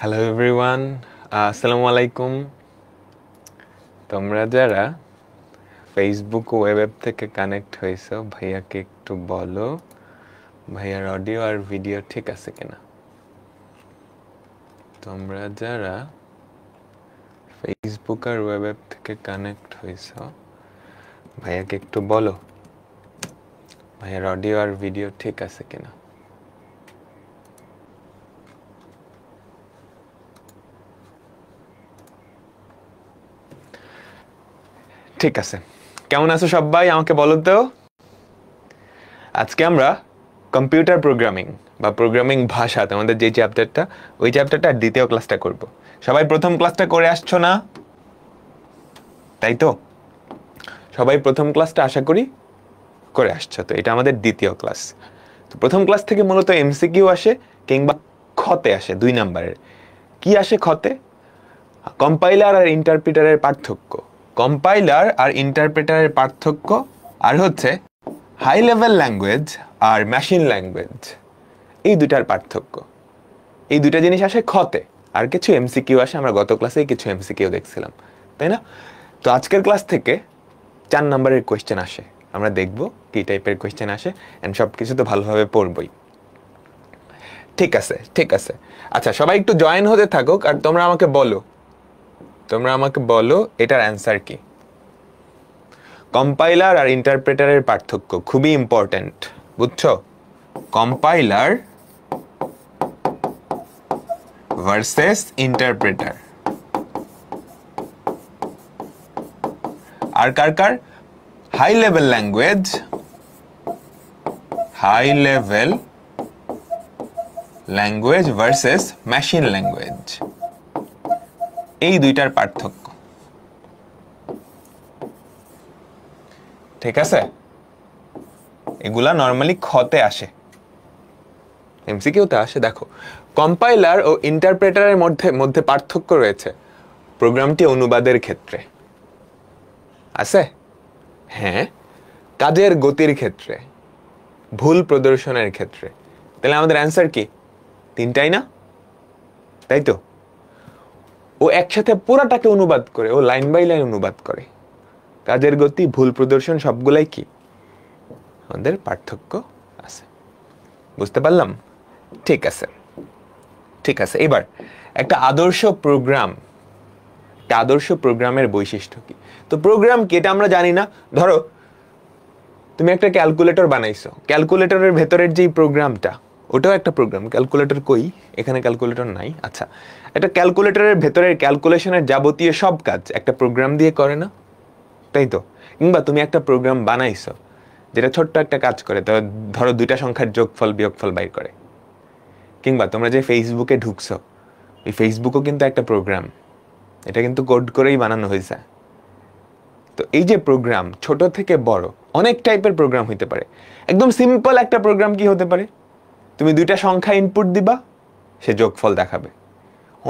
Hello everyone, আসসালামু আলাইকুম। তোমরা যারা ফেসবুক ও ওয়েব অ্যাপ থেকে কানেক্ট হয়েছো, ভাইয়াকে একটু বলো ভাইয়ার অডিও আর ভিডিও ঠিক আছে কিনা। তোমরা যারা ফেসবুক আর ওয়েব অ্যাপ থেকে কানেক্ট হয়েছো, ভাইয়াকে একটু বলো ভাইয়ার অডিও আর ভিডিও ঠিক আছে কিনা। ঠিক আছে, কেমন আছো সবাই আমাকে বলো তো। আজকে আমরা কম্পিউটার প্রোগ্রামিং বা প্রোগ্রামিং ভাষা তোমাদের যে চ্যাপ্টারটা, ওই চ্যাপ্টারটা দ্বিতীয় ক্লাসটা করব। সবাই প্রথম ক্লাসটা করে আসছো না? তাই তো, সবাই প্রথম ক্লাসটা আশা করি করে আসছো। তো এটা আমাদের দ্বিতীয় ক্লাস। তো প্রথম ক্লাস থেকে মূলত এমসিকিউ আসে কিংবা খতে আসে 2 নাম্বারের। কি আসে খতে? কম্পাইলার আর ইন্টারপ্রিটারের পার্থক্য, কম্পাইলার আর ইন্টারপ্রিটারের পার্থক্য, আর হচ্ছে হাই লেভেল ল্যাঙ্গুয়েজ আর মেশিন ল্যাঙ্গুয়েজ, এই দুটার পার্থক্য। এই দুটা জিনিস আসে খতে, আর কিছু এমসিকিউ আসে। আমরা গত ক্লাসেই কিছু এমসিকিউ দেখছিলাম, তাই না? তো আজকের ক্লাস থেকে 4 নাম্বারের কোয়েশ্চেন আসে। আমরা দেখব কি টাইপের কোয়েশ্চেন আসে, এন্ড সব কিছু তো ভালোভাবে পড়বই। ঠিক আছে, ঠিক আছে। আচ্ছা, সবাই একটু জয়েন হতে থাকুক, আর তোমরা আমাকে বলো এটার অ্যান্সার কি। কম্পাইলার আর ইন্টারপ্রেটারের পার্থক্য খুবই ইম্পর্টেন্ট, বুঝছো? Compiler versus interpreter. আর কার high level language, versus machine language, এই দুইটার পার্থক্য। ঠিক আছে, এগুলা নরমালি খতে আসে, এমসিকিউতে আসে। দেখো, কম্পাইলার ও ইন্টারপ্রেটারের মধ্যে পার্থক্য রয়েছে প্রোগ্রামটি অনুবাদের ক্ষেত্রে। আছে? হ্যাঁ, কাজের গতির ক্ষেত্রে, ভুল প্রদর্শনের ক্ষেত্রে। তাহলে আমাদের অ্যান্সার কি? 3টাই না? তাই তো, ও একসাথে পুরাটাকে অনুবাদ করে, ও লাইন বাই লাইন অনুবাদ করে। কাজের গতি, ভুল প্রদর্শন সবগুলাই কি আমাদের পার্থক্য আছে। বুঝতে পারলাম? ঠিক আছে, ঠিক আছে। এবার একটা আদর্শ প্রোগ্রামের বৈশিষ্ট্য কি? তো প্রোগ্রাম কি এটা আমরা জানি না। ধরো তুমি একটা ক্যালকুলেটর বানাইছো, ক্যালকুলেটরের ভেতরের যেই প্রোগ্রামটা, ওটাও একটা প্রোগ্রাম। ক্যালকুলেটর কই? এখানে ক্যালকুলেটর নাই। আচ্ছা, একটা ক্যালকুলেটরের ভেতরের ক্যালকুলেশনের যাবতীয় সব কাজ একটা প্রোগ্রাম দিয়ে করে না? তাই তো। কিংবা তুমি একটা প্রোগ্রাম বানাইছো যেটা ছোট্ট একটা কাজ করে, তো ধরো 2টা সংখ্যার যোগফল বিয়োগফল বাইর করে। কিংবা তোমরা যে ফেসবুকে ঢুকছো, এই ফেসবুকও কিন্তু একটা প্রোগ্রাম, এটা কিন্তু কোড করেই বানানো হয়েছে। তো এই যে প্রোগ্রাম, ছোট থেকে বড় অনেক টাইপের প্রোগ্রাম হইতে পারে। একদম সিম্পল একটা প্রোগ্রাম কি হতে পারে? তুমি 2টা সংখ্যা ইনপুট দিবা, সে যোগফল দেখাবে।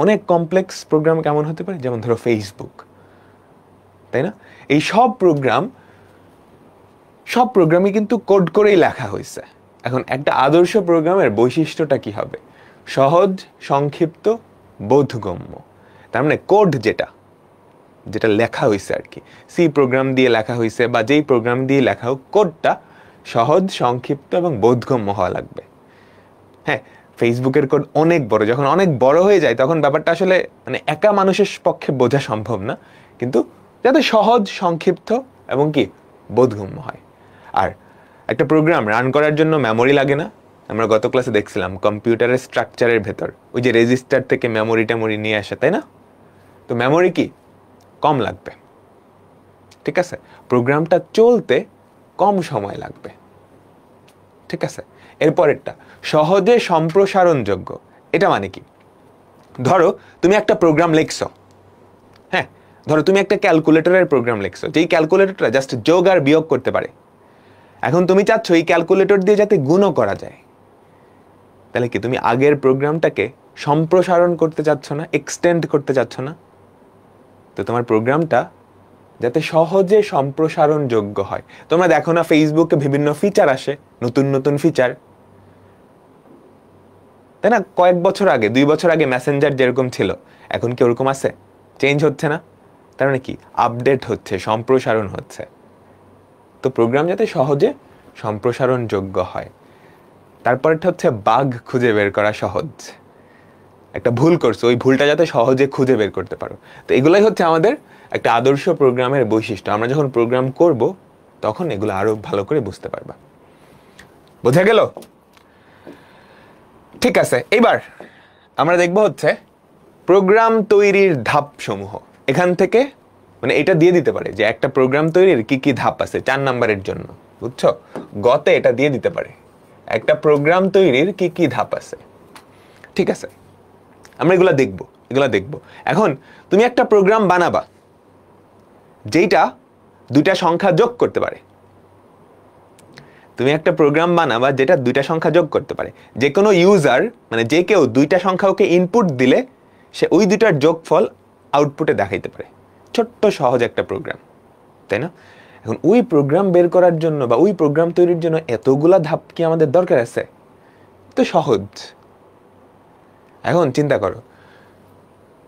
অনেক কমপ্লেক্স প্রোগ্রাম কেমন হতে পারে? যেমন ধরো ফেসবুক, তাই না? এই সব প্রোগ্রামই কিন্তু কোড করেই লেখা হয়েছে। এখন একটা আদর্শ প্রোগ্রামের বৈশিষ্ট্যটা কি হবে? সহজ, সংক্ষিপ্ত, বোধগম্য। তার মানে কোড যেটা লেখা হয়েছে আর কি, সি প্রোগ্রাম দিয়ে লেখা হয়েছে বা যেই প্রোগ্রাম দিয়ে লেখা হোক, কোডটা সহজ, সংক্ষিপ্ত এবং বোধগম্য হওয়া লাগবে। হ্যাঁ, ফেসবুকের কোড অনেক বড়, যখন অনেক বড় হয়ে যায় তখন ব্যাপারটা আসলে মানে একা মানুষের পক্ষে বোঝা সম্ভব না, কিন্তু যাতে সহজ, সংক্ষিপ্ত এবং কি বোধগম্য হয়। আর একটা প্রোগ্রাম রান করার জন্য মেমোরি লাগে না? আমরা গত ক্লাসে দেখছিলাম কম্পিউটারের স্ট্রাকচারের ভেতর ওই যে রেজিস্টার থেকে মেমোরি নিয়ে আসে, তাই না? তো মেমোরি কি কম লাগবে। ঠিক আছে, প্রোগ্রামটা চলতে কম সময় লাগবে। ঠিক আছে, এরপরেরটা সহজে সম্প্রসারণযোগ্য। এটা মানে কি? ধরো তুমি একটা প্রোগ্রাম লিখছো, হ্যাঁ, ধরো তুমি একটা ক্যালকুলেটরের প্রোগ্রাম লিখছো, যেই ক্যালকুলেটরটা জাস্ট যোগ আর বিয়োগ করতে পারে। এখন তুমি চাচ্ছ এই ক্যালকুলেটর দিয়ে যাতে গুণও করা যায়, তাহলে কি তুমি আগের প্রোগ্রামটাকে সম্প্রসারণ করতে চাচ্ছ না, এক্সটেন্ড করতে চাচ্ছ না? তো তোমার প্রোগ্রামটা যাতে সহজে সম্প্রসারণযোগ্য হয়। তোমরা দেখো না ফেসবুকে বিভিন্ন ফিচার আসে, নতুন নতুন ফিচার, তাই না? কয়েক বছর আগে, 2 বছর আগে মেসেঞ্জার যেরকম ছিল এখন কি ওরকম আছে? চেঞ্জ হচ্ছে না? তার মানে কি? আপডেট হচ্ছে, সম্প্রসারণ হচ্ছে। তো প্রোগ্রাম যাতে সহজে সম্প্রসারণযোগ্য হয়। তারপরটা হচ্ছে বাগ খুঁজে বের করা সহজ। একটা ভুল করছো, ওই ভুলটা যাতে সহজে খুঁজে বের করতে পারো। তো এগুলাই হচ্ছে আমাদের একটা আদর্শ প্রোগ্রামের বৈশিষ্ট্য। আমরা যখন প্রোগ্রাম করব তখন এগুলো আরো ভালো করে বুঝতে পারবা। বোঝা গেল? ঠিক আছে, এবার আমরা দেখব হচ্ছে প্রোগ্রাম তৈরির ধাপ সমূহ। এখান থেকে মানে এটা দিয়ে দিতে পারে যে একটা প্রোগ্রাম তৈরির কি কি ধাপ আছে 4 নাম্বারের জন্য, বুঝছো? গতে এটা দিয়ে দিতে পারে একটা প্রোগ্রাম তৈরির কি কি ধাপ আছে। ঠিক আছে, আমরা এগুলা দেখব। এখন তুমি একটা প্রোগ্রাম বানাবা যেটা 2টা সংখ্যা যোগ করতে পারে। তুমি একটা প্রোগ্রাম বানাবা যেটা 2টা সংখ্যা যোগ করতে পারে। যে কোনো ইউজার মানে যে কেউ 2টা সংখ্যা ওকে ইনপুট দিলে সে ওই 2টার যোগফল আউটপুটে দেখাইতে পারে। ছোট্ট সহজ একটা প্রোগ্রাম, তাই না? এখন ওই প্রোগ্রাম বের করার জন্য বা ওই প্রোগ্রাম তৈরির জন্য এতগুলা ধাপ কি আমাদের দরকার আছে? তো সহজ। এখন চিন্তা করো,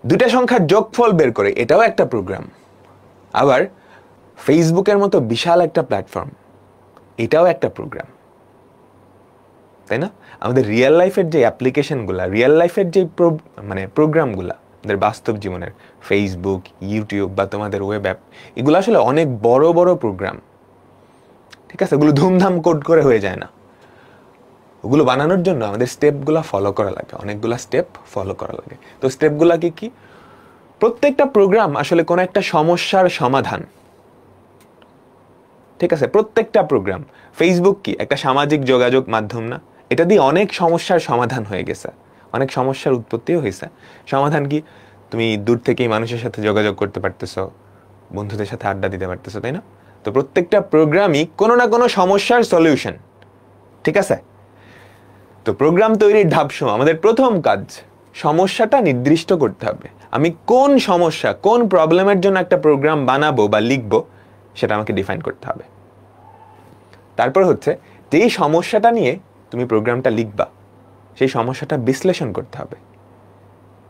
2টা সংখ্যার যোগফল বের করে, এটাও একটা প্রোগ্রাম। আবার ফেসবুকের মতো বিশাল একটা প্ল্যাটফর্ম, এটাও একটা প্রোগ্রাম, তাই না? আমাদের রিয়েল লাইফের যে অ্যাপ্লিকেশনগুলা, রিয়েল লাইফের যে মানে প্রোগ্রামগুলা, আমাদের বাস্তব জীবনের ফেসবুক, ইউটিউব বা তোমাদের ওয়েব অ্যাপ, এগুলো আসলে অনেক বড় বড় প্রোগ্রাম। ঠিক আছে, এগুলো ধুমধাম কোড করে হয়ে যায় না। ওগুলো বানানোর জন্য আমাদের স্টেপগুলো ফলো করা লাগে, অনেকগুলো স্টেপ ফলো করা লাগে। তো স্টেপগুলো কি? প্রত্যেকটা প্রোগ্রাম আসলে কোনো একটা সমস্যার সমাধান। ঠিক আছে, প্রত্যেকটা প্রোগ্রাম। ফেসবুক কি একটা সামাজিক যোগাযোগ মাধ্যম না? এটা দিয়ে অনেক সমস্যার সমাধান হয়ে গেছে, অনেক সমস্যার উৎপত্তিও হয়েছে। সমাধান কি? তুমি দূর থেকেই মানুষের সাথে যোগাযোগ করতে পারতেছো, বন্ধুদের সাথে আড্ডা দিতে পারতেছো, তাই না? তো প্রত্যেকটা প্রোগ্রামই কোনো না কোনো সমস্যার সলিউশন। ঠিক আছে, তো প্রোগ্রাম তৈরির ধাপসমূহ। আমাদের প্রথম কাজ সমস্যাটা নির্দিষ্ট করতে হবে। আমি কোন সমস্যা, কোন প্রবলেমের জন্য একটা প্রোগ্রাম বানাবো বা লিখবো সেটা আমাকে ডিফাইন করতে হবে। তারপর হচ্ছে যেই সমস্যাটা নিয়ে তুমি প্রোগ্রামটা লিখবা সেই সমস্যাটা বিশ্লেষণ করতে হবে,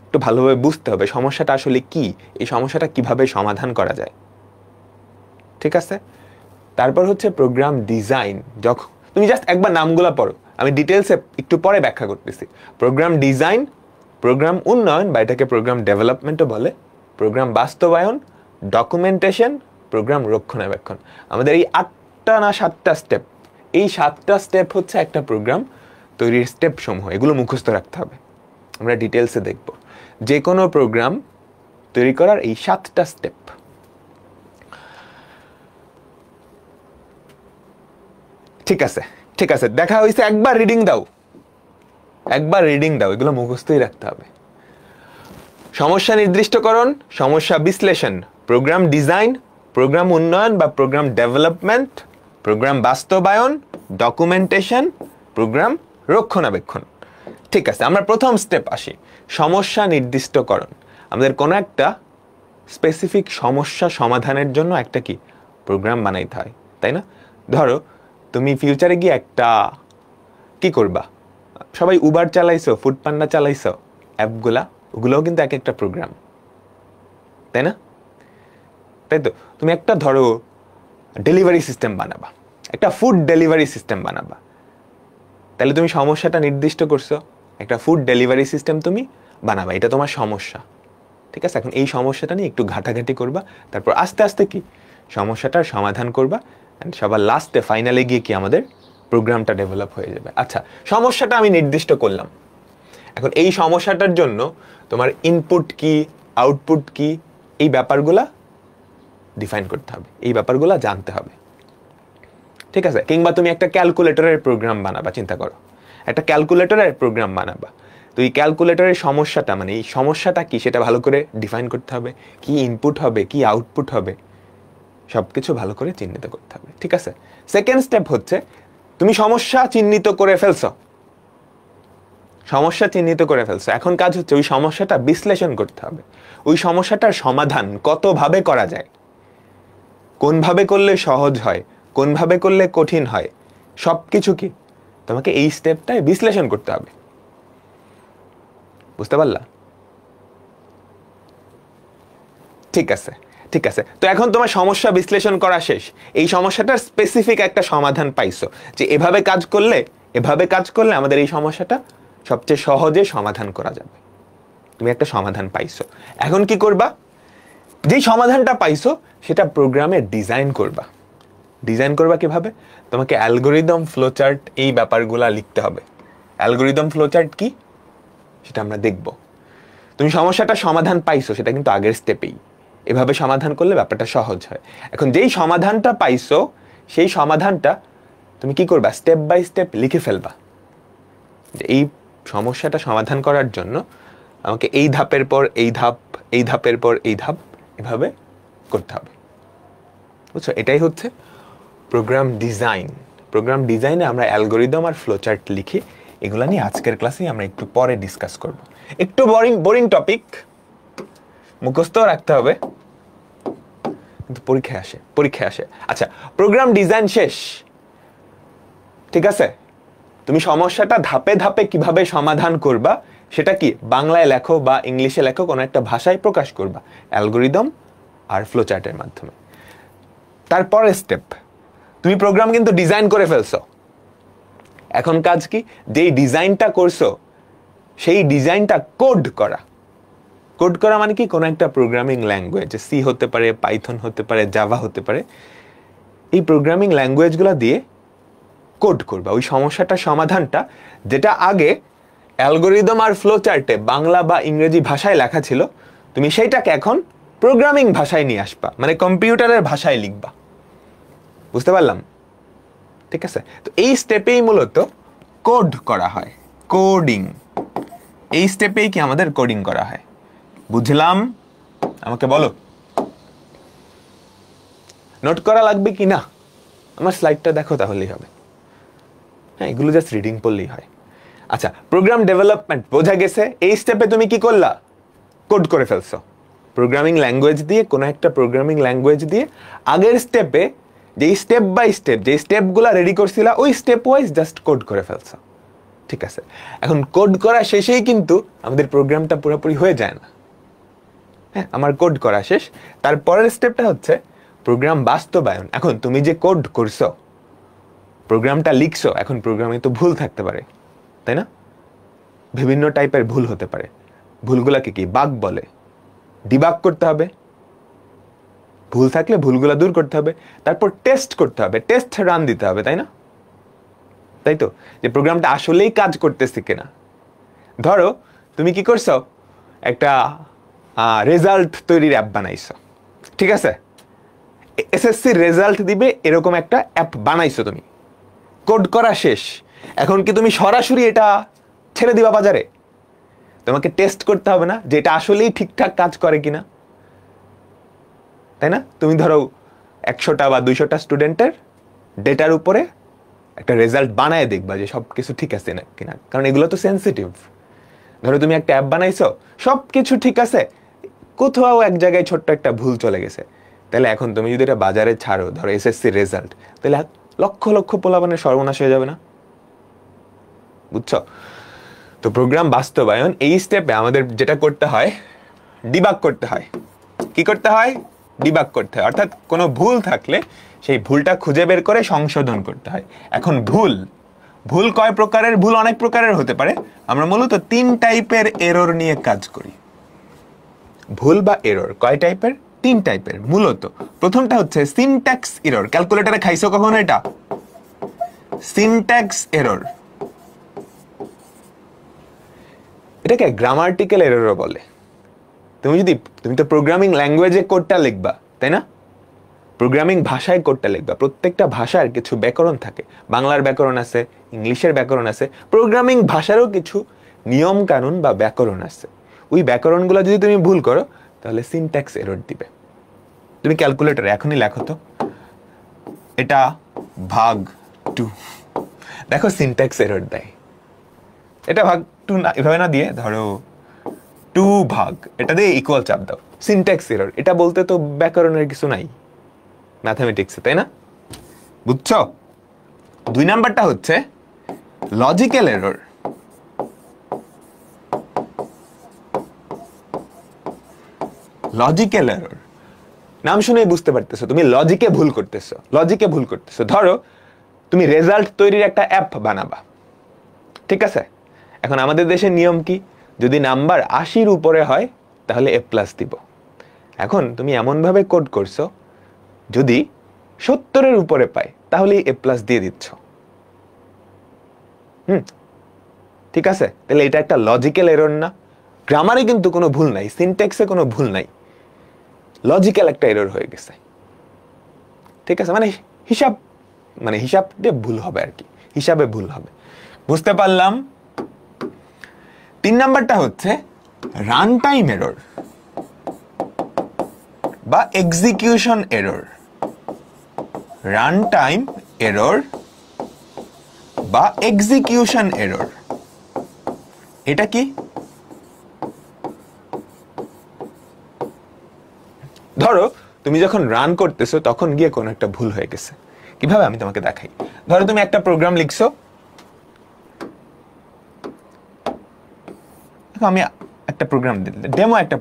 একটু ভালোভাবে বুঝতে হবে সমস্যাটা আসলে কি, এই সমস্যাটা কিভাবে সমাধান করা যায়। ঠিক আছে, তারপর হচ্ছে প্রোগ্রাম ডিজাইন। যখন তুমি জাস্ট একবার নামগুলো পড়ো, আমি ডিটেলসে একটু পরে ব্যাখ্যা করতেছি। প্রোগ্রাম ডিজাইন, প্রোগ্রাম উন্নয়ন বা এটাকে প্রোগ্রাম ডেভেলপমেন্টও বলে, প্রোগ্রাম বাস্তবায়ন, ডকুমেন্টেশন, প্রোগ্রাম রক্ষণাবেক্ষণ। আমাদের এই 8টা না 7টা স্টেপ, এই 7টা স্টেপ হচ্ছে একটা প্রোগ্রাম তৈরির স্টেপ সমূহ। এগুলো মুখস্থ রাখতে হবে, আমরা ডিটেলসে দেখব। যে কোনো প্রোগ্রাম তৈরি করার এই 7টা স্টেপ। ঠিক আছে, ঠিক আছে, দেখা হয়েছে। একবার রিডিং দাও, এগুলো মুখস্থই রাখতে হবে। সমস্যা নির্দিষ্টকরণ, সমস্যা বিশ্লেষণ, প্রোগ্রাম ডিজাইন, প্রোগ্রাম উন্নয়ন বা প্রোগ্রাম ডেভেলপমেন্ট, প্রোগ্রাম বাস্তবায়ন, ডকুমেন্টেশন, প্রোগ্রাম রক্ষণাবেক্ষণ। ঠিক আছে, আমরা প্রথম স্টেপ আসি, সমস্যা নির্দিষ্টকরণ। আমাদের কোনো একটা স্পেসিফিক সমস্যা সমাধানের জন্য একটা কি প্রোগ্রাম বানাইতে হয়, তাই না? ধরো তুমি ফিউচারে গিয়ে একটা কি করবা, সবাই উবার চালাইছো, ফুড পান্ডা চালাইছো, অ্যাপগুলা, ওগুলোও কিন্তু এক একটা প্রোগ্রাম, তাই না? তাই তো, তুমি একটা ধরো ডেলিভারি সিস্টেম বানাবা, একটা ফুড ডেলিভারি সিস্টেম বানাবা, তাহলে তুমি সমস্যাটা নির্দিষ্ট করছো, একটা ফুড ডেলিভারি সিস্টেম তুমি বানাবা, এটা তোমার সমস্যা। ঠিক আছে, এখন এই সমস্যাটা নিয়ে একটু ঘাটাঘাটি করবা, তারপর আস্তে আস্তে কি সমস্যাটার সমাধান করবা, সবার লাস্টে ফাইনালে গিয়ে কি আমাদের প্রোগ্রামটা ডেভেলপ হয়ে যাবে। আচ্ছা, সমস্যাটা আমি নির্দিষ্ট করলাম, এখন এই সমস্যাটার জন্য তোমার ইনপুট কি, আউটপুট কি, এই ব্যাপারগুলা ডিফাইন করতে হবে, এই ব্যাপারগুলা জানতে হবে। ঠিক আছে, কিংবা তুমি একটা ক্যালকুলেটরের প্রোগ্রাম বানাবা, চিন্তা করো একটা ক্যালকুলেটরের প্রোগ্রাম বানাবা, তো এই ক্যালকুলেটরের সমস্যাটা মানে এই সমস্যাটা কি সেটা ভালো করে ডিফাইন করতে হবে, কি ইনপুট হবে, কি আউটপুট হবে, সবকিছু ভালো করে চিহ্নিত করতে হবে। ঠিক আছে, সেকেন্ড স্টেপ হচ্ছে তুমি সমস্যা চিহ্নিত করে ফেলছো, এখন কাজ হচ্ছে ওই সমস্যাটা বিশ্লেষণ করতে হবে, ওই সমস্যাটার সমাধান কতভাবে করা যায়, কোনভাবে করলে সহজ হয়, কোনভাবে করলে কঠিন হয়, সবকিছু কি তোমাকে এই স্টেপটায় বিশ্লেষণ করতে হবে। বুঝতে পারলা? ঠিক আছে, ঠিক আছে। তো এখন তোমার সমস্যা বিশ্লেষণ করা শেষ। এই সমস্যাটার স্পেসিফিক একটা সমাধান পাইছো যে এভাবে কাজ করলে আমাদের এই সমস্যাটা সবচেয়ে সহজে সমাধান করা যাবে। তুমি একটা সমাধান পাইছো, এখন কি করবা? যেই সমাধানটা পাইছো সেটা প্রোগ্রামে ডিজাইন করবা। ডিজাইন করবা কিভাবে? তোমাকে অ্যালগোরিদম ফ্লোচার্ট এই ব্যাপারগুলা লিখতে হবে। অ্যালগোরিদম ফ্লোচার্ট কি সেটা আমরা দেখব। তুমি সমস্যাটা সমাধান পাইছো সেটা কিন্তু আগের স্টেপেই, এভাবে সমাধান করলে ব্যাপারটা সহজ হয়। এখন যেই সমাধানটা পাইছো সেই সমাধানটা তুমি কি করবা? স্টেপ বাই স্টেপ লিখে ফেলবা যে এই সমস্যাটা সমাধান করার জন্য আমাকে এই ধাপের পর এই ধাপ, এই ধাপের পর এই ধাপ, এভাবে করতে হবে। বুঝছো? এটাই হচ্ছে প্রোগ্রাম ডিজাইন। প্রোগ্রাম ডিজাইনে আমরা অ্যালগোরিদম আর ফ্লোচার্ট লিখি। এগুলা নিয়ে আজকের ক্লাসে আমরা একটু পরে ডিসকাস করব। একটু বোরিং টপিক, মুখস্থ রাখতে হবে, কিন্তু পরীক্ষায় আসে। আচ্ছা, প্রোগ্রাম ডিজাইন শেষ, ঠিক আছে? তুমি সমস্যাটা ধাপে ধাপে কিভাবে সমাধান করবা সেটা কি বাংলায় লেখো বা ইংলিশে লেখো, কোনো একটা ভাষায় প্রকাশ করবা অ্যালগোরিদম আর ফ্লোচার্টের মাধ্যমে। তারপরের স্টেপ, তুমি প্রোগ্রাম কিন্তু ডিজাইন করে ফেলছো। এখন কাজ কি? যেই ডিজাইনটা করছো সেই ডিজাইনটা কোড করা। কোড করা মানে কি? কোনো একটা প্রোগ্রামিং ল্যাঙ্গুয়েজ, সি হতে পারে, পাইথন হতে পারে, জাভা হতে পারে, এই প্রোগ্রামিং ল্যাঙ্গুয়েজগুলো দিয়ে কোড করবা ওই সমস্যাটার সমাধানটা, যেটা আগে অ্যালগোরিদম আর ফ্লোচার্টে বাংলা বা ইংরেজি ভাষায় লেখা ছিল, তুমি সেইটাকে এখন প্রোগ্রামিং ভাষায় নিয়ে আসবা, মানে কম্পিউটারের ভাষায় লিখবা। বুঝতে পারলাম? ঠিক আছে। তো এই স্টেপেই মূলত কোড করা হয়, কোডিং। এই স্টেপেই কি আমাদের কোডিং করা হয়। বুঝলাম? আমাকে বলো, নোট করা লাগবে কি না? আমার স্লাইডটা দেখো তাহলেই হবে। হ্যাঁ, এগুলো জাস্ট রিডিং পড়লেই হয়। আচ্ছা, প্রোগ্রাম ডেভেলপমেন্ট বোঝা গেছে। এই স্টেপে তুমি কি করলা? কোড করে ফেলছো প্রোগ্রামিং ল্যাঙ্গুয়েজ দিয়ে, কোনো একটা প্রোগ্রামিং ল্যাঙ্গুয়েজ দিয়ে। আগের স্টেপে যেই স্টেপ বাই স্টেপ যে স্টেপগুলো রেডি করছিলা ওই স্টেপ ওয়াইজ জাস্ট কোড করে ফেলছো। ঠিক আছে। এখন কোড করা শেষেই কিন্তু আমাদের প্রোগ্রামটা পুরোপুরি হয়ে যায় না। হ্যাঁ, আমার কোড করা শেষ। তারপরের স্টেপটা হচ্ছে প্রোগ্রাম বাস্তবায়ন। এখন তুমি যে কোড করছো, প্রোগ্রামটা লিখছো, এখন প্রোগ্রামে তো ভুল থাকতে পারে, তাই না? বিভিন্ন টাইপের ভুল হতে পারে। ভুলগুলাকে কি বাগ বলে। ডিবাগ করতে হবে, ভুল থাকলে ভুলগুলা দূর করতে হবে। তারপর টেস্ট করতে হবে, টেস্ট রান দিতে হবে, তাই না? তাই তো, যে প্রোগ্রামটা আসলেই কাজ করতেছে কিনা। ধরো তুমি কি করছো, একটা রেজাল্ট তৈরির অ্যাপ বানাইছো, ঠিক আছে? এসএসসি রেজাল্ট দিবে এরকম একটা অ্যাপ বানাইছো, তুমি কোড করা শেষ। এখন কি তুমি সরাসরি এটা ছেড়ে দিবা বাজারে? তোমাকে টেস্ট করতে হবে না যে এটা আসলেই ঠিকঠাক কাজ করে কিনা, তাই না? তুমি ধরো 100টা বা 200টা স্টুডেন্টের ডেটার উপরে একটা রেজাল্ট বানায় দেখবা যে সব কিছু ঠিক আছে না কিনা, কারণ এগুলো তো সেন্সিটিভ। ধরো তুমি একটা অ্যাপ বানাইছো, সব কিছু ঠিক আছে, কোথাও এক জায়গায় ছোট্ট একটা ভুল চলে গেছে, তাহলে এখন তুমি যদি এটা বাজারে ছাড়ো, ধরো এসএসসি রেজাল্ট, তাহলে লক্ষ লক্ষ পোলাপানের সর্বনাশ হয়ে যাবে না? বুঝছো? তো প্রোগ্রাম বাস্তবায়ন এই স্টেপে আমাদের যেটা করতে হয়, ডিবাগ করতে হয়। কি করতে হয়? ডিবাগ করতে হয়। অর্থাৎ কোনো ভুল থাকলে সেই ভুলটা খুঁজে বের করে সংশোধন করতে হয়। এখন ভুল কয় প্রকারের? ভুল অনেক প্রকারের হতে পারে। আমরা মূলত 3 টাইপের এরর নিয়ে কাজ করি। ভুল বা এরর কয় টাইপের? 3 টাইপের মূলত। প্রথমটা হচ্ছে সিনট্যাক্স এরর। ক্যালকুলেটরে খাইছো কখনো এটা? সিনট্যাক্স এরর, এটাকে গ্রামাটিক্যাল এররও বলে। তুমি তো প্রোগ্রামিং ল্যাঙ্গুয়েজে কোডটা লিখবা, তাই না? প্রোগ্রামিং ভাষায় কোডটা লিখবা। প্রত্যেকটা ভাষার কিছু ব্যাকরণ থাকে। বাংলার ব্যাকরণ আছে, ইংলিশের ব্যাকরণ আছে, প্রোগ্রামিং ভাষারও কিছু নিয়ম কানুন বা ব্যাকরণ আছে। ওই ব্যাকরণগুলো যদি তুমি ভুল করো তাহলে সিনট্যাক্স এরর দিবে। তুমি ক্যালকুলেটরে এখনই লেখো তো, এটা ভাগ 2, দেখো সিনট্যাক্স এরর দেয়। এটা ভাগ 2 না, এভাবে না দিয়ে ধরো 2 ভাগ, এটা দিয়ে ইকুয়াল চাপ দাও, সিনট্যাক্স এরর। এটা বলতে তো ব্যাকরণের কিছু নাই ম্যাথমেটিক্সে, তাই না? বুঝছো? 2 নাম্বারটা হচ্ছে লজিক্যাল এরর। লজিক্যাল এরর, নাম শুনেই বুঝতে পারতেছো তুমি লজিকে ভুল করতেছো। ধরো তুমি রেজাল্ট তৈরির একটা অ্যাপ বানাবা, ঠিক আছে? এখন আমাদের দেশের নিয়ম কি, যদি নাম্বার 80-র উপরে হয় তাহলে A+ দিব। এখন তুমি এমন ভাবে কোড করছো যদি 70-এর উপরে পায় তাহলেই A+ দিয়ে দিচ্ছ। ঠিক আছে, তাহলে এটা একটা লজিক্যাল এরর না? গ্রামারে কিন্তু কোনো ভুল নাই, সিনট্যাক্সে কোনো ভুল নাই, লজিক্যাল একটা এরর হয়ে গেছে। ঠিক আছে, হিসাব দিয়ে ভুল হবে আর কি, হিসাবে ভুল হবে। বুঝতে পারলাম। 3 নাম্বারটা হচ্ছে রান টাইম এরর বা execution error. Run time error বা এক্সিকিউশন এরর, এটা কি? ধরো তুমি যখন রান করতেছো তখন গিয়ে কোনো একটা ভুল হয়ে গেছে। কিভাবে আমি তোমাকে দেখাই। ধরো তুমি একটা প্রোগ্রাম লিখছো, আমি একটা প্রোগ্রাম ডেমো, একটা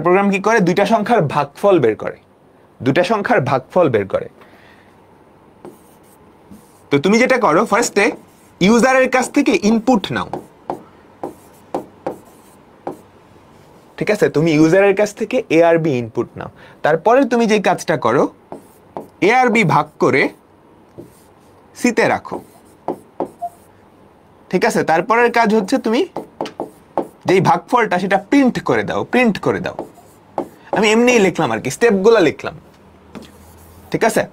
প্রোগ্রাম কি করে, দুইটা সংখ্যার ভাগফল বের করে। তো তুমি যেটা করো, ফার্স্টে ইউজারের কাছ থেকে ইনপুট নাও, ঠিক আছে? তুমি ইউজারের কাছ থেকে এ আর বি ইনপুট নাও, তারপরে তুমি যে কাজটা করো, এ আর বি ভাগ করে সিতে রাখো, ঠিক আছে? তারপরের কাজ হচ্ছে তুমি যেই ভাগফলটা সেটা প্রিন্ট করে দাও। আমি এমনিই লিখলাম আর কি, স্টেপগুলো লিখলাম, ঠিক আছে?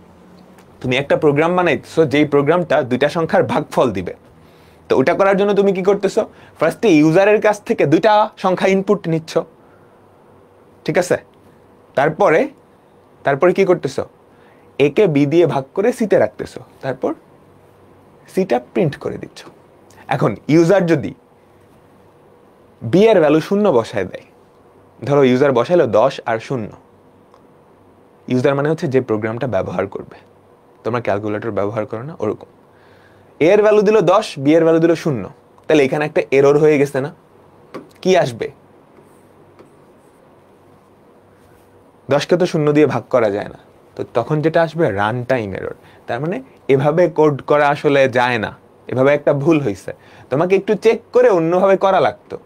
তুমি একটা প্রোগ্রাম বানাইছো যেই প্রোগ্রামটা দুইটা সংখ্যার ভাগফল দিবে। তো ওটা করার জন্য তুমি কি করতেছো, ফার্স্টে ইউজারের কাছ থেকে দুইটা সংখ্যা ইনপুট নিচ্ছ, ঠিক আছে? তারপরে কি করতেছো, এ কে বি দিয়ে ভাগ করে সিতে রাখতেছো, তারপর সিটা প্রিন্ট করে দিচ্ছ। এখন ইউজার যদি বি এর ভ্যালু 0 বসায় দেয়, ধরো ইউজার বসাইলো 10 আর 0, ইউজার মানে হচ্ছে যে প্রোগ্রামটা ব্যবহার করবে, তোমরা ক্যালকুলেটর ব্যবহার করো না, ওরকম। এ এর ভ্যালু দিল 10, বি এর ভ্যালু দিল 0, তাহলে এখানে একটা এরর হয়ে গেছে না? কি আসবে? 10কে তো 0 দিয়ে ভাগ করা যায় না, তো তখন যেটা আসবে রান টাইম এরর। তার মানে এভাবে কোড করা আসলে যায় না, এভাবে একটা ভুল হয়েছে, তোমাকে একটু চেক করে অন্যভাবে করা লাগতো।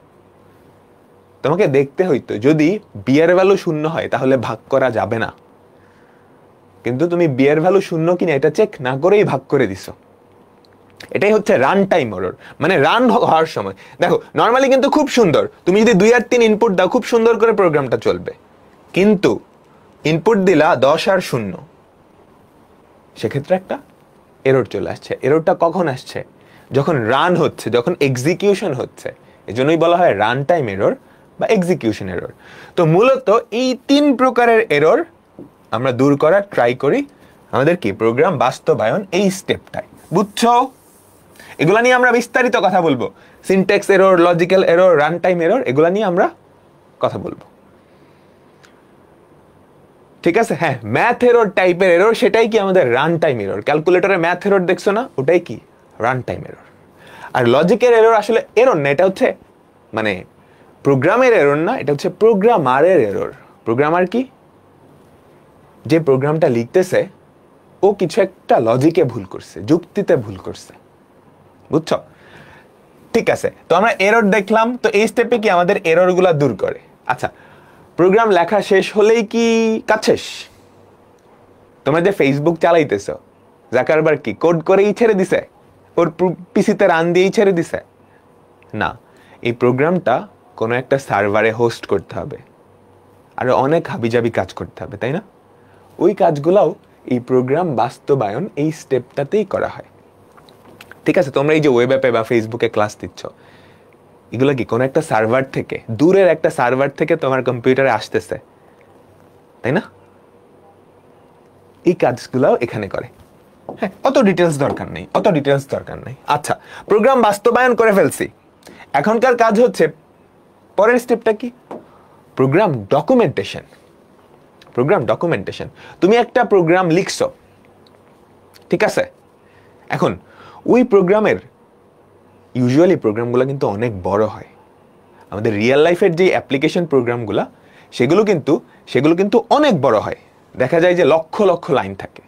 তোমাকে দেখতে হইতো যদি বি এর ভ্যালু 0 হয় তাহলে ভাগ করা যাবে না, কিন্তু তুমি বি এর ভ্যালু 0 কিনা এটা চেক না করেই ভাগ করে দিছো। এটাই হচ্ছে রান টাইম এরর, মানে রান হওয়ার সময়। দেখো নরমালি কিন্তু খুব সুন্দর, তুমি যদি 2 আর 3 ইনপুট দাও খুব সুন্দর করে প্রোগ্রামটা চলবে, কিন্তু ইনপুট দিলা 10 আর 0, সেক্ষেত্রে একটা এরর চলে আসছে। এররটা কখন আসছে? যখন রান হচ্ছে, যখন এক্সিকিউশন হচ্ছে। এজন্যই বলা হয় রান টাইম এরর বা এক্সিকিউশন এরর। তো মূলত এই 3 প্রকারের এরর আমরা দূর করার ট্রাই করি আমাদের কি প্রোগ্রাম বাস্তবায়ন এই স্টেপটায়। বুঝছো? এগুলা নিয়ে আমরা বিস্তারিত কথা বলবো, syntax error, logical error, run time error, এগুলা নিয়ে আমরা কথা বলবো, ঠিক আছে? হ্যাঁ, ম্যাথ এরর টাইপের এরর, সেটাই কি আমাদের রান টাইম এরর। ক্যালকুলেটরে ম্যাথ এরর দেখছো না, ওটাই কি রান টাইম এরর। আর লজিক্যাল এরর আসলে এরর না, এটা হচ্ছে মানে প্রোগ্রামের এরর না, এটা হচ্ছে প্রোগ্রামারের এরর। প্রোগ্রামার কি, যে প্রোগ্রামটা লিখতেছে ও কিছু একটা লজিকে ভুল করছে, যুক্তিতে ভুল করছে। বুঝছো? ঠিক আছে, তো আমরা এরর দেখলাম। তো এই স্টেপে কি আমাদের এররগুলা দূর করে। আচ্ছা, প্রোগ্রাম লেখা শেষ হলেই কি কাজ শেষ? তোমরা যে ফেসবুক চালাইতেছো, জাকারবার্গ কি কোড করেই ছেড়ে দিছে, ওর পিসিতে রান দিয়েই ছেড়ে দিছে? না, এই প্রোগ্রামটা কোনো একটা সার্ভারে হোস্ট করতে হবে, আর অনেক হাবিজাবি কাজ করতে হবে, তাই না? ওই কাজগুলাও এই প্রোগ্রাম বাস্তবায়ন এই স্টেপটাতেই করা হয়। ঠিক আছে, তোমরা এই যে ওয়েব অ্যাপে বা ফেসবুকে ক্লাস দিচ্ছ, এগুলো কি কোনো একটা সার্ভার থেকে, দূরের একটা সার্ভার থেকে তোমার কম্পিউটারে আসতেছে, তাই না? এই কাজগুলাও এখানে করে। হ্যাঁ, অত ডিটেলস দরকার নেই। আচ্ছা, প্রোগ্রাম বাস্তবায়ন করে ফেলছি, এখনকার কাজ হচ্ছে পরের স্টেপটা কি? Program documentation. তুমি একটা প্রোগ্রাম লিখছো, ঠিক আছে? এখন ওই প্রোগ্রামের ইউজুয়ালি প্রোগ্রামগুলো কিন্তু অনেক বড় হয়। আমাদের রিয়েল লাইফের যে অ্যাপ্লিকেশন প্রোগ্রামগুলো, সেগুলো কিন্তু অনেক বড় হয়, দেখা যায় যে লক্ষ লক্ষ লাইন থাকে।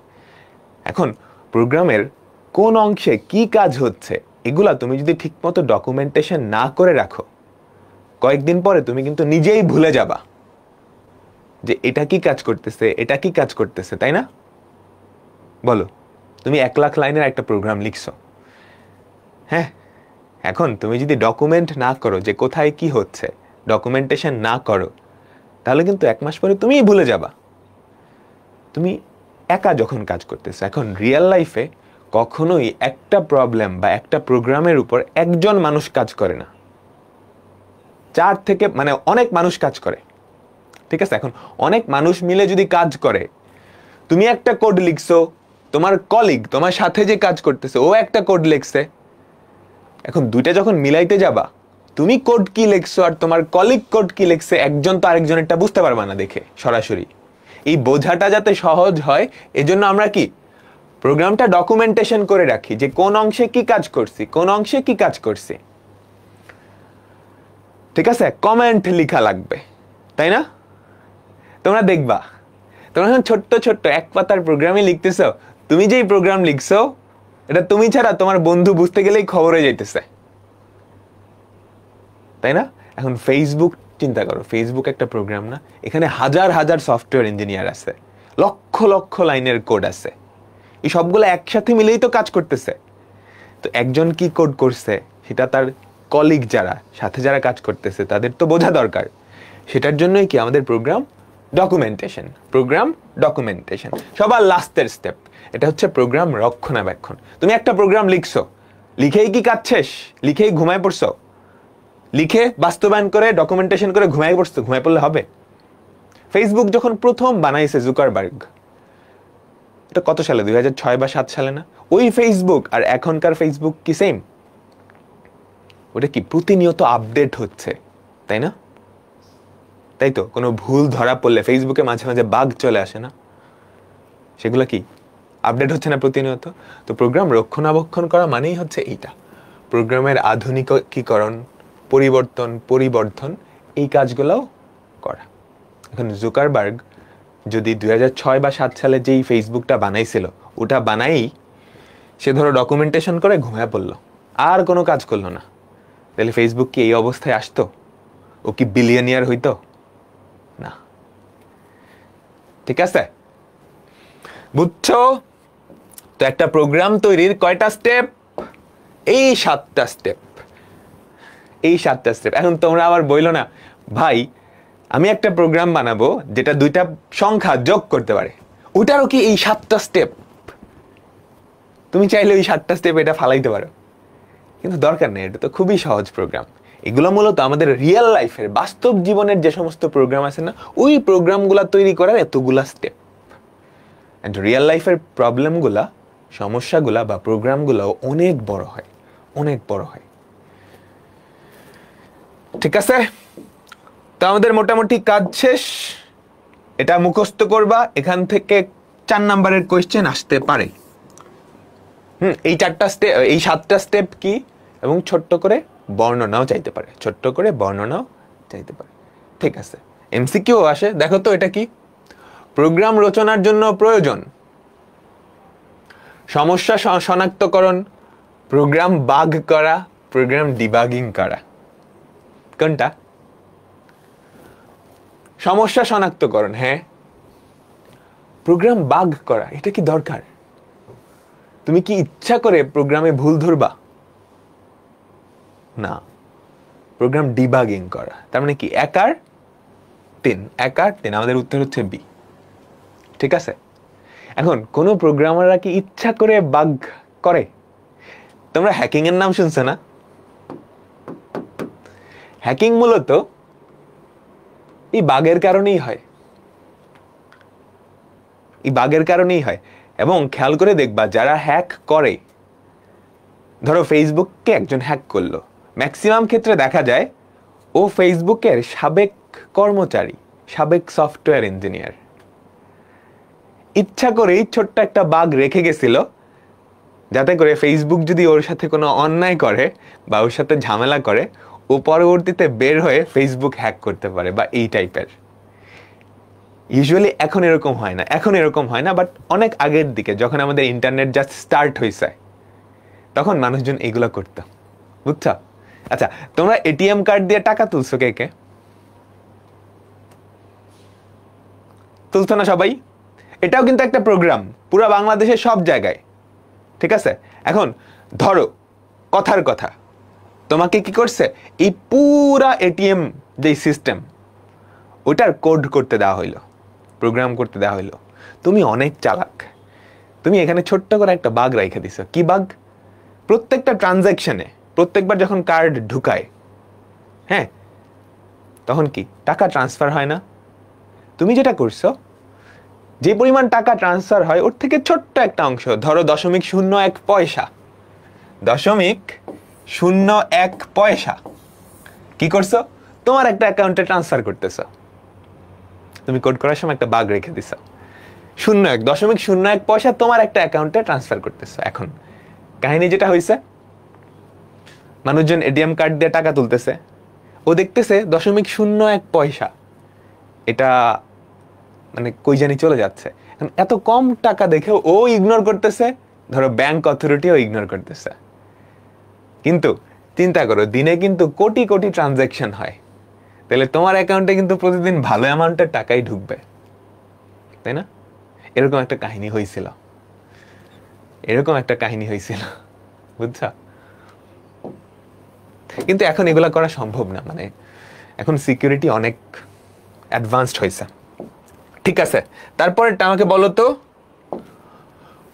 এখন প্রোগ্রামের কোন অংশে কি কাজ হচ্ছে এগুলা তুমি যদি ঠিকমতো ডকুমেন্টেশন না করে রাখো, কয়েকদিন পরে তুমি কিন্তু নিজেই ভুলে যাবা যে এটা কি কাজ করতেছে, তাই না? বলো, তুমি 1,00,000 লাইনের একটা প্রোগ্রাম লিখছো, হ্যাঁ, এখন তুমি যদি ডকুমেন্ট না করো যে কোথায় কি হচ্ছে, ডকুমেন্টেশন না করো, তাহলে কিন্তু 1 মাস পরে তুমিই ভুলে যাবা। তুমি একা যখন কাজ করতেছো, এখন রিয়েল লাইফে কখনোই একটা প্রবলেম বা একটা প্রোগ্রামের উপর একজন মানুষ কাজ করে না, 4 থেকে অনেক মানুষ কাজ করে, ঠিক আছে? এখন অনেক মানুষ মিলে যদি কাজ করে, তুমি একটা কোড লিখছো, তোমার কলিগ তোমার সাথে যে কাজ করতেছে ও একটা কোড লিখছে, এখন দুইটা যখন মিলাইতে যাবা, তুমি কোড কি লিখছো আর তোমার কলিগ কোড কি লিখছে, একজন তো আরেকজনেরটা বুঝতে পারবা না দেখে সরাসরি। এই বোঝাটা যাতে সহজ হয় এজন্য আমরা কি প্রোগ্রামটা ডকুমেন্টেশন করে রাখি যে কোন অংশে কি কাজ করছি, ঠিক আছে? কমেন্ট লেখা লাগবে, তাই না? তোমরা দেখবা, তোমরা ছোট্ট ছোট্ট 1 পাতার প্রোগ্রামে লিখতেছো, তুমি যেই প্রোগ্রাম লিখছো এটা তুমি ছাড়া তোমার বন্ধু বুঝতে গেলেই খবর হয়ে যাইতেছে, তাই না? এখন ফেসবুক চিন্তা করো, ফেসবুক একটা প্রোগ্রাম না, এখানে হাজার হাজার সফটওয়্যার ইঞ্জিনিয়ার আছে, লক্ষ লক্ষ লাইনের কোড আছে, এই সবগুলো একসাথে মিলেই তো কাজ করতেছে। তো একজন কি কোড করছে সেটা তার কলিগ সাথে যারা কাজ করতেছে তাদের তো বোঝা দরকার। সেটার জন্যই কি আমাদের প্রোগ্রাম ডকুমেন্টেশন সবার লাস্টের স্টেপ। এটা হচ্ছে প্রোগ্রাম রক্ষণাবেক্ষণ। তুমি একটা প্রোগ্রাম লিখছো, লিখেই কি কাজ শেষ? লিখেই ঘুমায় পড়ছো? লিখে বাস্তবায়ন করে ডকুমেন্টেশন করে ঘুমায় পড়লে হবে? ফেসবুক যখন প্রথম বানাইছে জুকারবার্গ, এটা কত সালে, 2006 বা 7 সালে না? ওই ফেসবুক আর এখনকার ফেসবুক কি সেম? ওটা কি প্রতিনিয়ত আপডেট হচ্ছে, তাই না? তাই তো, কোনো ভুল ধরা পড়লে ফেসবুকে মাঝে মাঝে বাগ চলে আসে না? সেগুলো কি আপডেট হচ্ছে না প্রতিনিয়ত? তো প্রোগ্রাম রক্ষণাবেক্ষণ করা মানেই হচ্ছে এইটা, প্রোগ্রামের আধুনিকীকরণ, পরিবর্ধন, এই কাজগুলোও করা। এখন জুকারবার্গ যদি 2006 বা 7 সালে যেই ফেসবুকটা বানাইছিল ওটা বানাই সে ধরো ডকুমেন্টেশন করে ঘুমায় পড়লো, আর কোনো কাজ করলো না, তাহলে ফেসবুক কি এই অবস্থায় আসতো? ও কি বিলিয়নিয়ার হইতো? না। ঠিক আছে, বুঝছো? তো একটা প্রোগ্রাম তৈরির কয়টা স্টেপ? এই 7টা স্টেপ। এখন তোমরা আবার বইলো না, ভাই আমি একটা প্রোগ্রাম বানাবো যেটা 2টা সংখ্যা যোগ করতে পারে, ওটারও কি এই 7টা স্টেপ? তুমি চাইলে ওই 7টা স্টেপ এটা ফালাইতে পারো, কিন্তু দরকার নেই, এটা তো খুবই সহজ প্রোগ্রাম। এগুলো মূলত আমাদের রিয়েল লাইফের, বাস্তব জীবনের যে সমস্ত প্রোগ্রাম আছে না, ওই প্রোগ্রামগুলা তৈরি করার এতগুলা স্টেপ। এন্ড রিয়েল লাইফের প্রবলেমগুলা, সমস্যাগুলা বা প্রোগ্রামগুলো অনেক বড় হয়। ঠিক আছে, তো আমাদের মোটামুটি কাজ শেষ। এটা মুখস্থ করবা, এখান থেকে 4 নাম্বারের কোয়েশ্চেন আসতে পারে। এই 7টা স্টেপ কি, এবং ছোট্ট করে বর্ণনাও চাইতে পারে, ঠিক আছে? এমসিকিউ আসে, দেখো তো এটা কি? প্রোগ্রাম রচনার জন্য প্রয়োজন সমস্যা শনাক্তকরণ, প্রোগ্রাম বাগ করা, প্রোগ্রাম ডিবাগিং করা। কোনটা? সমস্যা শনাক্তকরণ, হ্যাঁ। প্রোগ্রাম বাগ করা, এটা কি দরকার? তুমি কি ইচ্ছা করে প্রোগ্রামে ভুল ধরবা? না। প্রোগ্রাম ডিবাগিং করা, তার মানে কি? 1 আর 3, আমাদের উত্তর হচ্ছে বি। ঠিক আছে, এখন কোন প্রোগ্রামাররা কি ইচ্ছা করে বাগ করে? তোমরা হ্যাকিং এর নাম শুনছো না? হ্যাকিং মূলত এই বাগের কারণেই হয়। এবং খেয়াল করে দেখবা, যারা হ্যাক করে, ধরো ফেসবুককে একজন হ্যাক করলো, ম্যাক্সিমাম ক্ষেত্রে দেখা যায় ও ফেসবুকের সাবেক কর্মচারী, সাবেক সফটওয়্যার ইঞ্জিনিয়ার। ইচ্ছা করেই ছোট্ট একটা বাগ রেখে গেছিল, যাতে করে ফেসবুক যদি ওর সাথে কোনো অন্যায় করে বা ওর সাথে ঝামেলা করে, ও পরবর্তীতে বের হয়ে ফেসবুক হ্যাক করতে পারে, বা এই টাইপের। ইউজুয়ালি এখন এরকম হয় না, বাট অনেক আগের দিকে যখন আমাদের ইন্টারনেট জাস্ট স্টার্ট হয়েছে তখন মানুষজন এগুলো করতো, বুঝছো? আচ্ছা, তোমরা এটিএম কার্ড দিয়ে টাকা তুলছো? কে কে তুলছো না সবাই? এটাও কিন্তু একটা প্রোগ্রাম, পুরো বাংলাদেশের সব জায়গায়, ঠিক আছে? এখন ধরো কথার কথা, তোমাকে কি করছে, এই পুরা এটিএম যে সিস্টেম ওটার কোড করতে দেওয়া হইলো, প্রোগ্রাম করতে দেওয়া হইলো। তুমি অনেক চালাক, তুমি এখানে ছোট্ট করে একটা বাগ রেখে দিছো। কি বাগ? প্রত্যেকটা ট্রানজ্যাকশনে, প্রত্যেকবার যখন কার্ড ঢুকায়, হ্যাঁ, তখন কি টাকা ট্রান্সফার হয় না? তুমি যেটা করছো, যে পরিমাণ টাকা ট্রান্সফার হয় ওর থেকে ছোট্ট একটা অংশ, ধরো 0.01 পয়সা, 0.01 পয়সা কি করছো, তোমার একটা অ্যাকাউন্টে ট্রান্সফার করতেছো। তুমি কোড করার সময় একটা বাগ রেখে দিছো, 0.01 পয়সা তোমার একটা অ্যাকাউন্টে ট্রান্সফার করতেছো। এখন কাহিনী যেটা হয়েছে, মানুষজন এটিএম কার্ড দিয়ে টাকা তুলতেছে, ও দেখতেছে 0.01 পয়সা, এটা মানে কই জানি চলে যাচ্ছে। এখন এত কম টাকা দেখে ও ইগনোর করতেছে, ধরো ব্যাংক অথরিটিও ইগনোর করতেছে। কিন্তু চিন্তা করো, দিনে কিন্তু কোটি কোটি ট্রানজ্যাকশন হয়, তাহলে তোমার অ্যাকাউন্টে কিন্তু প্রতিদিন ভালো অ্যামাউন্টের টাকাই ঢুকবে, তাই না? এরকম একটা কাহিনী হয়েছিল, বুঝছো? কিন্তু এখন এগুলা করা সম্ভব না, মানে এখন সিকিউরিটি অনেক অ্যাডভান্সড হয়েছে, ঠিক আছে? তারপরে আমাকে বলো তো,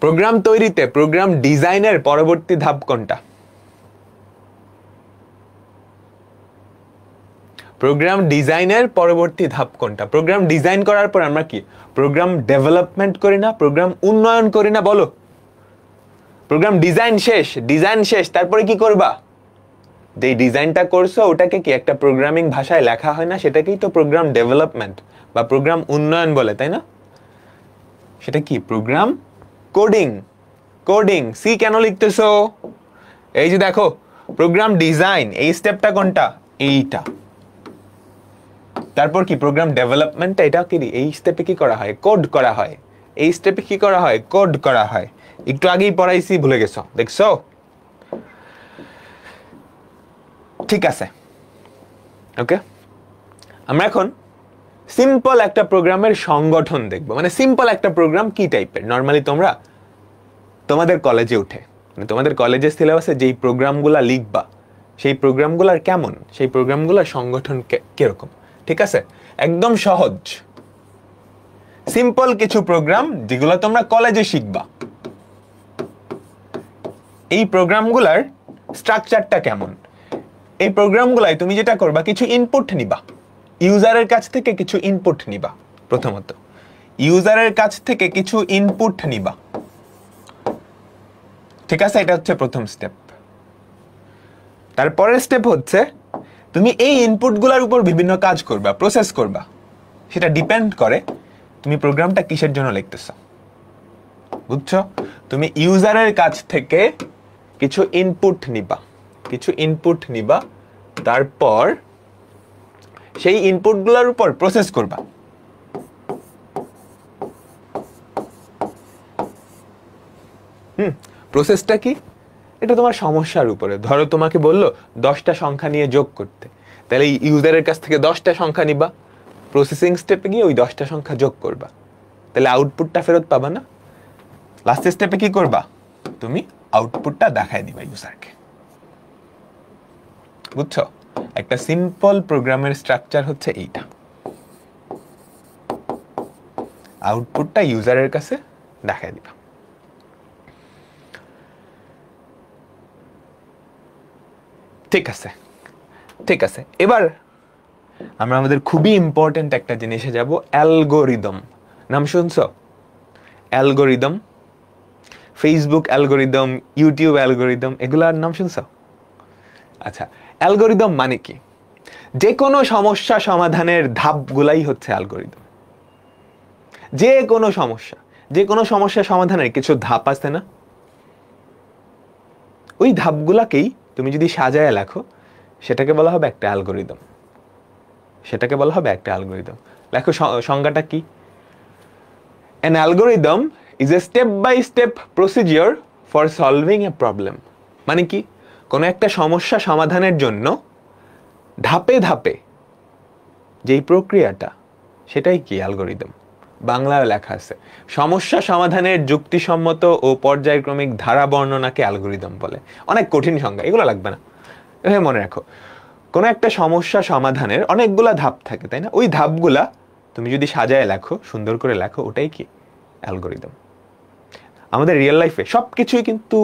প্রোগ্রাম তৈরিতে, প্রোগ্রাম ডিজাইনের পরবর্তী ধাপ কোনটা? প্রোগ্রাম ডিজাইনের পরবর্তী ধাপ কোনটা? প্রোগ্রাম ডিজাইন করার পর আমরা কি প্রোগ্রাম ডেভেলপমেন্ট করি না, প্রোগ্রাম উন্নয়ন করি না? বলো, প্রোগ্রাম ডিজাইন শেষ, তারপরে কি করবা? যে ডিজাইনটা করছো ওটাকে কি একটা প্রোগ্রামিং ভাষায় লেখা হয় না, সেটাকেই তো প্রোগ্রাম ডেভেলপমেন্ট বা প্রোগ্রাম উন্নয়ন বলে, তাই না? সেটা কি? Programme coding. সি কেন লিখতেছো? এই যে দেখো, প্রোগ্রাম ডিজাইন, এই স্টেপটা কোনটা? এইটা। তারপর কি প্রোগ্রাম ডেভেলপমেন্ট, এটা কি এই স্টেপে কি করা হয়? কোড করা হয়। এই স্টেপে কি করা হয়? কোড করা হয়। একটু আগেই পড়াইছি, ভুলে গেছো, দেখছো? ঠিক আছে, ওকে। আমরা এখন সিম্পল একটা প্রোগ্রামের সংগঠন দেখব, মানে সিম্পল একটা প্রোগ্রাম কি টাইপের। নর্মালি তোমরা তোমাদের কলেজে উঠে, মানে তোমাদের কলেজের সিলেবাসে যেই প্রোগ্রামগুলা লিখবা, সেই প্রোগ্রামগুলার কেমন, সেই প্রোগ্রামগুলার সংগঠন কিরকম, ঠিক আছে? একদম সহজ সিম্পল কিছু প্রোগ্রাম যেগুলো তোমরা কলেজে শিখবা। এই প্রোগ্রামগুলার স্ট্রাকচারটা কেমন? এই প্রোগ্রামগুলাই তুমি যেটা করবা, কিছু ইনপুট নিবা, ইউজারের কাছ থেকে কিছু ইনপুট নিবা। প্রথমত ইউজারের কাছ থেকে কিছু ইনপুট নিবা, ঠিক আছে? এটা হচ্ছে প্রথম স্টেপ। তারপরের স্টেপ হচ্ছে তুমি এই ইনপুটগুলোর উপর বিভিন্ন কাজ করবা, প্রসেস করবা। সেটা ডিপেন্ড করে তুমি প্রোগ্রামটা কিসের জন্য লিখতেছো, বুঝছো? তুমি ইউজারের কাছ থেকে কিছু ইনপুট নিবা, তারপর সেই ইনপুটগুলোর উপর প্রসেস করবা। প্রসেসটা কি? এটা তোমার সমস্যার উপরে। ধরো তোমাকে বললো 10টা সংখ্যা নিয়ে যোগ করতে, তাহলে ইউজারের কাছ থেকে 10টা সংখ্যা নিবা, প্রসেসিং স্টেপে গিয়ে ওই 10টা সংখ্যা যোগ করবা, তাহলে আউটপুটটা ফেরত পাবা না? লাস্ট স্টেপে কি করবা? তুমি আউটপুটটা দেখায় দিবা ইউজারকে, বুঝছো? একটা সিম্পল প্রোগ্রামের স্ট্রাকচার হচ্ছে এইটা, আউটপুটটা ইউজারের কাছে দেখায় দিবা। ঠিক আছে, এবার আমরা আমাদের খুবই ইম্পর্টেন্ট একটা জিনিসে যাব, অ্যালগোরিদম। নাম শুনছো? Algorithm, Facebook algorithm, YouTube algorithm, এগুলার নাম শুনছো? আচ্ছা, অ্যালগোরিদম মানে কি? যে কোনো সমস্যা সমাধানের ধাপগুলাই হচ্ছে অ্যালগোরিদম। যে কোনো সমস্যা সমাধানের কিছু ধাপ আছে না? ওই ধাপগুলাকেই তুমি যদি সাজায় লেখো, সেটাকে বলা হবে একটা অ্যালগোরিদম। লেখো সংজ্ঞাটা কি? An algorithm is a step by step procedure for solving a problem. মানে কি, কোনো একটা সমস্যা সমাধানের জন্য ধাপে ধাপে যেই প্রক্রিয়াটা, সেটাই কি অ্যালগরিদম। বাংলায় লেখা আছে, সমস্যা সমাধানের যুক্তিসম্মত ও পর্যায়ক্রমিক ধারা বর্ণনাকে অ্যালগরিদম বলে। অনেক কঠিন সংজ্ঞা, এগুলো লাগবে না, এভাবে মনে রাখো। কোনো একটা সমস্যা সমাধানের অনেকগুলা ধাপ থাকে, তাই না? ওই ধাপগুলা তুমি যদি সাজায় লেখো, সুন্দর করে লেখো, ওটাই কি অ্যালগরিদম। আমাদের রিয়েল লাইফে সবকিছুই কিন্তু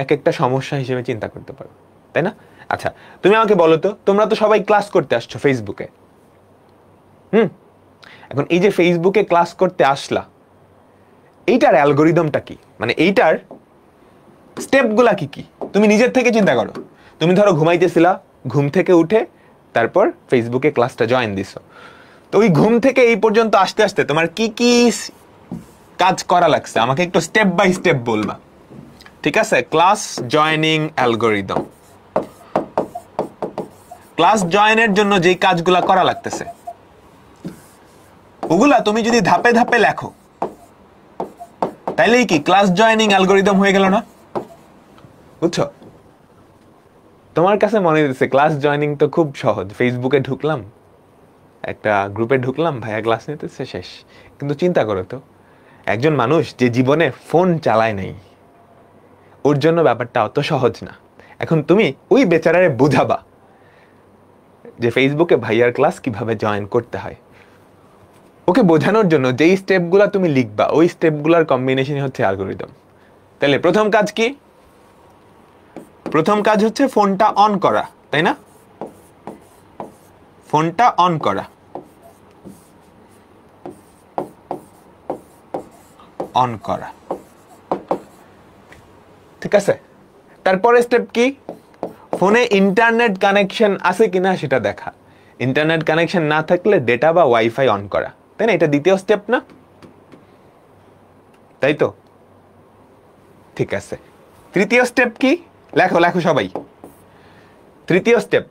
এক একটা সমস্যা হিসেবে চিন্তা করতে পারো, তাই না? আচ্ছা, তুমি আমাকে বলো তো, তোমরা তো সবাই ক্লাস করতে আসছো ফেসবুকে। এখন এই যে ফেসবুকে ক্লাস করতে আসলা, এইটার অ্যালগরিদমটা কি? মানে এইটার স্টেপগুলা কি কি তুমি নিজের থেকে চিন্তা করো। তুমি ধরো ঘুমাইতেছিলা, ঘুম থেকে উঠে তারপর ফেসবুকে ক্লাসটা জয়েন দিছো। তো ওই ঘুম থেকে এই পর্যন্ত আসতে আসতে তোমার কি কি কাজ করা লাগছে আমাকে একটু স্টেপ বাই স্টেপ বলবা, ঠিক আছে? Class joining algorithm. ক্লাস জয়েনের জন্য যেই কাজগুলা করা লাগতেছে, ওগুলা তুমি যদি ধাপে ধাপে লেখো, তাইলেই কি ক্লাস জয়েনিং অ্যালগরিদম হয়ে গেল না? বুঝছো? তোমার কাছে মনে হচ্ছে ক্লাস জয়েনিং তো খুব সহজ, ফেসবুকে ঢুকলাম, একটা গ্রুপে ঢুকলাম, ভাইয়া ক্লাস নিতেছে, শেষ। কিন্তু চিন্তা করো তো, একজন মানুষ যে জীবনে ফোন চালায় নাই, ওর জন্য ব্যাপারটা অত সহজ না। এখন তুমি ওই বেচারারে বুঝাবা যে ফেসবুকে ভাইয়ার ক্লাস কিভাবে জয়েন করতে হয়। ওকে বোঝানোর জন্য যেই স্টেপগুলা তুমি লিখবা, ওই স্টেপগুলার কম্বিনেশনই হচ্ছে অ্যালগরিদম। তাহলে প্রথম কাজ কি? প্রথম কাজ হচ্ছে ফোনটা অন করা, তাই না? ফোনটা অন করা, অন করা, ঠিক আছে? তারপরে স্টেপ কি? ফোনে ইন্টারনেট কানেকশন আছে কিনা সেটা দেখা। ইন্টারনেট কানেকশন না থাকলে ডেটা বা ওয়াইফাই অন করা, তাই না? এটা দ্বিতীয় স্টেপ না? তাই তো? ঠিক আছে, তৃতীয় স্টেপ কি? লেখো লেখো সবাই। তৃতীয় স্টেপ,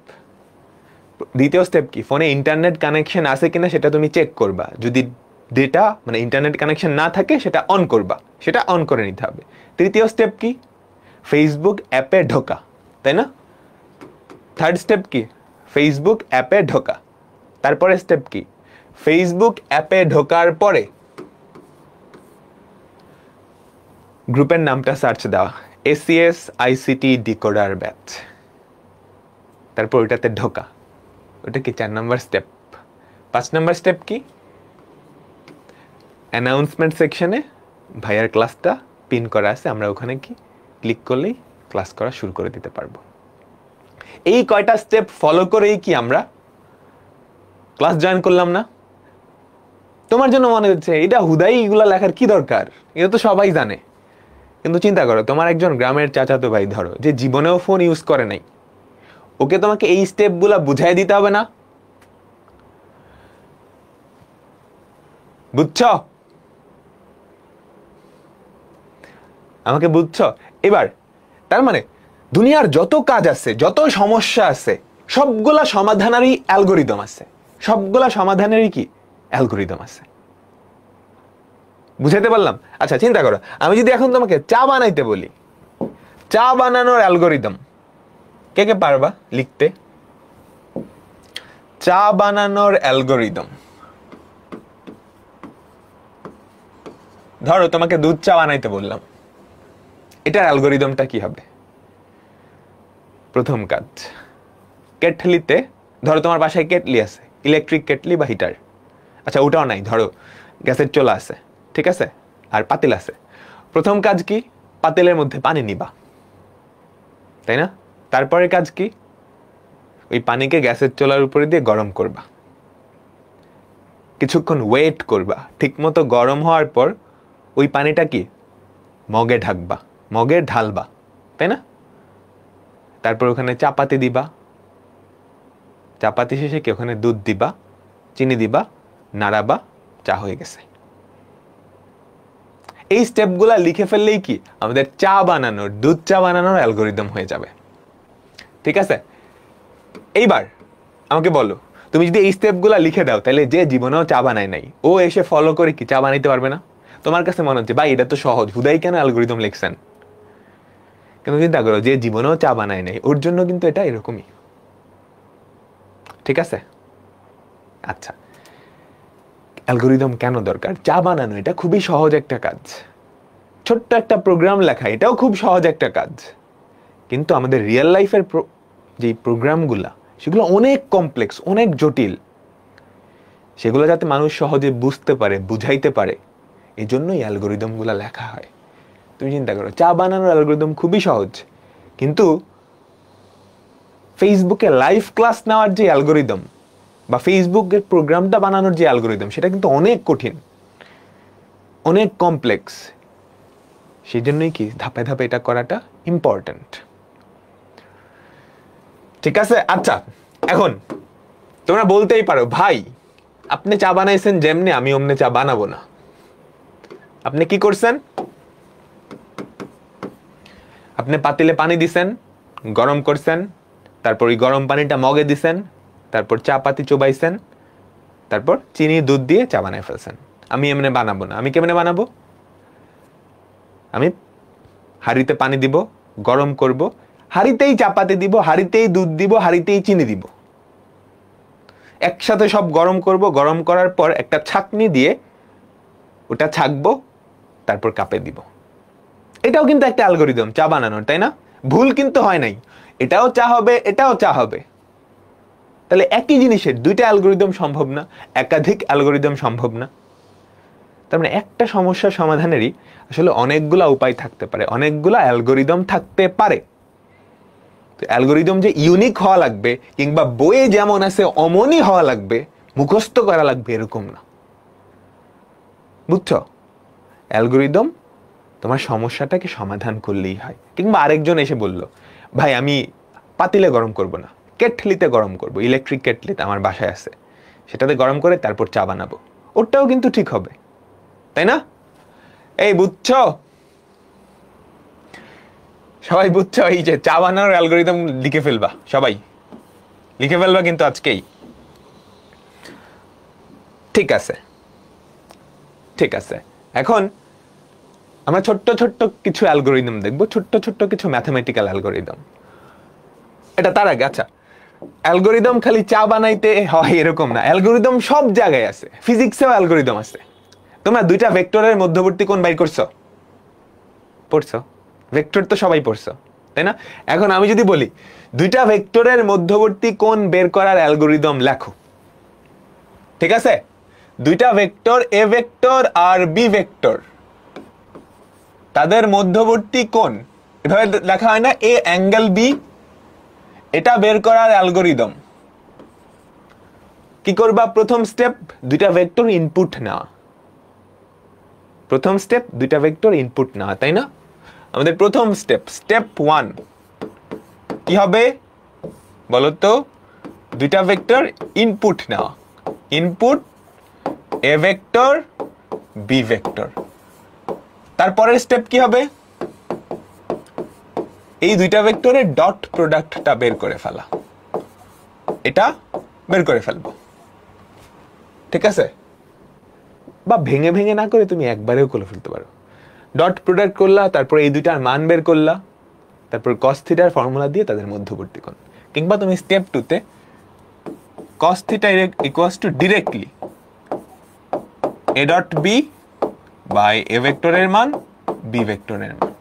দ্বিতীয় স্টেপ কি? ফোনে ইন্টারনেট কানেকশন আছে কিনা সেটা তুমি চেক করবা। যদি ডেটা মানে ইন্টারনেট কানেকশন না থাকে, সেটা অন করবা, সেটা অন করে নিতে হবে। তৃতীয় স্টেপ কি? ফেসবুক অ্যাপে ঢোকা, তাই না? থার্ড স্টেপ কি? ফেসবুক অ্যাপে ঢোকা। তারপরে স্টেপ কি? ফেসবুক অ্যাপে ঢোকার পরে গ্রুপের নামটা সার্চ দেওয়া, এসিএস আইসিটি ডিকোডার ব্যাচ, তারপর ওইটাতে ঢোকা। ওটা কি 4 নম্বর স্টেপ। 5 নম্বর স্টেপ কি? অ্যানাউন্সমেন্ট সেকশনে ভাইয়ার ক্লাসটা পিন করা আছে, আমরা ওখানে কি ক্লিক করলেই ক্লাস করা শুরু করে দিতে পারবো। এই কয়টা স্টেপ ফলো করেই কি আমরা ক্লাস জয়েন করলাম না? তোমার জন্য মনে হচ্ছে এটা হুদাই এগুলা লেখার কি দরকার, এটা তো সবাই জানে। কিন্তু চিন্তা করো, তোমার একজন গ্রামের চাচাতো ভাই ধরো, যে জীবনেও ফোন ইউজ করে নাই, ওকে তোমাকে এই স্টেপগুলা বুঝাই দিতে হবে না? বুঝছো? আমাকে বুঝছো এবার? তার মানে দুনিয়ার যত কাজ আছে, যত সমস্যা আছে, সবগুলা সমাধানেরই অ্যালগরিদম আছে। সবগুলা সমাধানেরই কি অ্যালগরিদম আছে। বুঝাইতে পারলাম? আচ্ছা চিন্তা করো, আমি যদি এখন তোমাকে চা বানাইতে বলি, চা বানানোর অ্যালগরিদম কে কে পারবা লিখতে? চা বানানোর অ্যালগরিদম। ধরো তোমাকে দুধ চা বানাইতে বললাম, এটার অ্যালগরিদমটা কি হবে? প্রথম কাজ, কেটলিতে, ধরো তোমার বাসায় কেটলি আছে, ইলেকট্রিক কেটলি বা হিটার, আচ্ছা ওটাও নাই, ধরো গ্যাসের চুলা আছে, ঠিক আছে, আর পাতিল আছে। প্রথম কাজ কি? পাতিলের মধ্যে পানি নিবা, তাই না? তারপরে কাজ কি? ওই পানিকে গ্যাসের চুলার উপরে দিয়ে গরম করবা, কিছুক্ষণ ওয়েট করবা, ঠিকমতো গরম হওয়ার পর ওই পানিটা কি মগে ঢাকবা, মগে ঢালবা, তাই না? তারপর ওখানে চাপাতি দিবা, চাপাতি শেষে কি ওখানে দুধ দিবা, চিনি দিবা, নাড়াবা, চা হয়ে গেছে। এই স্টেপগুলা লিখে ফেললেই কি আমাদের চা বানানোর, দুধ চা বানানোর অ্যালগরিদম হয়ে যাবে, ঠিক আছে? এইবার আমাকে বলো, তুমি যদি এই স্টেপগুলা লিখে দাও, তাহলে যে জীবনেও চা বানায় নাই, ও এসে ফলো করে কি চা বানাইতে পারবে না? তোমার কাছে মনে হচ্ছে ভাই এটা তো সহজ, হুদাই কেন অ্যালগোরিদম লিখছেন? কিন্তু চিন্তা করো, যে জীবনেও চা বানায় নাই ওর জন্য কিন্তু এটা এরকমই। ঠিক আছে? আচ্ছা, অ্যালগোরিদম কেন দরকার? চা বানানো এটা খুবই সহজ একটা কাজ, ছোট্ট একটা প্রোগ্রাম লেখা এটাও খুব সহজ একটা কাজ। কিন্তু আমাদের রিয়েল লাইফের যে প্রোগ্রামগুলা সেগুলো অনেক কমপ্লেক্স, অনেক জটিল। সেগুলো যাতে মানুষ সহজে বুঝতে পারে, বুঝাইতে পারে, এই জন্যই অ্যালগোরিদমগুলো লেখা হয়। তুমি চিন্তা করো, চা বানানোর অ্যালগোরিদম খুবই সহজ, কিন্তু ফেসবুকে লাইভ ক্লাস নেওয়ার যে অ্যালগোরিদম বা ফেসবুকের প্রোগ্রামটা বানানোর যে অ্যালগোরিদম সেটা কিন্তু অনেক কঠিন, অনেক কমপ্লেক্স। সেই জন্যই কি ধাপে ধাপে এটা করাটা ইম্পর্টেন্ট। ঠিক আছে? আচ্ছা, এখন তোমরা বলতেই পারো ভাই আপনি চা বানাইছেন যেমনি, আমি অমনে চা বানাবো না। আপনি কি করছেন? আপনি পাতিলে পানি দিছেন, গরম করছেন, তারপর ওই গরম পানিটা মগে দিছেন, তারপর চা পাতি চোবাইছেন, তারপর চিনি দুধ দিয়ে চা বানাই ফেলছেন। আমি এমনি বানাবো না। আমি কেমনে বানাবো? আমি হাঁড়িতে পানি দিব, গরম করব, হাঁড়িতেই চা পাতি দিব, হাঁড়িতেই দুধ দিব, হাঁড়িতেই চিনি দিব, একসাথে সব গরম করব। গরম করার পর একটা ছাঁকনি দিয়ে ওটা ছাঁকবো, তারপর কাপে দিব। এটাও কিন্তু একটা অ্যালগোরিদম চা বানানোর, তাই না? ভুল কিন্তু হয় নাই, এটাও চা হবে, এটাও চা হবে। তাহলে একই জিনিসের দুইটা অ্যালগোরিদম সম্ভব না, একাধিক অ্যালগোরিদম সম্ভব না। তার মানে একটা সমস্যার সমাধানেরই আসলে অনেকগুলা উপায় থাকতে পারে, অনেকগুলা অ্যালগোরিদম থাকতে পারে। অ্যালগোরিদম যে ইউনিক হওয়া লাগবে কিংবা বইয়ে যেমন আছে অমনই হওয়া লাগবে, মুখস্থ করা লাগবে এরকম না। বুঝছো? অ্যালগোরিদম তোমার সমস্যাটাকে সমাধান করলেই হয়। কিংবা আরেকজন এসে বলল ভাই আমি পাতিলে গরম করব না, কেটলিতে গরম করব, ইলেকট্রিক কেটলিতে আমার বাসায় আছে, সেটাতে গরম করে তারপর চা বানাবো, ওটাও কিন্তু ঠিক হবে, তাই না? এই বুঝছো? সবাই বুঝছো? এই যে চা বানানোর অ্যালগোরিদম লিখে ফেলবা, সবাই লিখে ফেলবা কিন্তু আজকেই। ঠিক আছে, ঠিক আছে। এখন আমরা ছোট্ট ছোট্ট কিছু অ্যালগোরিদম দেখবো, ছোট্ট ছোট্ট কিছু ম্যাথমেটিক্যাল অ্যালগোরিদম। এটা তার আগে, আচ্ছা, অ্যালগোরিদম খালি চা বানাইতে হয় এরকম না, অ্যালগোরিদম সব জায়গায় আছে। ফিজিক্সেও অ্যালগোরিদম আছে। তোমরা দুইটা ভেক্টরের মধ্যবর্তী কোণ বাইর করছো? পড়ছো? ভেক্টর তো সবাই পড়ছো, তাই না? এখন আমি যদি বলি দুইটা ভেক্টরের মধ্যবর্তী কোণ বের করার অ্যালগোরিদম লেখো, ঠিক আছে? দুইটা ভেক্টর, এ ভেক্টর আর বি ভেক্টর, তাদের মধ্যবর্তী কোণ এভাবে লেখা হয় না, এ অ্যাঙ্গেল বি, এটা বের করার অ্যালগোরিদম। কি করবা? প্রথম স্টেপ দুইটা ভেক্টর ইনপুট নেওয়া। প্রথম স্টেপ দুইটা ভেক্টর ইনপুট নেওয়া, তাই না? আমাদের প্রথম স্টেপ, স্টেপ 1 কি হবে বলো তো? দুইটা ভেক্টর ইনপুট নেওয়া। Input a vector, b vector. তারপরের স্টেপ কি হবে? এই দুইটা ভেক্টরের ডট প্রোডাক্টটা বের করে ফেলা। এটা বের করে ফেলবো, ঠিক আছে? বা ভেঙে ভেঙে না করে তুমি একবারেও করে ফেলতে পারো। ডট প্রোডাক্ট করলা, তারপর এই দুইটার মান বের করলা, তারপর cos থিটার ফর্মুলা দিয়ে তাদের মধ্যবর্তী কোণ। কিংবা তুমি স্টেপ 2 তে cos theta equals to directly a dot b by a ভেক্টরের মান b ভেক্টরের মান,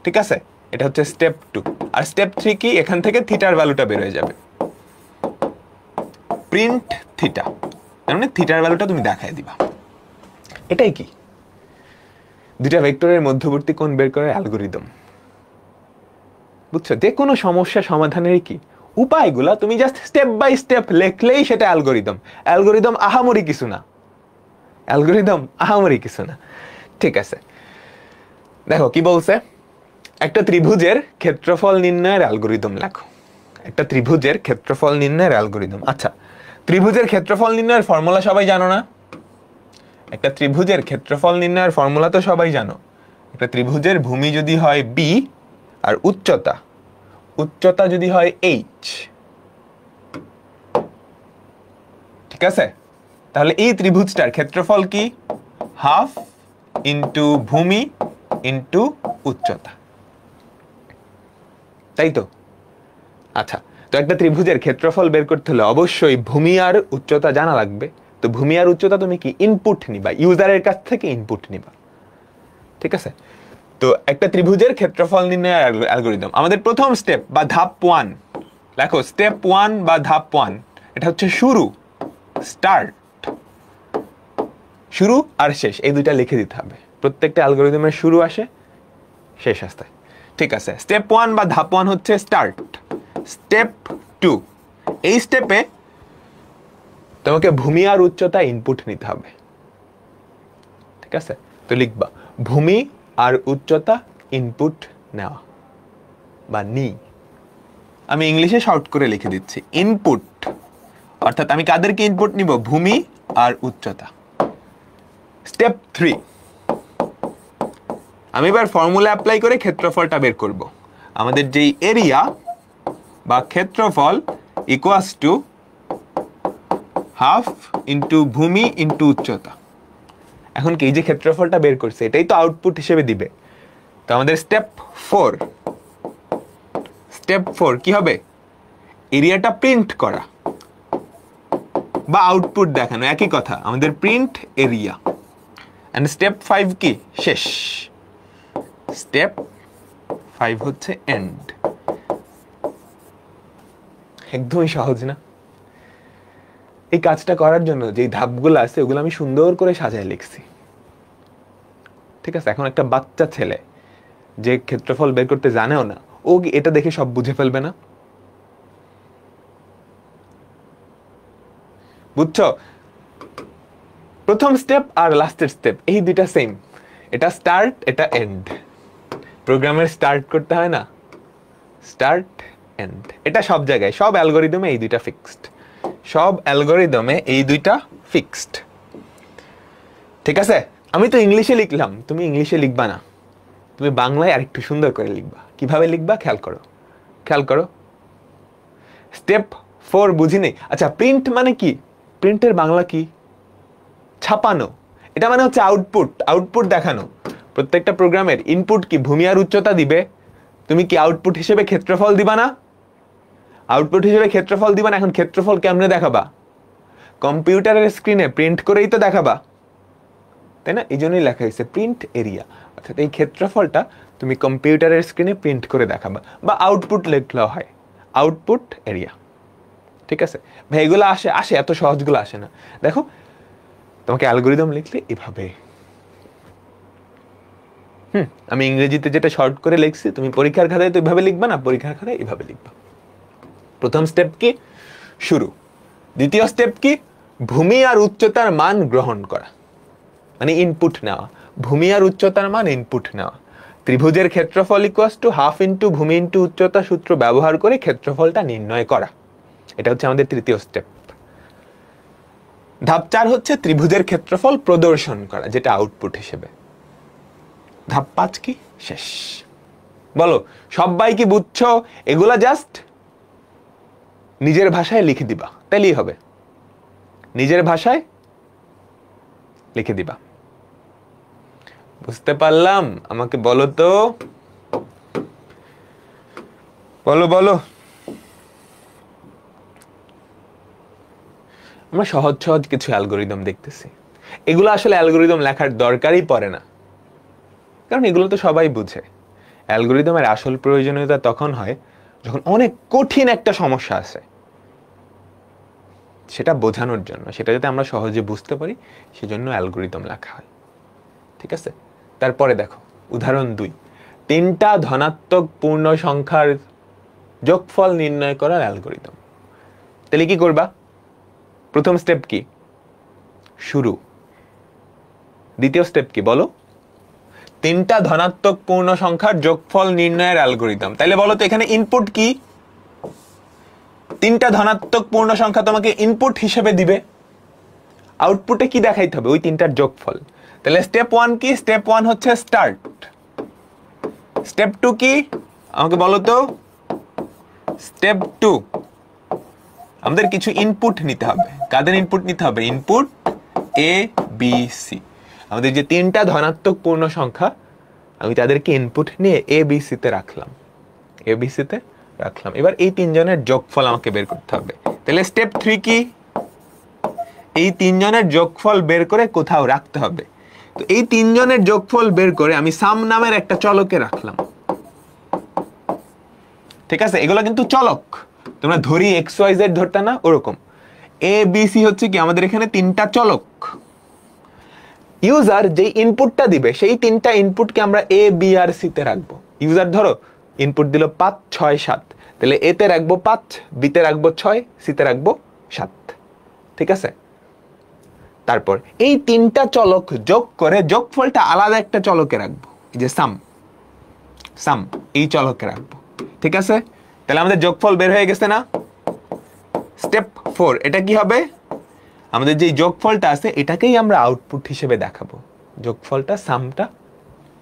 ঠিক আছে? এটা হচ্ছে স্টেপ 2। আর স্টেপ 3 কি? এখান থেকে থিটার ভ্যালুটা বের হয়ে যাবে, প্রিন্ট থিটা, মানে থিটার ভ্যালুটা তুমি দেখায় দিবা। এটাই কি দুইটা ভেক্টরের মধ্যবর্তী কোণ বের করার অ্যালগোরিদম। বুঝছো? যে কোনো সমস্যা সমাধানের কি উপায়গুলা তুমি জাস্ট স্টেপ বাই স্টেপ লেখলেই সেটা অ্যালগোরিদম। অ্যালগোরিদম আহামরি কিছু না, অ্যালগোরিদম আহামরি কিছু না, ঠিক আছে? দেখো কি বলছে, একটা ত্রিভুজের ক্ষেত্রফল নির্ণয়ের অ্যালগোরিদম লেখো। একটা ত্রিভুজের ক্ষেত্রফল নির্ণয়ের অ্যালগোরিদম। আচ্ছা, ত্রিভুজের ক্ষেত্রফল নির্ণয়ের ফর্মুলা সবাই জানো না? একটা ত্রিভুজের ক্ষেত্রফল নির্ণয়ের ফর্মুলা তো সবাই জানো। একটা ত্রিভুজের ভূমি যদি হয় বি আর উচ্চতা যদি হয় এইচ, ঠিক আছে? তাহলে এই ত্রিভুজটার ক্ষেত্রফল কি? হাফ ইন্টু ভূমি ইন্টু উচ্চতা, তাই তো? আচ্ছা, তো একটা ত্রিভুজের ক্ষেত্রফল বের করতে হলে অবশ্যই ভূমি আর উচ্চতা জানা লাগবে। তো ভূমি আর উচ্চতা তুমি কি ইনপুট নিবা, ইউজারের কাছ থেকে ইনপুট নিবা, ঠিক আছে? তো একটা ত্রিভুজের ক্ষেত্রফল নির্ণয়ের অ্যালগরিদম, আমাদের প্রথম স্টেপ বা ধাপ 1, দেখো স্টেপ 1 বা ধাপ 1, এটা হচ্ছে শুরু, স্টার্ট। শুরু আর শেষ এই দুইটা লিখে দিতে হবে, প্রত্যেকটা অ্যালগরিদমের শুরু আসে, শেষ আসে, ঠিক আছে? স্টেপ 1 বা ধাপ 1 হচ্ছে স্টার্ট। স্টেপ 2, এই স্টেপে তোমাকে ভূমি আর উচ্চতা ইনপুট নিতে হবে, ঠিক আছে? তো লিখবা ভূমি আর উচ্চতা ইনপুট নেওয়া বা নি, আমি ইংলিশে শর্ট করে লিখে দিচ্ছি ইনপুট, অর্থাৎ আমি কাদেরকে ইনপুট নিব? ভূমি আর উচ্চতা। স্টেপ 3, আমি এবার ফর্মুলা অ্যাপ্লাই করে ক্ষেত্রফলটা বের করব। আমাদের যেই এরিয়া বা ক্ষেত্রফল ইকুয়ালস টু হাফ ইন্টু ভূমি ইন্টু উচ্চতা। এখন কি এই যে ক্ষেত্রফলটা বের করছে এটাই তো আউটপুট হিসেবে দিবে। তো আমাদের স্টেপ 4 কি হবে? এরিয়াটা প্রিন্ট করা বা আউটপুট দেখানো, একই কথা, আমাদের প্রিন্ট এরিয়া। এন্ড স্টেপ 5 কি? শেষ। স্টেপ 5 হচ্ছে এন্ড। একদমই সহজ না? এই কাজটা করার জন্য যে ধাপগুলো আছে ওগুলো আমি সুন্দর করে সাজায় লিখছি, ঠিক আছে? এখন একটা বাচ্চা ছেলে যে ক্ষেত্রফল বের করতে জানেও না, ও এটা দেখে সব বুঝে ফেলবে না? বুঝছো? প্রথম স্টেপ আর লাস্টের স্টেপ এই দুইটা সেম, এটা স্টার্ট, এটা এন্ড। প্রোগ্রামের স্টার্ট করতে হয় না, স্টার্ট এন্ড, এটা সব জায়গায়, সব অ্যালগরিদমে এই দুইটা ফিক্সড, সব অ্যালগরিদমে এই দুইটা ফিক্সড, ঠিক আছে? আমি তো ইংলিশে লিখলাম, তুমি ইংলিশে লিখবা না, তুমি বাংলায় আরেকটু সুন্দর করে লিখবা। কিভাবে লিখবা খেয়াল করো। স্টেপ 4 বুঝি নেই? আচ্ছা, প্রিন্ট মানে কি? প্রিন্টের বাংলা কি? ছাপানো। এটা মানে হচ্ছে আউটপুট দেখানো। প্রত্যেকটা প্রোগ্রামের ইনপুট কি? ভূমি আর উচ্চতা দিবে। তুমি কি আউটপুট হিসেবে ক্ষেত্রফল দিবা না? আউটপুট হিসেবে ক্ষেত্রফল দিবা না। এখন ক্ষেত্রফল কেমনে দেখাবা? কম্পিউটারের স্ক্রিনে প্রিন্ট করেই তো দেখাবা, তাই না? এই জন্যই লেখা হয়েছে প্রিন্ট এরিয়া, অর্থাৎ এই ক্ষেত্রফলটা তুমি কম্পিউটারের স্ক্রিনে প্রিন্ট করে দেখাবা, বা আউটপুট লিখলেও হয়, আউটপুট এরিয়া, ঠিক আছে? ভাই এগুলো আসে এত সহজগুলো আসে না। দেখো তোমাকে অ্যালগরিদম লিখলে এভাবে, আমি ইংরেজিতে যেটা শর্ট করে লিখছি, তুমি পরীক্ষার খাতায় তো এভাবে লিখবা না, পরীক্ষার খাতায় এভাবে লিখবা। প্রথম স্টেপ কি? শুরু। দ্বিতীয় স্টেপ কি? ভূমি আর উচ্চতার মান গ্রহণ করা, মানে ইনপুট নেওয়া। ভূমি আর উচ্চতার মান ইনপুট নেওয়া। ত্রিভুজের ক্ষেত্রফল ইকুয়ালস টু হাফ ইন্টু ভূমি ইন্টু উচ্চতা সূত্র ব্যবহার করে ক্ষেত্রফলটা নির্ণয় করা। এটা হচ্ছে আমাদের তৃতীয় স্টেপ। ধাপ 4 হচ্ছে ত্রিভুজের ক্ষেত্রফল প্রদর্শন করা, যেটা আউটপুট হিসেবে। ধাপ 5 কি? শেষ। বলো সবাই কি বুঝছো? এগুলা জাস্ট নিজের ভাষায় লিখে দিবা, তাইলেই হবে। নিজের ভাষায় লিখে দিবা। বুঝতে পারলাম? আমাকে বলো তো, বলো। আমরা সহজ কিছু অ্যালগরিদম দেখতেছি। এগুলো আসলে অ্যালগরিদম লেখার দরকারই পড়ে না, কারণ এগুলো তো সবাই বুঝে। অ্যালগরিদমের আসল প্রয়োজনীয়তা তখন হয় যখন অনেক কঠিন একটা সমস্যা আছে, সেটা বোঝানোর জন্য, সেটা যাতে আমরা সহজে বুঝতে পারি, সেজন্য অ্যালগরিদম লেখা হয়, ঠিক আছে? তারপরে দেখো উদাহরণ 2, 3টা ধনাত্মক পূর্ণ সংখ্যার যোগফল নির্ণয় করার অ্যালগরিদম। তাহলে কি করবা? প্রথম স্টেপ কি? শুরু। দ্বিতীয় স্টেপ কি বলো? 3টা ধনাত্মক পূর্ণ সংখ্যার যোগফল নির্ণয়ের অ্যালগরিদম। তাইলে বলো তো এখানে ইনপুট কি? 3টা ধনাত্মক পূর্ণ সংখ্যা তোমাকে ইনপুট হিসেবে দিবে, আউটপুটে কি দেখাইতে হবে? ওই 3টার যোগফল। তাহলে স্টেপ 1 কি? স্টেপ 1 হচ্ছে স্টার্ট। স্টেপ 2 কি? আমাকে বলো তো। স্টেপ 2 আমাদের কিছু ইনপুট নিতে হবে। কাদের ইনপুট নিতে হবে? Input A B C. আমাদের যে তিনটা ধনাত্মক পূর্ণ সংখ্যা, আমি তাদেরকে ইনপুট নিয়ে ABC তে রাখলাম, ABC তে রাখলাম। এবার এই তিনজনের যোগফল আমাকে বের করতে হবে। তাহলে স্টেপ 3 কি? এই তিনজনের যোগফল বের করে কোথাও রাখতে হবে। তো এই তিনজনের যোগফল বের করে আমি সাম নামের একটা চলকে রাখলাম। ঠিক আছে, এগুলো কিন্তু চলক, তোমরা ধরি XYZ ধরতা না, ওরকম। ABC হচ্ছে কি আমাদের এখানে তিনটা চলক। ইউজার যে ইনপুটটা দিবে সেই তিনটা ইনপুটকে আমরা A, B আর C তে রাখবো। ইউজার ধরো ইনপুট দিল 5, 6, 7, তাহলে A তে রাখবো 5, B তে রাখবো 6, C তে রাখবো 7। ঠিক আছে, তারপর এই তিনটা চলক যোগ করে যোগফলটা আলাদা একটা চলকে রাখবো, এই যে সাম, সাম এই চলকে রাখবো। ঠিক আছে, তাহলে আমাদের যোগফল বের হয়ে গেছে না? স্টেপ 4, এটা কি হবে? আমাদের যে যোগফলটা আছে এটাকেই আমরা আউটপুট হিসেবে দেখাবো। যোগফলটা সামটা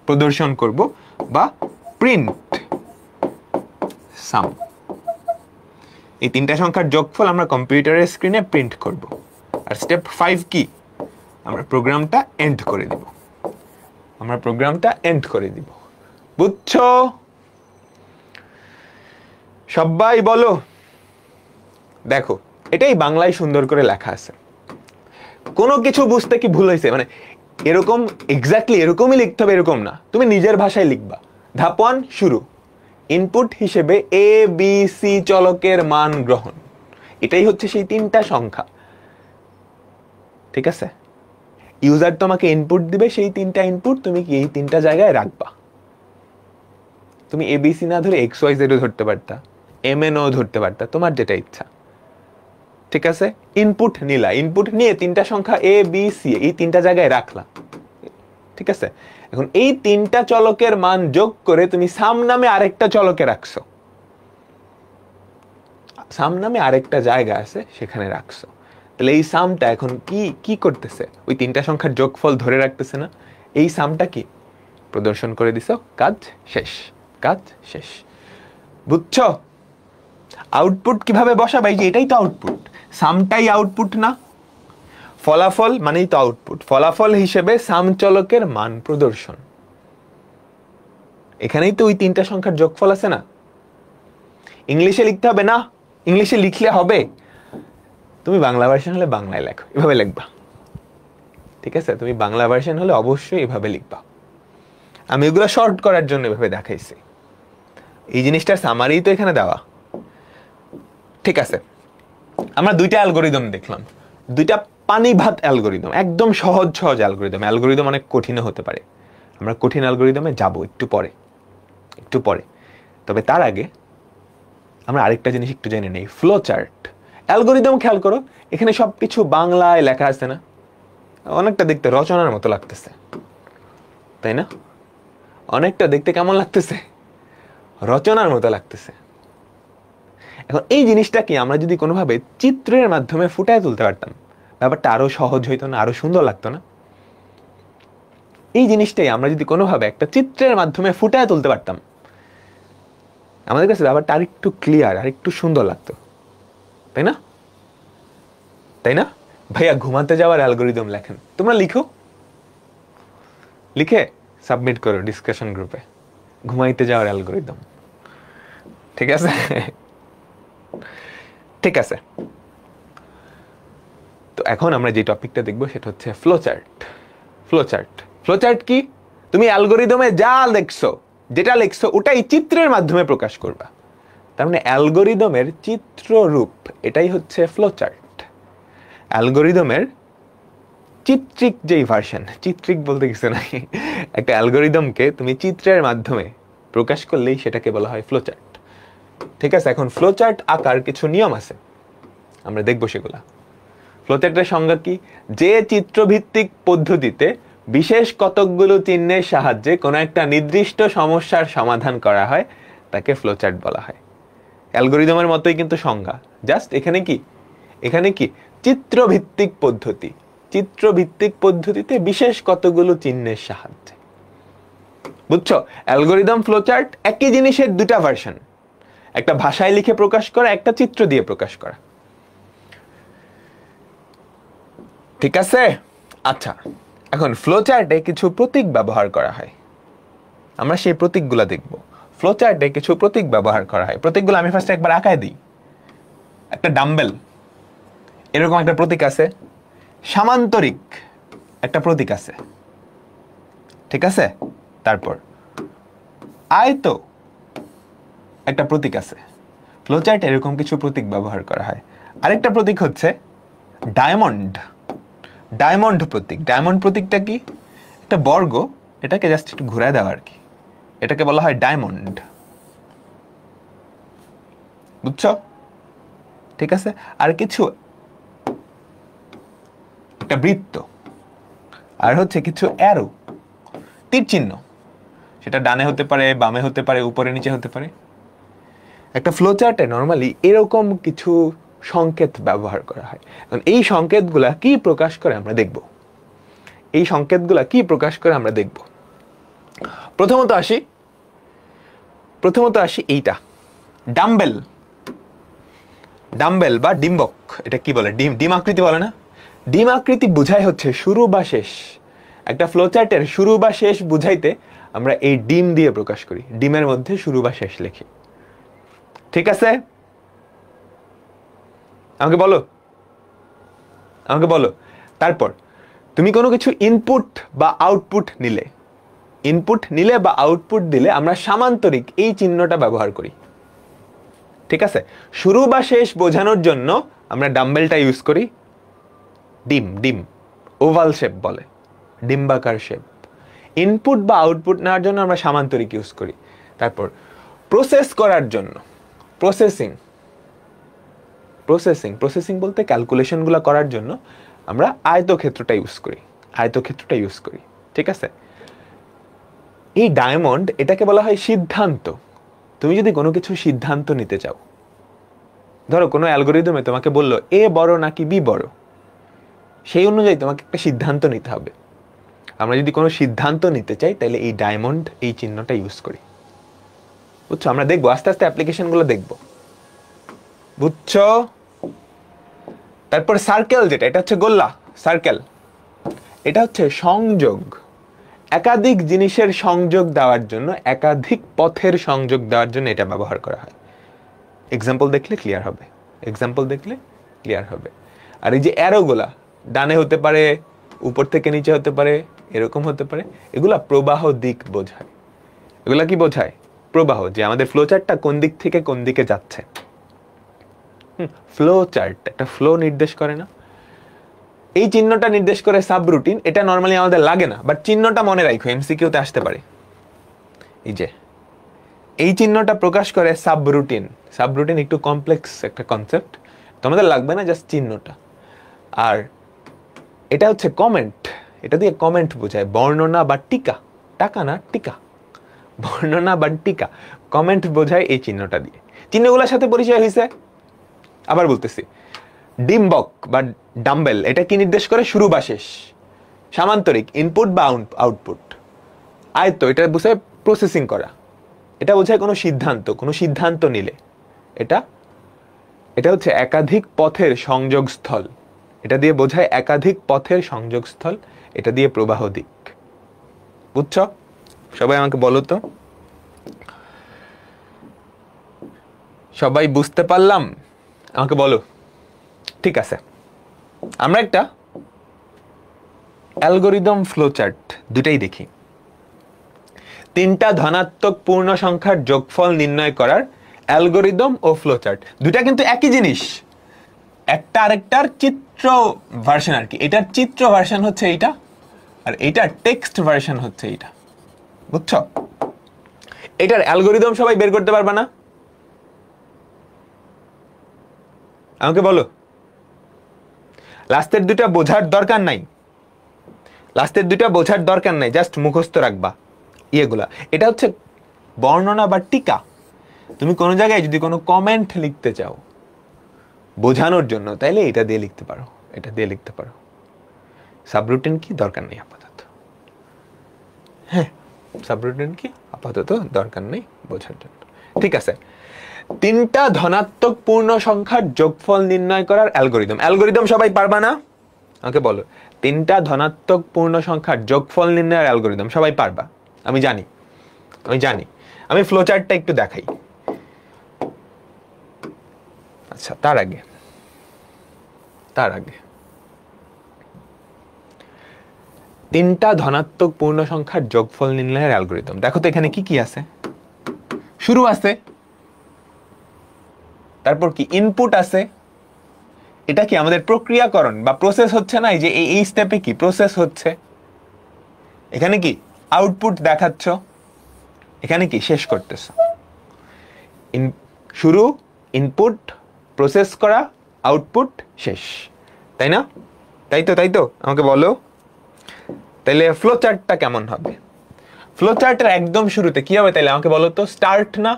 প্রদর্শন করব বা প্রিন্ট সাম। এই তিনটা সংখ্যার যোগফল আমরা কম্পিউটারের স্ক্রিনে প্রিন্ট করব। আর স্টেপ 5 কি? আমরা প্রোগ্রামটা এন্ড করে দিব, আমরা প্রোগ্রামটা এন্ড করে দিব। বুঝছো? সবাই বলো। দেখো এটাই বাংলায় সুন্দর করে লেখা আছে, কোনো কিছু বুঝতে কি ভুল হয়েছে? মানে এরকম এক্স্যাক্টলি এরকমই লিখতে হবে এরকম না, তুমি নিজের ভাষায় লিখবা। ধাপ 1 শুরু, ইনপুট হিসেবে ABC চলকের মান গ্রহণ। এটাই হচ্ছে সেই তিনটা সংখ্যা। ঠিক আছে, ইউজার তোমাকে ইনপুট দিবে, সেই তিনটা ইনপুট তুমি কি এই তিনটা জায়গায় রাখবা। তুমি ABC না ধরে XYZ ধরতে পারতা, MNও ধরতে পারতা, তোমার যেটা ইচ্ছা। ঠিক আছে, ইনপুট নিলা, ইনপুট নিয়ে তিনটা সংখ্যা ABC এই তিনটা জায়গায় রাখলা। ঠিক আছে, এখন এই তিনটা চলকের মান যোগ করে তুমি সাম নামে আরেকটা চলকে রাখছো, সাম নামে আরেকটা জায়গা আছে সেখানে রাখছো। তাহলে এই সামটা এখন কি কি করতেছে? ওই তিনটা সংখ্যার যোগফল ধরে রাখতেছে না? এই সামটা কি প্রদর্শন করে দিছো, কাজ শেষ, কাজ শেষ। বুঝছো? আউটপুট কিভাবে বসাবে? যে এটাই তো আউটপুট, সামটাই আউটপুট না? ফলাফল মানেই তো আউটপুট, ফলাফল হিসেবে সাম চলকের মান প্রদর্শন। এখানেই তো ওই তিনটা সংখ্যার যোগফল আছে না? ইংলিশে লিখতে হবে না? ইংলিশে লিখলে হবে? তুমি বাংলা ভার্সন হলে বাংলায় লেখো, এভাবে লিখবা। ঠিক আছে, তুমি বাংলা ভার্সন হলে অবশ্যই এভাবে লিখবা। আমি এগুলো শর্ট করার জন্য এভাবে দেখাইছি, এই জিনিসটার সামারি তো এখানে দেওয়া। ঠিক আছে, আমরা দুইটা অ্যালগোরিদম দেখলাম, দুইটা পানি ভাত অ্যালগোরিদম, একদম সহজ সহজ অ্যালগোরিদম। অ্যালগোরিদম অনেক কঠিনও হতে পারে, আমরা কঠিন অ্যালগোরিদমে যাব একটু পরে, একটু পরে। তবে তার আগে আমরা আরেকটা জিনিস একটু জেনে নেই, ফ্লো চার্ট। অ্যালগোরিদম খেয়াল করো, এখানে সবকিছু বাংলায় লেখা আছে না? অনেকটা দেখতে রচনার মতো লাগতেছে, তাই না? অনেকটা দেখতে কেমন লাগতেছে? রচনার মতো লাগতেছে। এখন এই জিনিসটা কি আমরা যদি কোনোভাবে চিত্রের মাধ্যমে ফুটায় তুলতে পারতাম, ব্যাপারটা আরো সহজ হইতো না, আরো সুন্দর লাগতো না? এই জিনিসটাই আমরা যদি কোনোভাবে একটা চিত্রের মাধ্যমে ফুটায় তুলতে পারতাম, আমাদের কাছে ব্যাপারটা আরেকটু ক্লিয়ার, আরেকটু সুন্দর লাগতো, তাই না? তাই না? ভাইয়া ঘুমাতে যাওয়ার অ্যালগোরিদম লেখেন, তোমরা লিখো, লিখে সাবমিট করো ডিসকাশন গ্রুপে, ঘুমাইতে যাওয়ার অ্যালগোরিদম। ঠিক আছে, ঠিক আছে। তো এখন আমরা যে টপিকটা দেখবো সেটা হচ্ছে ফ্লোচার্ট। ফ্লোচার্ট, ফ্লোচার্ট কি? তুমি অ্যালগোরিদমে যা দেখছো, যেটা লিখছো ওটাই চিত্রের মাধ্যমে প্রকাশ করবা। তার মানে অ্যালগোরিদমের চিত্ররূপ, এটাই হচ্ছে ফ্লোচার্ট। অ্যালগোরিদমের চিত্রিক যেই ভার্সন, চিত্রিক বলতে কিছু নাই, একটা অ্যালগোরিদমকে তুমি চিত্রের মাধ্যমে প্রকাশ করলেই সেটাকে বলা হয় ফ্লোচার্ট। ঠিক আছে, এখন ফ্লোচার্ট আঁকার কিছু নিয়ম আছে, আমরা দেখবো সেগুলা। ফ্লোচার্টের সংজ্ঞা কি? যে চিত্রভিত্তিক পদ্ধতিতে বিশেষ কতকগুলো চিহ্নের সাহায্যে কোনো একটা নির্দিষ্ট সমস্যার সমাধান করা হয় তাকে ফ্লোচার্ট বলা হয়। অ্যালগোরিদমের মতোই কিন্তু সংজ্ঞা, জাস্ট এখানে কি, এখানে কি চিত্রভিত্তিক পদ্ধতি, চিত্রভিত্তিক পদ্ধতিতে বিশেষ কতগুলো চিহ্নের সাহায্যে। বুঝছো? অ্যালগোরিদম, ফ্লোচার্ট একই জিনিসের দুটা ভার্সন, একটা ভাষায় লিখে প্রকাশ করা, একটা চিত্র দিয়ে প্রকাশ করা। ঠিক আছে, আচ্ছা এখন ফ্লোচার্টে কিছু প্রতীক ব্যবহার করা হয়, আমরা সেই প্রতীকগুলো দেখব। ফ্লোচার্টে কিছু প্রতীক ব্যবহার করা হয়, প্রতীকগুলো আমি ফার্স্টে একবার আঁকায় দিই। একটা ডাম্বেল, এরকম একটা প্রতীক আছে। সামান্তরিক একটা প্রতীক আছে, ঠিক আছে। তারপর আয়ত একটা প্রতীক আছে। ফ্লোচার্টে এরকম কিছু প্রতীক ব্যবহার করা হয়। আরেকটা প্রতীক হচ্ছে ডায়মন্ড। ডায়মন্ড প্রতীক। ডায়মন্ড প্রতীকটা কি? একটা বর্গ, এটাকে জাস্ট একটু ঘুরায় দেওয়া আর কি, এটাকে বলা হয় ডায়মন্ড। বুঝছো? ঠিক আছে। আর কিছু একটা বৃত্ত, আর হচ্ছে কিছু অ্যারো, তীর চিহ্ন, সেটা ডানে হতে পারে, বামে হতে পারে, উপরে নিচে হতে পারে। একটা ফ্লোচার্টে নরমালি এরকম কিছু সংকেত ব্যবহার করা হয়। এখন এই সংকেতগুলা কি প্রকাশ করে আমরা দেখব। এই সংকেতগুলা কি প্রকাশ করে আমরা দেখব। প্রথমত আসি এইটা, ডাম্বেল। ডাম্বেল বা ডিম্বক, এটা কি বলে? ডিম আকৃতি বলে না? ডিম আকৃতি বুঝাই হচ্ছে শুরু বা শেষ। একটা ফ্লোচার্টের শুরু বা শেষ বুঝাইতে আমরা এই ডিম দিয়ে প্রকাশ করি, ডিমের মধ্যে শুরু বা শেষ লিখি। ঠিক আছে, আমাকে বলো। তারপর তুমি কোনো কিছু ইনপুট বা আউটপুট নিলে বা আউটপুট দিলে আমরা সামান্তরিক এই চিহ্নটা ব্যবহার করি। ঠিক আছে, শুরু বা শেষ বোঝানোর জন্য আমরা ডাম্বেলটা ইউজ করি। ডিম ওভাল শেপ বলে, ডিম্বাকার শেপ। ইনপুট বা আউটপুট নেওয়ার জন্য আমরা সামান্তরিক ইউজ করি। তারপর প্রসেস করার জন্য প্রসেসিং বলতে ক্যালকুলেশনগুলো করার জন্য আমরা আয়তক্ষেত্রটা ইউজ করি। ঠিক আছে। এই ডায়মন্ড, এটাকে বলা হয় সিদ্ধান্ত। তুমি যদি কোনো কিছু সিদ্ধান্ত নিতে চাও, ধরো কোনো অ্যালগরিদমে তোমাকে বললো এ বড় নাকি বি বড়, সেই অনুযায়ী তোমাকে একটা সিদ্ধান্ত নিতে হবে। আমরা যদি কোনো সিদ্ধান্ত নিতে চাই তাহলে এই ডায়মন্ড, এই চিহ্নটা ইউজ করি। বুঝছো? আমরা দেখবো আস্তে আস্তে অ্যাপ্লিকেশনগুলো দেখবো। বুঝছো? তারপর সার্কেল, যেটা এটা হচ্ছে গোল্লা। সার্কেল এটা হচ্ছে সংযোগ, একাধিক জিনিসের সংযোগ দেওয়ার জন্য, একাধিক পথের সংযোগ দেওয়ার জন্য এটা ব্যবহার করা হয়। এক্সাম্পল দেখলে ক্লিয়ার হবে। আর এই যে অ্যারোগুলা, ডানে হতে পারে, উপর থেকে নিচে হতে পারে, এরকম হতে পারে, এগুলা প্রবাহ দিক বোঝায়। এগুলা কি বোঝায়? প্রবাহ, যে আমাদের ফ্লোচার্টটা কোন দিক থেকে কোন দিকে যাচ্ছে। ফ্লোচার্ট একটা ফ্লো নির্দেশ করে না? এই চিহ্নটা নির্দেশ করে সাবরুটিন। এটা নরমালি আমাদের লাগে না, বাট চিহ্নটা মনে রাখো, এমসিকিউতে আসতে পারে। এই যে এই চিহ্নটা প্রকাশ করে সাবরুটিন। সাবরুটিন একটু কমপ্লেক্স একটা কনসেপ্ট, তোমাদের লাগবে না, জাস্ট চিহ্নটা। আর এটা হচ্ছে কমেন্ট, এটা দিয়ে কমেন্ট বোঝায়, বর্ণনা বা টিকা। টাকা না, টিকা। বর্ণনা বা টিকা, কমেন্ট বোঝায় এই চিহ্নটা দিয়ে। চিহ্নগুলোর সাথে পরিচয় হয়েছে। আবার বলতেছি, ডিম্বক বা ডাম্বেল, এটা কি নির্দেশ করে? শুরু বা শেষ। সামান্তরিক, ইনপুট বা আউটপুট। আয়ত্ত, এটা বোঝায় প্রসেসিং করা, এটা বোঝায় কোনো সিদ্ধান্ত নিলে। এটা হচ্ছে একাধিক পথের সংযোগস্থল, এটা দিয়ে বোঝায় একাধিক পথের সংযোগস্থল, এটা দিয়ে প্রবাহ দিক। বুঝছো? সবাই আমাকে বলো তো, সবাই বুঝতে পারলাম? আমাকে বলো। ঠিক আছে, আমরা একটা অ্যালগরিদম ফ্লোচার্ট দুটাই দেখি। 3টা ধনাত্মক পূর্ণ সংখ্যার যোগফল নির্ণয় করার অ্যালগরিদম ও ফ্লোচার্ট, দুটা কিন্তু একই জিনিস, একটা আরেকটার চিত্র ভার্সন আর কি। এটার চিত্র ভার্সন হচ্ছে এইটা, আর এইটার টেক্সট ভার্সন হচ্ছে এইটা। বুঝছো? এটার অ্যালগরিদম সবাই বের করতে পারবা না? আমাকে বলো। লাস্টের দুটা বোঝার দরকার নাই, জাস্ট মুখস্থ রাখবা ইয়েগুলা। এটা হচ্ছে বর্ণনা বা টিকা। তুমি কোনো জায়গায় যদি কোনো কমেন্ট লিখতে চাও বোঝানোর জন্য, তাইলে এটা দিয়ে লিখতে পারো। সাবরুটিন কি দরকার নেই আপাতত। সাবরুটিন কি আপাতত দরকার নেই বোঝার জন্য। ঠিক আছে, 3টা ধনাত্মক পূর্ণ সংখ্যার যোগফল নির্ণয় করার অ্যালগরিদম। সবাই পারবা না? আমাকে বলো তিনটা ধনাত্মক পূর্ণ সংখ্যার যোগফল নির্ণয়ের অ্যালগরিদম। সবাই পারবা, আমি জানি, আমি ফ্লোচার্টটা একটু দেখাই। আচ্ছা, তার আগে তিনটা ধনাত্মক পূর্ণ সংখ্যার যোগফল নির্ণয়ের অ্যালগরিদম। দেখো তো এখানে কি কি আছে। শুরু আছে, তারপর কি ইনপুট আছে। এটা কি আমাদের প্রক্রিয়াকরণ বা প্রসেস হচ্ছে না? এই যে এই স্টেপে কি প্রসেস হচ্ছে। এখানে কি আউটপুট দেখাচ্ছ, এখানে কি শেষ করতেছ। শুরু, ইনপুট, প্রসেস করা, আউটপুট, শেষ। তাই না? তাই তো আমাকে বলো তাইলে ফ্লো চার্টটা কেমন হবে? ফ্লো চার্টের একদম শুরুতে কি হবে তাইলে আমাকে বলো তো। স্টার্ট না?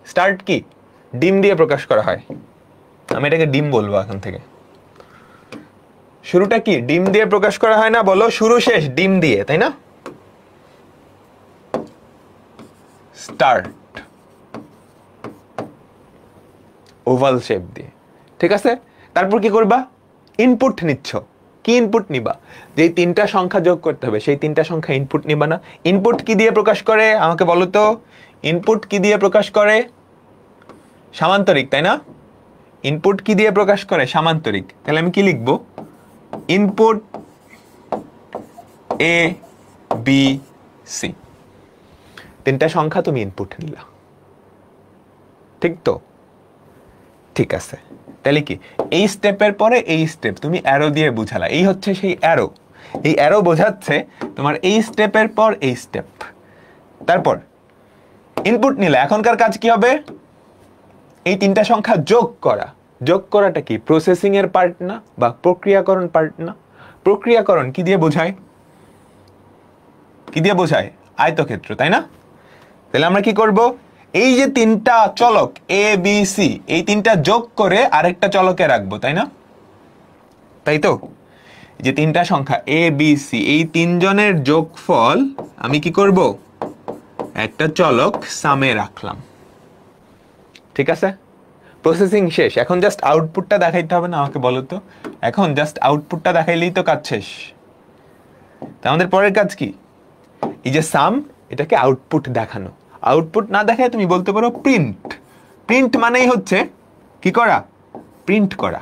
স্টার্ট কি ডিম দিয়ে প্রকাশ করা হয়, আমি এটাকে ডিম বলবো এখন থেকে। শুরুটা কি ডিম দিয়ে প্রকাশ করা হয় না? বলো শুরু শেষ ডিম দিয়ে, তাই না? স্টার্ট ওভাল শেপ দিয়ে, ঠিক আছে। তারপর কি করবা? ইনপুট নিচ্ছ। কি ইনপুট নিবা? যে তিনটা সংখ্যা যোগ করতে হবে সেই তিনটা সংখ্যা ইনপুট নিবা না? ইনপুট কি দিয়ে প্রকাশ করে আমাকে বলো তো। ইনপুট কি দিয়ে প্রকাশ করে? সামান্তরিক, তাই না? ইনপুট কি দিয়ে প্রকাশ করে? সামান্তরিক। তাহলে আমি কি লিখবো? ইনপুট এ বি সি, তিনটা সংখ্যা তুমি ইনপুট নিলা, ঠিক তো? ঠিক আছে, তাহলে কি এই স্টেপের পরে এই স্টেপ তুমি অ্যারো দিয়ে বুঝালা। এই হচ্ছে সেই অ্যারো, এই অ্যারো বোঝাচ্ছে তোমার এই স্টেপের পর এই স্টেপ। তারপর ইনপুট নিলা, এখনকার কাজ কি হবে? এই তিনটা সংখ্যা যোগ করা। যোগ করাটা কি প্রসেসিং এর পার্ট না বা প্রক্রিয়াকরণ পার্ট না? প্রক্রিয়াকরণ কি দিয়ে বোঝায়? কি দিয়ে বোঝায়? আয়তক্ষেত্র, তাই না? তাহলে আমরা কি করব? এই যে তিনটা চলক এ বি সি, এই তিনটা যোগ করে আরেকটা চলকে রাখবো, তাই না? তাই তো? যে তিনটা সংখ্যা এ বি সি, এই তিনজনের যোগফল আমি কি করব? একটা চলক সামে রাখলাম, ঠিক আছে। প্রসেসিং শেষ, এখন জাস্ট আউটপুটটা দেখাইতে হবে না? আমাকে বলো তো, এখন জাস্ট আউটপুটটা দেখাইলেই তো কাজ শেষ। তা আমাদের পরের কাজ কি? এই যে সাম, এটাকে আউটপুট দেখানো। আউটপুট না দেখায় তুমি বলতে পারো প্রিন্ট। প্রিন্ট মানেই হচ্ছে কি করা? প্রিন্ট করা।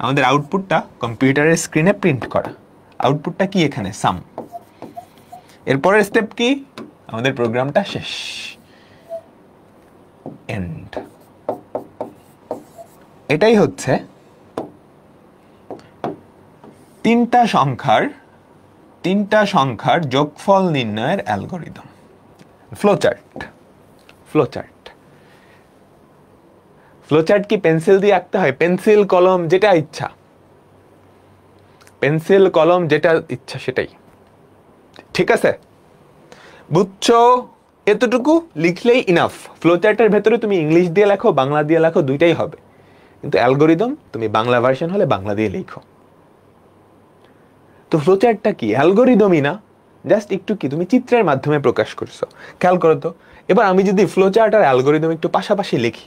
আমাদের আউটপুটটা কম্পিউটারের স্ক্রিনে প্রিন্ট করা। আউটপুটটা কি এখানে? সাম। এরপরের স্টেপ কি? আমাদের প্রোগ্রামটা শেষ, এন্ড। এটাই হচ্ছে তিনটা সংখ্যার যোগফল নির্ণয়ের অ্যালগরিদম। ফ্লোচার্ট কি পেন্সিল দিয়ে আঁকতে হয়? পেন্সিল কলম যেটা ইচ্ছা সেটাই, ঠিক আছে। বুঝছো? এতটুকু লিখলেই ইনাফ। ফ্লোচার্টের ভেতরে তুমি ইংলিশ দিয়ে লেখো, বাংলা দিয়ে লেখো, দুইটাই হবে, কিন্তু অ্যালগরিদম তুমি বাংলা ভার্সন হলে বাংলা দিয়ে লেখো। তো ফ্লোচার্টটা কি? অ্যালগরিদমই না, জাস্ট একটু কি তুমি চিত্রের মাধ্যমে প্রকাশ করছো। খেয়াল করো তো। এবার আমি যদি ফ্লোচার্ট আর অ্যালগরিদম একটু পাশাপাশি লিখি,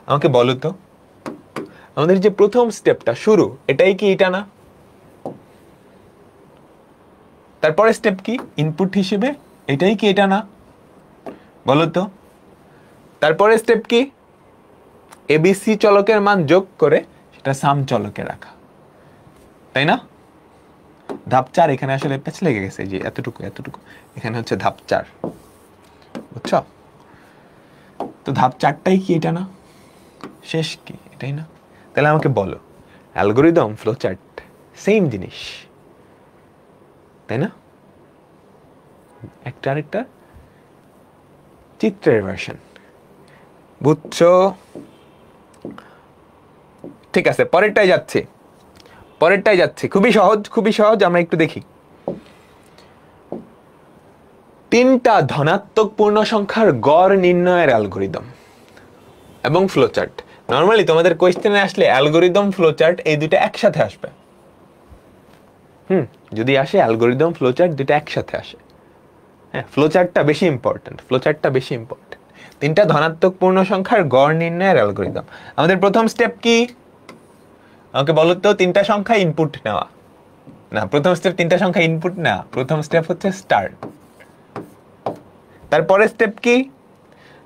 আমাকে বলো তো আমাদের যে প্রথম স্টেপটা শুরু, এটাই কি এটা না? তারপরে স্টেপ কি? ইনপুট হিসেবে, এটাই কি এটা না? বলো তো। তারপরে স্টেপ কি? এবিসি চলকের মান যোগ করে সেটা সাম চলকে রাখা, তাই না? ধাপ 4 এখানে আসলে পেছ লেগে গেছে, যে এতটুকু এখানে হচ্ছে ধাপ 4, বুঝছো? তো ধাপ 4টাই কি এটা না? শেষ কি এটাই না? তাহলে আমাকে বলো অ্যালগরিদম ফ্লোচার্ট সেম জিনিস, তাই না? একটা আরেকটা চিত্রের ভার্সন, বুঝছো? ঠিক আছে, পরেরটাই যাচ্ছে। খুবই সহজ। আমরা একটু দেখি। তিনটা ধনাত্মক পূর্ণ সংখ্যার গড় নির্ণয়ের অ্যালগরিদম এবং ফ্লোচার্ট। নরমালি তোমাদের কোয়েশ্চেনে আসলে অ্যালগরিদম ফ্লোচার্ট এই দুটো একসাথে আসবে। যদি আসে অ্যালগরিদম ফ্লোচার্ট দুটো একসাথে আসে। হ্যাঁ, ফ্লোচার্টটা বেশি ইম্পর্টেন্ট। তিনটা ধনাত্মক পূর্ণ সংখ্যার গড় নির্ণয়ের অ্যালগরিদম। আমাদের প্রথম স্টেপ কি? আমাকে বলো তো তিনটা সংখ্যা ইনপুট নেওয়া, না প্রথম স্টেপ তিনটা সংখ্যা ইনপুট না, প্রথম স্টেপ হচ্ছে স্টার্ট। তারপরে স্টেপ কি,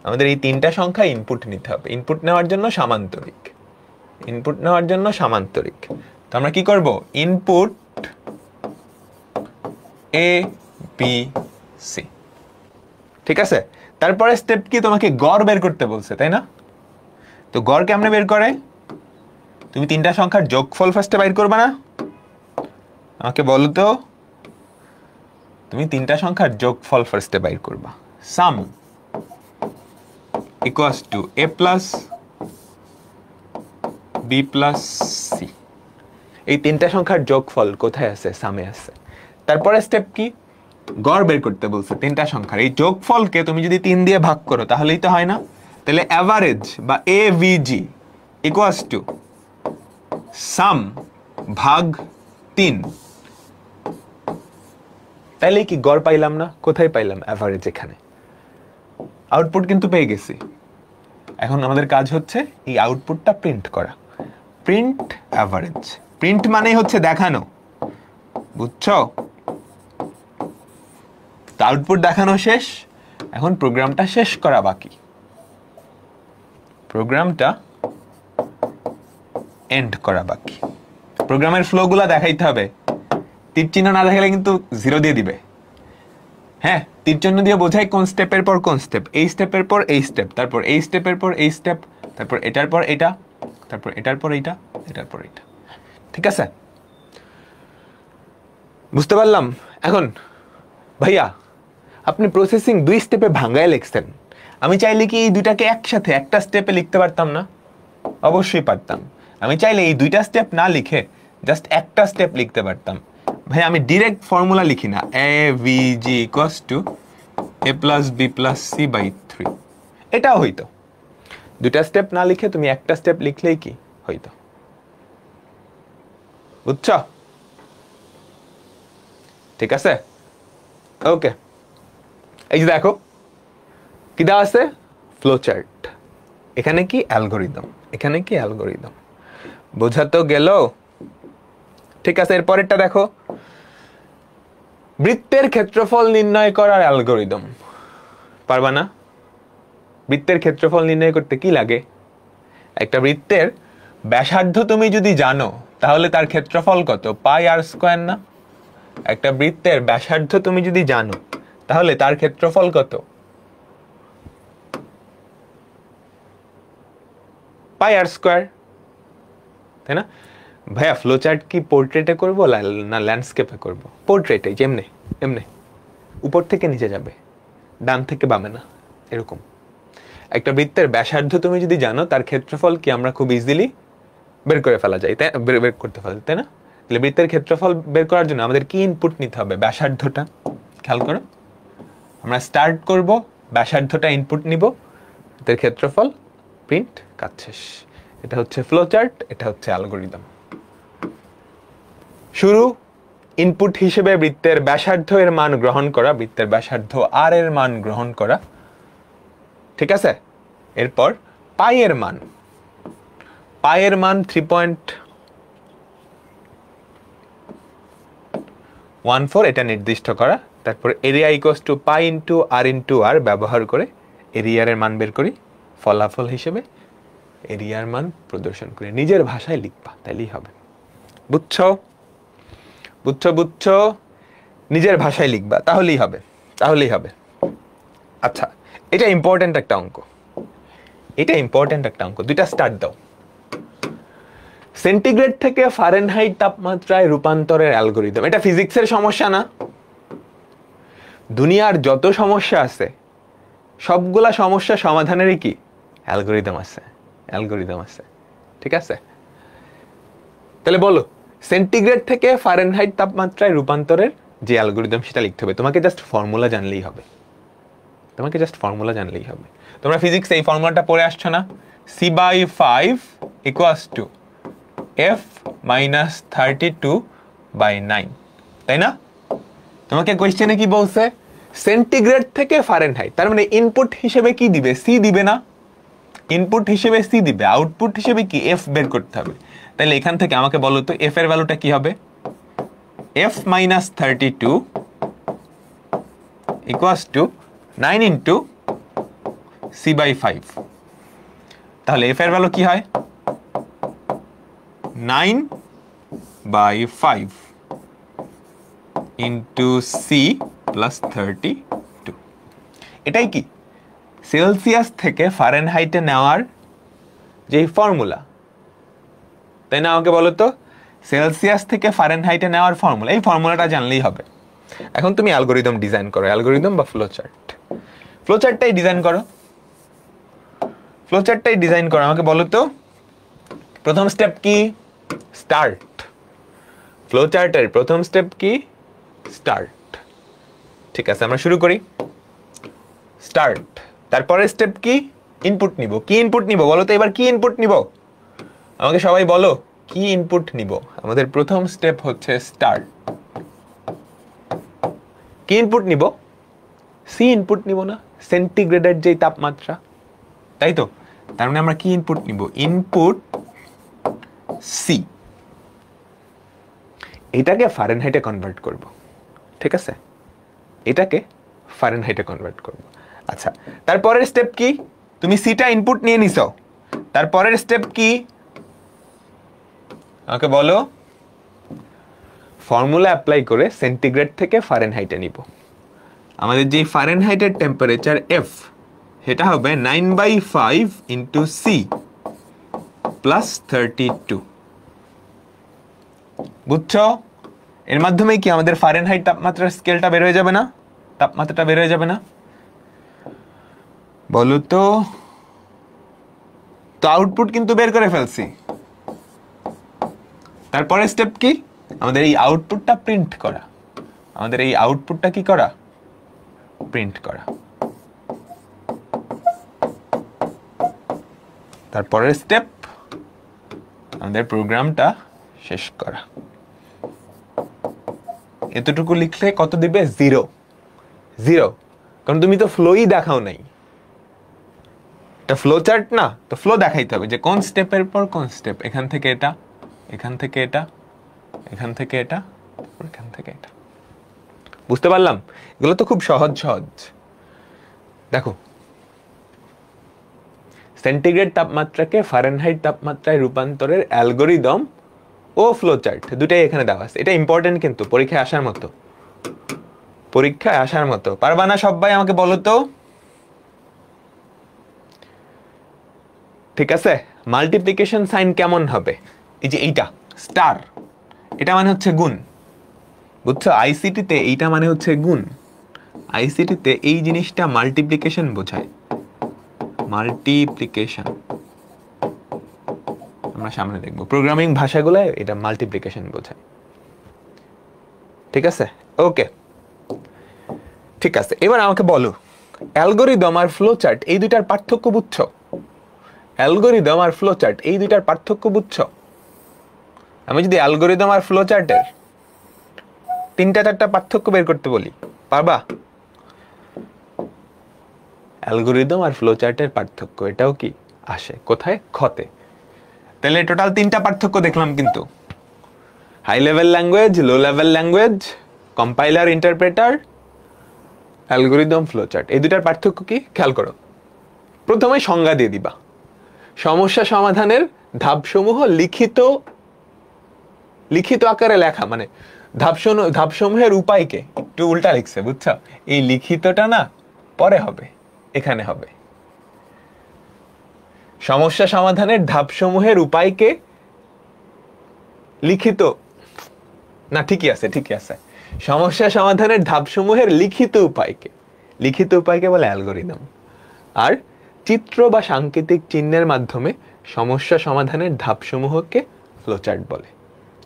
আমাদের এই তিনটা সংখ্যা ইনপুট নিতে হবে। ইনপুট নেওয়ার জন্য সামান্তরিক, ইনপুট নেওয়ার জন্য সামান্তরিক। তো আমরা কি করব, ইনপুট এ বি সি, ঠিক আছে। তারপরে স্টেপ কি, তোমাকে গড় বের করতে বলছে, তাই না? তো গড় কেমনে বের করে, তুমি তিনটা সংখ্যার যোগফল ফার্স্টে বাইর করবা না? আমাকে বলো তো, তুমি তিনটা সংখ্যার যোগফল ফার্স্টে বাইর করবা। Sum equals to A plus B plus C, এই তিনটা সংখ্যার যোগফল কোথায় আছে, সামে আছে। তারপরে স্টেপ কি, গড় বের করতে বলছে তিনটা সংখ্যার, এই যোগফলকে তুমি যদি 3 দিয়ে ভাগ করো তাহলেই তো হয় না? তাহলে অ্যাভারেজ বা এভিজি ইকুয়ালস টু সাম ভাগ 3, তাইলে কি গড় পাইলাম না? কোথায় পাইলাম? অ্যাভারেজ এখানে। আউটপুট কিন্তু পেয়ে গেছি। এখন আমাদের কাজ হচ্ছে এই আউটপুটটা প্রিন্ট করা। প্রিন্ট অ্যাভারেজ, প্রিন্ট মানে হচ্ছে দেখানো, বুঝছো? আউটপুট দেখানো শেষ, এখন প্রোগ্রামটা শেষ করা বাকি। প্রোগ্রামটা এন্ড করা বাকি। প্রোগ্রামের ফ্লো গুলা দেখাইতে হবে, তীর চিহ্ন না দেখালে কিন্তু 0 দিয়ে দিবে। হ্যাঁ, তীর চিহ্ন দিয়ে বোঝায় কোন স্টেপের পর কোন স্টেপ, এই স্টেপের পর এই স্টেপ, তারপর এই স্টেপের পর এই স্টেপ, তারপর এটার পর এটা, তারপর এটার পর এইটা, এটার পর এটা, ঠিক আছে? বুঝতে পারলাম। এখন ভাইয়া আপনি প্রসেসিং 2 স্টেপে ভাঙায় লিখছেন, আমি চাইলে কি এই দুইটাকে একসাথে একটা স্টেপে লিখতে পারতাম না? অবশ্যই পারতাম। আমি চাইলে এই 2টা স্টেপ না লিখে জাস্ট একটা স্টেপ লিখতে পারতাম। ভাই আমি ডিরেক্ট ফর্মুলা লিখি না, A V G equals to A plus B plus C by 3, এটাও হইতো। 2টা স্টেপ না লিখে তুমি একটা স্টেপ লিখলেই কি হইতো, বুঝছো? ঠিক আছে, ওকে। এই যে দেখো কি দেওয়া আছে, ফ্লো চার্ট, এখানে কি অ্যালগোরিদম, এখানে কি অ্যালগোরিদম, বোঝা তো গেল? ঠিক আছে, এরপরেরটা দেখো, বৃত্তের ক্ষেত্রফল নির্ণয় করার অ্যালগোরিদম। পারবা না? বৃত্তের ক্ষেত্রফল নির্ণয় করতে কি লাগে? একটা বৃত্তের ব্যাসার্ধ তুমি যদি জানো তাহলে তার ক্ষেত্রফল কত, পাই আর স্কয়ার না? একটা বৃত্তের ব্যাসার্ধ তুমি যদি জানো তাহলে তার ক্ষেত্রফল কত, পাই আর স্কয়ার, তাই না? ভাইয়া ফ্লো চার্ট কি পোর্ট্রেটে করব না ল্যান্ডস্কেপে করব? পোর্ট্রেটে, যেমনে এমনে, উপর থেকে নিচে যাবে, ডান থেকে বামে না, এরকম। একটা বৃত্তের ব্যাসার্ধ তুমি যদি জানো তার ক্ষেত্রফল কি আমরা খুব ইজিলি বের করে ফেলা যায়, তাই বের করতে ফেলা, তাই না? তাহলে বৃত্তের ক্ষেত্রফল বের করার জন্য আমাদের কি ইনপুট নিতে হবে, ব্যাসার্ধটা। খেয়াল করো, আমরা স্টার্ট করব, ব্যাসার্ধটা ইনপুট নিব, বৃত্তের ক্ষেত্রফল, প্রিন্ট, কাজ শেষ। এটা হচ্ছে ফ্লো চার্ট, এটা হচ্ছে অ্যালগোরিদম। শুরু, ইনপুট হিসেবে বৃত্তের ব্যাসার্ধ এর মান গ্রহণ করা, বৃত্তের ব্যাসার্ধ আর এর মান গ্রহণ করা, ঠিক আছে? এরপর পাই এর মান, পাই এর মান 3.14, এটা নির্দিষ্ট করা। তারপর area equals to pi into R ব্যবহার করে এরিয়ার মান বের করি, ফলাফল হিসেবে এরিয়ার মান প্রদর্শন করে নিজের ভাষায় লিখবা, তাইলেই হবে। বুঝছো? বুঝছো? বুঝছো? নিজের ভাষায় লিখবা, তাহলেই হবে, তাহলেই হবে। আচ্ছা, এটা ইম্পর্টেন্ট একটা অঙ্ক, এটা ইম্পর্টেন্ট একটা অঙ্ক। 2টা স্টার্ট দাও। সেন্টিগ্রেড থেকে ফারেনহাইট তাপমাত্রায় রূপান্তরের অ্যালগোরিদম। এটা ফিজিক্সের সমস্যা না, দুনিয়ার যত সমস্যা আছে সবগুলা সমস্যা সমাধানেরই কি অ্যালগোরিদম আছে, অ্যালগোরিদম আছে, ঠিক আছে? তাহলে বলো, সেন্টিগ্রেড থেকে ফারেনহাইট তাপমাত্রায় রূপান্তরের যে অ্যালগোরিদম সেটা লিখতে হবে। তোমাকে জাস্ট ফর্মুলা জানলেই হবে, তোমাকে জাস্ট ফর্মুলা জানলেই হবে। তোমরা ফিজিক্সে এই ফর্মুলাটা পড়ে আসছো না, c/5 equals to f minus 32/9, তাই না? তোমাকে কোয়েশ্চেনে কি বলছে, সেন্টিগ্রেড থেকে ফারেনহাইট, তার মানে ইনপুট হিসেবে কি দিবে, সি দিবে না? ইনপুট হিসেবে সি দিবে, আউটপুট হিসেবে কি এফ বের করতে হবে। তাই তাহলে এখান থেকে আমাকে বলো তো এফ এর ভ্যালুটা কি হবে? f minus 32 equals to 9 into c by 5. তাহলে f এর ভ্যালু কি হয়? 9 by 5 into c plus 32. এটাই কি সেলসিয়াস থেকে ফারেনহাইটে নেওয়ার যে ফর্মুলা, তাই না? আমাকে বলো তো সেলসিয়াস থেকে ফারেনহাইটে নেওয়ার ফর্মুলা, এই ফর্মুলাটা জানলেই হবে। এখন তুমি অ্যালগরিদম ডিজাইন করো, অ্যালগরিদম বা ফ্লোচার্ট। ফ্লোচার্টটাই ডিজাইন করো, ফ্লোচার্টটাই ডিজাইন করো। আমাকে বলো তো প্রথম স্টেপ কি? স্টার্ট। ফ্লোচার্টের প্রথম স্টেপ কি? স্টার্ট। ঠিক আছে, আমরা শুরু করি। স্টার্ট। তারপরের স্টেপ কি? ইনপুট নিব। কি ইনপুট নিব বলো তো এবার? কি ইনপুট নিব আমাকে সবাই বলো, কি ইনপুট নিব? আমাদের প্রথম স্টেপ হচ্ছে স্টার্ট। কি ইনপুট নিব? সি ইনপুট নিব না? সেন্টিগ্রেডের যে তাপমাত্রা, তাই তো? তার মানে আমরা কি ইনপুট নিব? Input c. এটাকে ফারেনহাইটে কনভার্ট করব, ঠিক আছে? এটাকে ফারেনহাইটে কনভার্ট করব। আচ্ছা, তারপরের স্টেপ কি? তুমি সিটা ইনপুট নিয়ে নিছো, তারপরের স্টেপ কি আমাকে বলো? ফর্মুলা অ্যাপ্লাই করে সেন্টিগ্রেড থেকে ফারেনহাইটে নিব। আমাদের যে ফারেনহাইটের টেম্পারেচার এফ, সেটা হবে 9/5 ইন্টু সি প্লাস 32। বুঝছো? এর মাধ্যমে কি আমাদের ফারেনহাইট তাপমাত্রার স্কেলটা বের হয়ে যাবে না? তাপমাত্রাটা বের হয়ে যাবে না? বলো তো। তো আউটপুট কিন্তু বের করে ফেলছি। তারপরে স্টেপ কি? আমাদের এই আউটপুটটা প্রিন্ট করা। আমাদের এই আউটপুটটা কি করা? প্রিন্ট করা। তারপরের স্টেপ আমাদের প্রোগ্রামটা শেষ করা। এতটুকু লিখলে কত দিবে? 0 0। কারণ তুমি তো ফ্লোই দেখাও নাই। এটা ফ্লো চার্ট না, তো ফ্লো দেখাইতে হবে যে কোন স্টেপের পর কোন স্টেপ। এখান থেকে এটা, এখান থেকে এটা, এখান থেকে এটা, এখান থেকে এটা। বুঝতে পারলাম? এগুলো তো খুব সহজ সহজ। দেখো, সেন্টিগ্রেড তাপমাত্রাকে ফারেনহাইট তাপমাত্রায় রূপান্তরের অ্যালগরিদম ও ফ্লো চার্ট দুটাই এখানে দেওয়া আছে। এটা ইম্পর্টেন্ট কিন্তু পরীক্ষায় আসার মতো, পরীক্ষায় আসার মতো। পারবা না সবাই? আমাকে বলো তো। ঠিক আছে, মাল্টিপ্লিকেশন সাইন কেমন হবে? এই যে এইটা স্টার, এটা মানে হচ্ছে গুণ। বুঝছো? আইসিটিতে এইটা মানে হচ্ছে গুণ। আইসিটিতে এই জিনিসটা মাল্টিপ্লিকেশন বোঝায়। মাল্টিপ্লিকেশন আমরা সামনে দেখব। প্রোগ্রামিং ভাষাগুলোয় এটা মাল্টিপ্লিকেশন বোঝায়। ঠিক আছে, ওকে, ঠিক আছে। এবার আমাকে বলো অ্যালগরিদম আর ফ্লো চার্ট এই দুইটার পার্থক্য বুঝছো? অ্যালগরিদম আর ফ্লো চার্ট এই দুইটার পার্থক্য বুঝছো? আমি যদি অ্যালগরিদম আর ফ্লো চার্টের 3-4টা পার্থক্য বের করতে বলি, পারবা? অ্যালগরিদম আর ফ্লো চার্টের পার্থক্য এটাও কি আসে কোথায়? খতে। তাহলে টোটাল 3টা পার্থক্য দেখলাম কিন্তু। High level language, low level language, compiler, interpreter, algorithm, flow chart. এই দুটার পার্থক্য কি খেয়াল করো। প্রথমে সংজ্ঞা দিয়ে দিবা। সমস্যা সমাধানের ধাপসমূহ লিখিত আকারে লেখা, মানে ধাপসমূহের উপায়কে একটু উল্টা লিখছে, বুঝছো? এই লিখিতটা না পরে হবে, এখানে হবে। সমস্যা সমাধানের ধাপসমূহের উপায়কে লিখিত, না ঠিকই আছে, ঠিকই আছে। সমস্যা সমাধানের ধাপসমূহের লিখিত উপায়কে বলে অ্যালগরিদম। আর চিত্র বা সাংকেতিক চিহ্নের মাধ্যমে সমস্যা সমাধানের ধাপসমূহকে ফ্লোচার্ট বলে।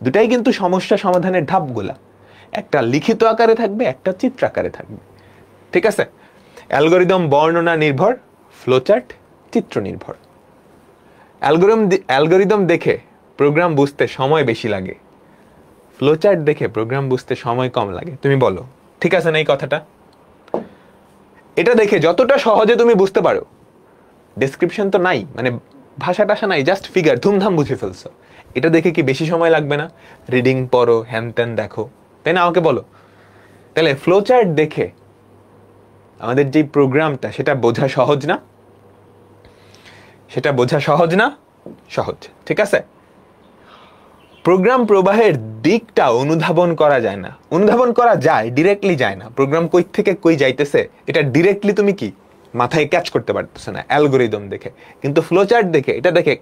দুটাই কিন্তু সমস্যা সমাধানের ধাপগুলা, একটা লিখিত আকারে থাকবে, একটা চিত্র আকারে থাকবে। ঠিক আছে? অ্যালগরিদম বর্ণনা নির্ভর, ফ্লোচার্ট চিত্র নির্ভর। অ্যালগরিদম দেখে প্রোগ্রাম বুঝতে সময় বেশি লাগে, ফ্লোচার্ট দেখে প্রোগ্রাম বুঝতে সময় কম লাগে। তুমি বলো ঠিক আছে না এই কথাটা? এটা দেখে যতটা সহজে তুমি বুঝতে পারো, ডেসক্রিপশন তো নাই, মানে ভাষা টাষা নাই, জাস্ট ফিগার, ধুমধাম বুঝে ফেলছো। এটা দেখে কি বেশি সময় লাগবে না? রিডিং পড়ো, হ্যান ত্যান দেখো, তাই না? আমাকে বলো। তাহলে ফ্লো চার্ট দেখে আমাদের যে প্রোগ্রামটা সেটা বোঝা সহজ না? সেটা বোঝা সহজ না? সহজ, ঠিক আছে। প্রোগ্রাম প্রবাহের দিকটা অনুধাবন করা যায় না। অনুধাবন করা যায়, ডিরেক্টলি যায় না। প্রোগ্রাম কই থেকে কই যাইতেছে এটা ডিরেক্টলি তুমি কি মাথায় ক্যাচ করতে পারতেছো না অ্যালগোরিদম দেখে। কিন্তু ফ্লো চার্ট দেখে, এটা দেখে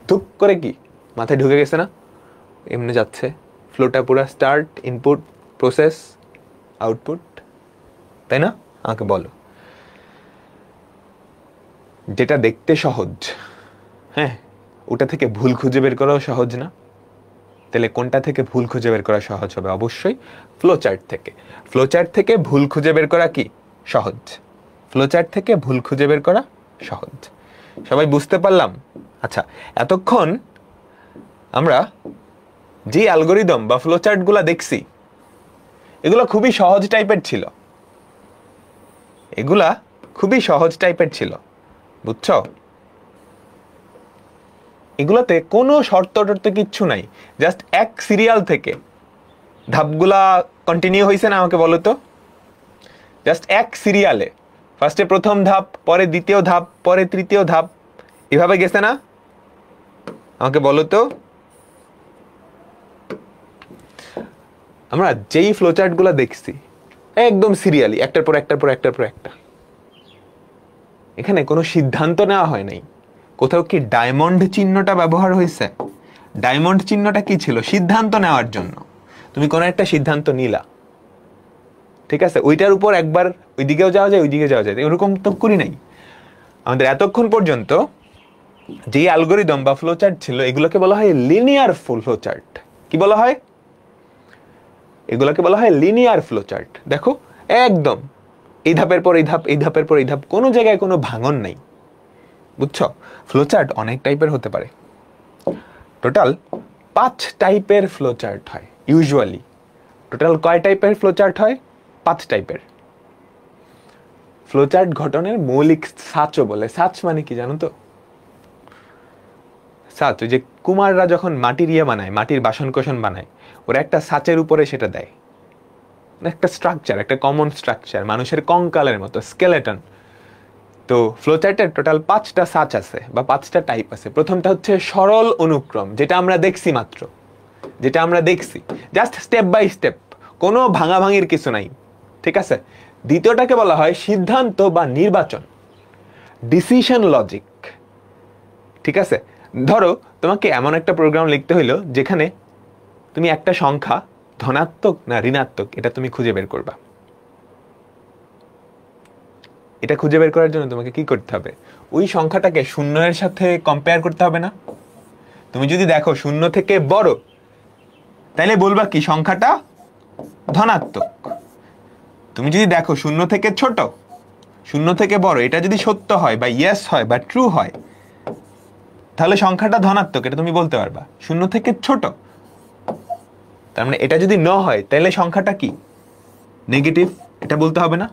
ধুক করে কি মাথায় ঢুকে গেছে না? এমনি যাচ্ছে ফ্লোটা, পুরো স্টার্ট, ইনপুট, প্রসেস, আউটপুট, তাই না? আমাকে বলো, যেটা দেখতে সহজ, হ্যাঁ, ওটা থেকে ভুল খুঁজে বের করাও সহজ না? তাহলে কোনটা থেকে ভুল খুঁজে বের করা সহজ হবে? অবশ্যই ফ্লো চার্ট থেকে। ফ্লো চার্ট থেকে ভুল খুঁজে বের করা কি সহজ? ফ্লো চার্ট থেকে ভুল খুঁজে বের করা সহজ। সবাই বুঝতে পারলাম? আচ্ছা, এতক্ষণ আমরা যে অ্যালগোরিদম বা ফ্লো চার্টগুলো দেখছি, এগুলো খুবই সহজ টাইপের ছিল। এগুলা খুবই সহজ টাইপের ছিল, বুঝছো? এগুলাতে কোনো শর্ত টর্ত কিচ্ছু নাই। জাস্ট এক সিরিয়াল থেকে ধাপগুলা কন্টিনিউ হয়েছে না? আমাকে বলো তো। জাস্ট এক সিরিয়ালে ফার্স্টে প্রথম ধাপ, পরে দ্বিতীয় ধাপ, পরে তৃতীয় ধাপ, এভাবে গেছে না? আমাকে বলো তো। আমরা যেই ফ্লোচার্টগুলো দেখছি একদম সিরিয়ালি, একটার পর একটার পর একটার পর একটা। এখানে কোনো সিদ্ধান্ত নেওয়া হয় নাই। কোথাও কি ডায়মন্ড চিহ্নটা ব্যবহার হয়েছে? ডায়মন্ড চিহ্নটা কি ছিল? সিদ্ধান্ত নেওয়ার জন্য। তুমি কোনো একটা সিদ্ধান্ত নিলা, ঠিক আছে, ওইটার উপর একবার ওইদিকেও যাওয়া যায়, ওইদিকে যাওয়া যায়, এরকম তো করি নাই। আমাদের এতক্ষণ পর্যন্ত যে অ্যালগোরিদম বা ফ্লোচার্ট ছিল, এগুলোকে বলা হয় লিনিয়ার ফ্লোচার্ট। কি বলা হয়? এগুলোকে বলা হয় লিনিয়ার ফ্লোচার্ট। দেখো, একদম এই ধাপের পর এই ধাপ, এই ধাপের পর এই ধাপ, কোনো জায়গায় কোনো ভাঙন নাই, বুঝছো? ফ্লোচার্ট অনেক টাইপের হতে পারে। টোটাল 5 টাইপের ফ্লোচার্ট হয় ইউজুয়ালি। টোটাল কয় টাইপের ফ্লোচার্ট হয়? 5 টাইপের। ফ্লোচার্ট গঠনের মৌলিক ছাঁচও বলে। ছাঁচ মানে কি জানো তো? ছাঁচ, ওই যে কুমাররা যখন মাটির ইয়ে বানায়, মাটির বাসন কোসন বানায়, ওরা একটা ছাঁচের উপরে সেটা দেয়, একটা স্ট্রাকচার, একটা কমন স্ট্রাকচার, মানুষের কঙ্কালের মতো, স্কেলেটন। তো ফ্লোচার্টের টোটাল 5টা ছাঁচ আছে বা 5টা টাইপ আছে। প্রথমটা হচ্ছে সরল অনুক্রম, যেটা আমরা দেখছি মাত্র, যেটা আমরা দেখছি জাস্ট স্টেপ বাই স্টেপ, কোনো ভাঙাভাঙির কিছু নাই, ঠিক আছে। দ্বিতীয়টাকে বলা হয় সিদ্ধান্ত বা নির্বাচন, ডিসিশন লজিক, ঠিক আছে। ধরো তোমাকে এমন একটা প্রোগ্রাম লিখতে হইলো যেখানে তুমি একটা সংখ্যা ধনাত্মক না ঋণাত্মক এটা তুমি খুঁজে বের করবা। এটা খুঁজে বের করার জন্য তোমাকে কি করতে হবে? ওই সংখ্যাটাকে শূন্যের সাথে কম্পেয়ার করতে হবে না? তুমি যদি দেখো শূন্য থেকে বড়, তাইলে বলবা কি সংখ্যাটা ধনাত্মক। তুমি যদি দেখো শূন্য থেকে ছোট, শূন্য থেকে বড়, এটা যদি সত্য হয় বা ইয়েস হয় বা ট্রু হয়, তাহলে সংখ্যাটা ধনাত্মক, এটা তুমি বলতে পারবা। শূন্য থেকে ছোট, তার মানে এটা যদি ন হয় তাহলে সংখ্যাটা কি নেগেটিভ, এটা বলতে হবে না?